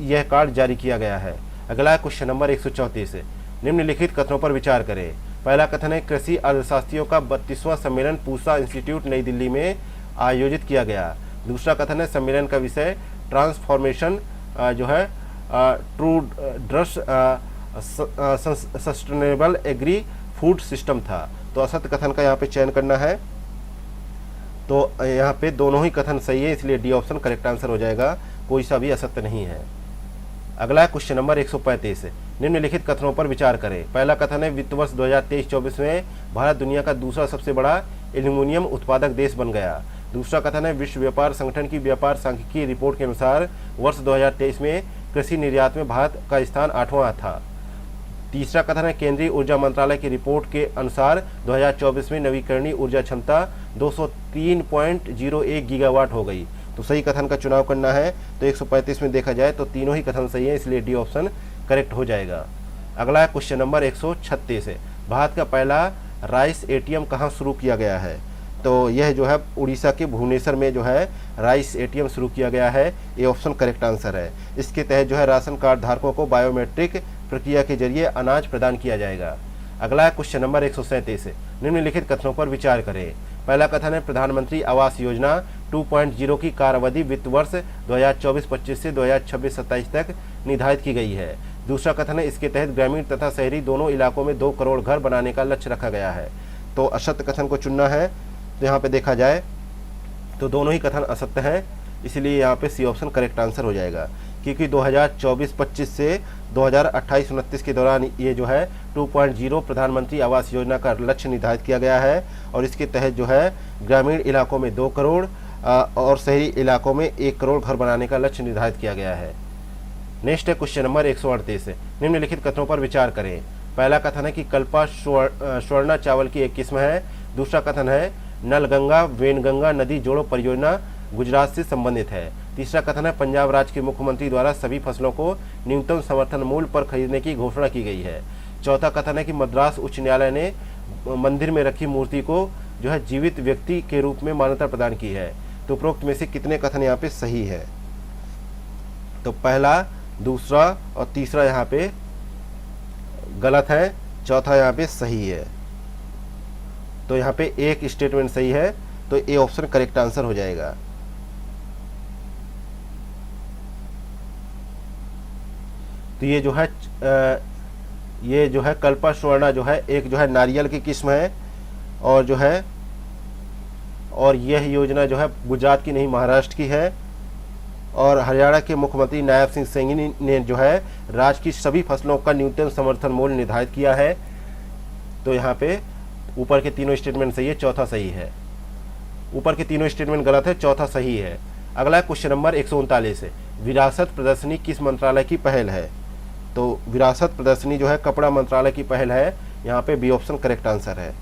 Speaker 1: यह कार्ड जारी किया गया है। अगला क्वेश्चन नंबर 134 है, निम्नलिखित कथनों पर विचार करें। पहला कथन है कृषि अर्थशास्त्रियों का 32वां सम्मेलन पूसा इंस्टीट्यूट नई दिल्ली में आयोजित किया गया। दूसरा कथन है सम्मेलन का विषय ट्रांसफॉर्मेशन जो है true draws sustainable agri food system था। तो असत्य कथन का यहाँ पे चयन करना है। तो यहाँ पे दोनों ही कथन सही है, इसलिए डी ऑप्शन करेक्ट आंसर हो जाएगा, कोई सा भी असत्य नहीं है। अगला क्वेश्चन नंबर 135 है, निम्नलिखित कथनों पर विचार करें। पहला कथन है वित्त वर्ष 2023-24 में भारत दुनिया का दूसरा सबसे बड़ा एल्यूमिनियम उत्पादक देश बन गया। दूसरा कथन है विश्व व्यापार संगठन की व्यापार सांख्यिकी रिपोर्ट के अनुसार वर्ष 2023 में कृषि निर्यात में भारत का स्थान 8वां था। तीसरा कथन है केंद्रीय ऊर्जा मंत्रालय की रिपोर्ट के अनुसार 2024 में नवीकरणीय ऊर्जा क्षमता 203.01 गीगावाट हो गई। तो सही कथन का चुनाव करना है। तो 135 में देखा जाए तो तीनों ही कथन सही है, इसलिए डी ऑप्शन करेक्ट हो जाएगा। अगला क्वेश्चन नंबर 136 है, भारत का पहला राइस एटीएम कहाँ शुरू किया गया है? तो यह जो है उड़ीसा के भुवनेश्वर में जो है राइस एटीएम शुरू किया गया है, ये ऑप्शन करेक्ट आंसर है। इसके तहत जो है राशन कार्ड धारकों को बायोमेट्रिक प्रक्रिया के जरिए अनाज प्रदान किया जाएगा। अगला क्वेश्चन नंबर 137 है, निम्नलिखित कथनों पर विचार करें। पहला कथन है प्रधानमंत्री आवास योजना 2.0 की कार्यावधि वित्त वर्ष 2024-25 से 2026-27 तक निर्धारित की गई है। दूसरा कथन है इसके तहत ग्रामीण तथा शहरी दोनों इलाकों में 2 करोड़ घर बनाने का लक्ष्य रखा गया है। तो असत्य कथन को चुनना है। तो यहाँ पे देखा जाए तो दोनों ही कथन असत्य हैं, इसलिए यहाँ पे सी ऑप्शन करेक्ट आंसर हो जाएगा, क्योंकि 2024-25 से 2028-29 के दौरान ये जो है 2.0 प्रधानमंत्री आवास योजना का लक्ष्य निर्धारित किया गया है और इसके तहत जो है ग्रामीण इलाकों में 2 करोड़ और शहरी इलाकों में 1 करोड़ घर बनाने का लक्ष्य निर्धारित किया गया है। नेक्स्ट है क्वेश्चन नंबर 138 है, निम्नलिखित कथनों पर विचार करें। पहला कथन है कि कल्पा स्वर्णा चावल की एक किस्म है। दूसरा कथन है नलगंगा वेनगंगा नदी जोड़ो परियोजना गुजरात से संबंधित है। तीसरा कथन है पंजाब राज्य के मुख्यमंत्री द्वारा सभी फसलों को न्यूनतम समर्थन मूल्य पर खरीदने की घोषणा की गई है। चौथा कथन है कि मद्रास उच्च न्यायालय ने मंदिर में रखी मूर्ति को जो है जीवित व्यक्ति के रूप में मान्यता प्रदान की है। तो उपरोक्त में से कितने कथन यहाँ पे सही है? तो पहला, दूसरा और तीसरा यहाँ पे गलत है, चौथा यहाँ पे सही है। तो यहाँ पे एक स्टेटमेंट सही है, तो ए ऑप्शन करेक्ट आंसर हो जाएगा। तो ये जो है कल्पा सुवर्णा जो है एक जो है नारियल की किस्म है, और यह योजना जो है गुजरात की नहीं महाराष्ट्र की है। और हरियाणा के मुख्यमंत्री नायब सिंह सैनी ने जो है राज्य की सभी फसलों का न्यूनतम समर्थन मूल्य निर्धारित किया है। तो यहाँ पे ऊपर के तीनों स्टेटमेंट सही है, चौथा सही है। ऊपर के तीनों स्टेटमेंट गलत है, चौथा सही है। अगला क्वेश्चन नंबर 139 है, विरासत प्रदर्शनी किस मंत्रालय की पहल है? तो विरासत प्रदर्शनी जो है कपड़ा मंत्रालय की पहल है, यहाँ पे बी ऑप्शन करेक्ट आंसर है।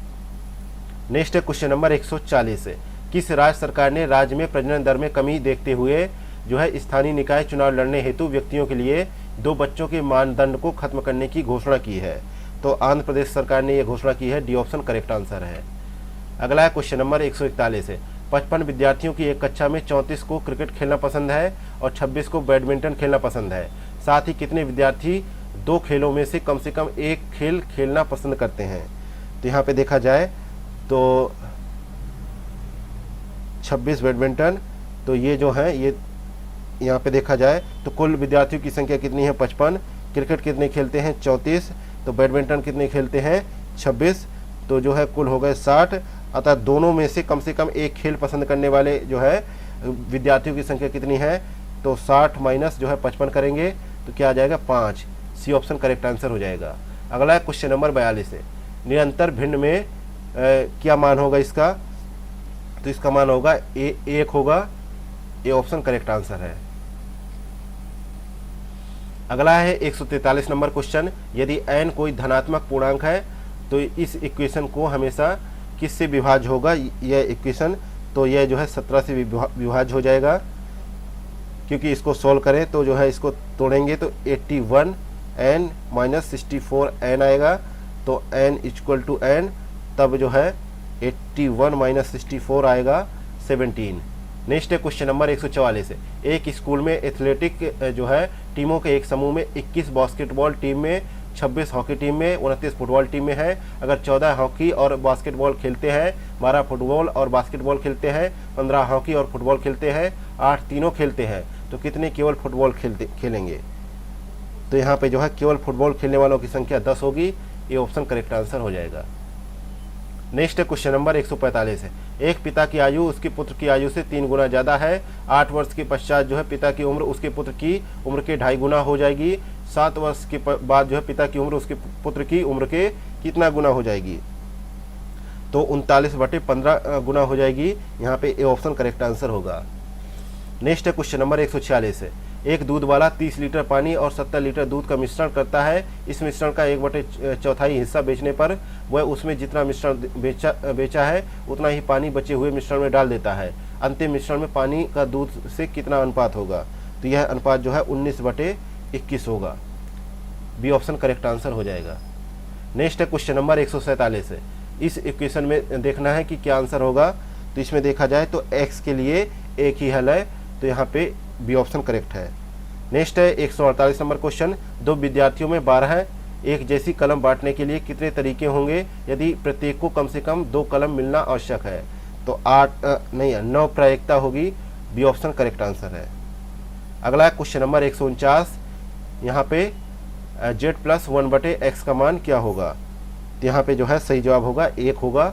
Speaker 1: नेक्स्ट है क्वेश्चन नंबर 140 है, किस राज्य सरकार ने राज्य में प्रजनन दर में कमी देखते हुए जो है स्थानीय निकाय चुनाव लड़ने हेतु व्यक्तियों के लिए 2 बच्चों के मानदंड को खत्म करने की घोषणा की है? तो आंध्र प्रदेश सरकार ने यह घोषणा की है, डी ऑप्शन करेक्ट आंसर है। अगला है क्वेश्चन नंबर 141 है, 55 विद्यार्थियों की एक कक्षा में 34 को क्रिकेट खेलना पसंद है और 26 को बैडमिंटन खेलना पसंद है। साथ ही कितने विद्यार्थी 2 खेलों में से कम एक खेल खेलना पसंद करते हैं? तो यहाँ पे देखा जाए तो 26 बैडमिंटन, तो ये जो है ये यहाँ पे देखा जाए तो कुल विद्यार्थियों की संख्या कितनी है? 55। क्रिकेट कितने खेलते हैं? 34। तो बैडमिंटन कितने खेलते हैं? 26। तो जो है कुल हो गए 60। अतः दोनों में से कम एक खेल पसंद करने वाले जो है विद्यार्थियों की संख्या कितनी है? तो 60 माइनस जो है 55 करेंगे तो क्या आ जाएगा? 5। सी ऑप्शन करेक्ट आंसर हो जाएगा। अगला है क्वेश्चन नंबर 42 है, निरंतर भिन्न में क्या मान होगा इसका? तो इसका मान होगा 1 होगा, ए ऑप्शन करेक्ट आंसर है। अगला है 143 नंबर क्वेश्चन, यदि n कोई धनात्मक पूर्णांक है तो इस इक्वेशन को हमेशा किससे विभाज्य होगा? यह इक्वेशन तो यह जो है 17 से विभाज्य हो जाएगा, क्योंकि इसको सॉल्व करें तो जो है इसको तोड़ेंगे तो 81 n माइनस 64 n आएगा। तो n इक्वल टू n, तब जो है 81 माइनस 64 आएगा 17। नेक्स्ट है क्वेश्चन नंबर 144 है, एक स्कूल में एथलेटिक जो है टीमों के एक समूह में 21 बास्केटबॉल टीम में, 26 हॉकी टीम में, 29 फुटबॉल टीम में है। अगर 14 हॉकी और बास्केटबॉल खेलते हैं, 12 फुटबॉल और बास्केटबॉल खेलते हैं, 15 हॉकी और फुटबॉल खेलते हैं, 8 तीनों खेलते हैं, तो कितने केवल फुटबॉल खेलेंगे? तो यहाँ पे जो है केवल फुटबॉल खेलने वालों की संख्या 10 होगी, ये ऑप्शन करेक्ट आंसर हो जाएगा। नेक्स्ट है क्वेश्चन नंबर 145 है, एक पिता की आयु उसके पुत्र की आयु से 3 गुना ज़्यादा है। 8 वर्ष के पश्चात जो है पिता की उम्र उसके पुत्र की उम्र के 2.5 गुना हो जाएगी। 7 वर्ष के बाद जो है पिता की उम्र उसके पुत्र की उम्र के कितना गुना हो जाएगी? तो 39/15 गुना हो जाएगी। यहाँ पे ए ऑप्शन करेक्ट आंसर होगा। नेक्स्ट है क्वेश्चन नंबर 146 है, एक दूध वाला 30 लीटर पानी और 70 लीटर दूध का मिश्रण करता है। इस मिश्रण का 1/4 हिस्सा बेचने पर वह उसमें जितना मिश्रण बेचा है उतना ही पानी बचे हुए मिश्रण में डाल देता है। अंतिम मिश्रण में पानी का दूध से कितना अनुपात होगा? तो यह अनुपात जो है 19/21 होगा। बी ऑप्शन करेक्ट आंसर हो जाएगा। नेक्स्ट है क्वेश्चन नंबर 147 है, इस इक्वेशन में देखना है कि क्या आंसर होगा। तो इसमें देखा जाए तो x के लिए एक ही हल है, तो यहाँ पे बी ऑप्शन करेक्ट है। नेक्स्ट है 148 नंबर क्वेश्चन, 2 विद्यार्थियों में 12 एक जैसी कलम बांटने के लिए कितने तरीके होंगे यदि प्रत्येक को कम से कम 2 कलम मिलना आवश्यक है? तो 9 प्रायिकता होगी। बी ऑप्शन करेक्ट आंसर है। अगला क्वेश्चन नंबर 149, यहाँ पे z+1/x का मान क्या होगा? तो यहाँ पे जो है सही जवाब होगा 1 होगा।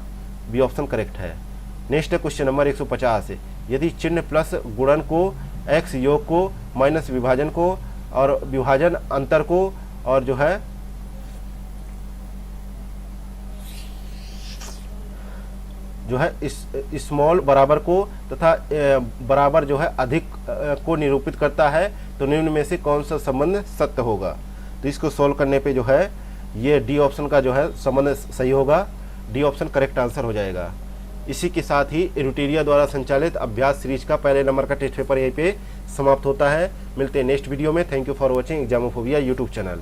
Speaker 1: बी ऑप्शन करेक्ट है। नेक्स्ट है क्वेश्चन नंबर 150 है, यदि चिन्ह प्लस गुणन को, x योग को, माइनस विभाजन को और विभाजन अंतर को और जो है स्मॉल बराबर को तथा बराबर जो है अधिक को निरूपित करता है, तो निम्न में से कौन सा संबंध सत्य होगा? तो इसको सोल्व करने पे जो है ये डी ऑप्शन का जो है संबंध सही होगा। डी ऑप्शन करेक्ट आंसर हो जाएगा। इसी के साथ ही एरुटेरिया द्वारा संचालित अभ्यास सीरीज का पहले नंबर का टेस्ट पेपर यहीं पे समाप्त होता है। मिलते हैं नेक्स्ट वीडियो में। Thank you for watching Examophobia YouTube channel.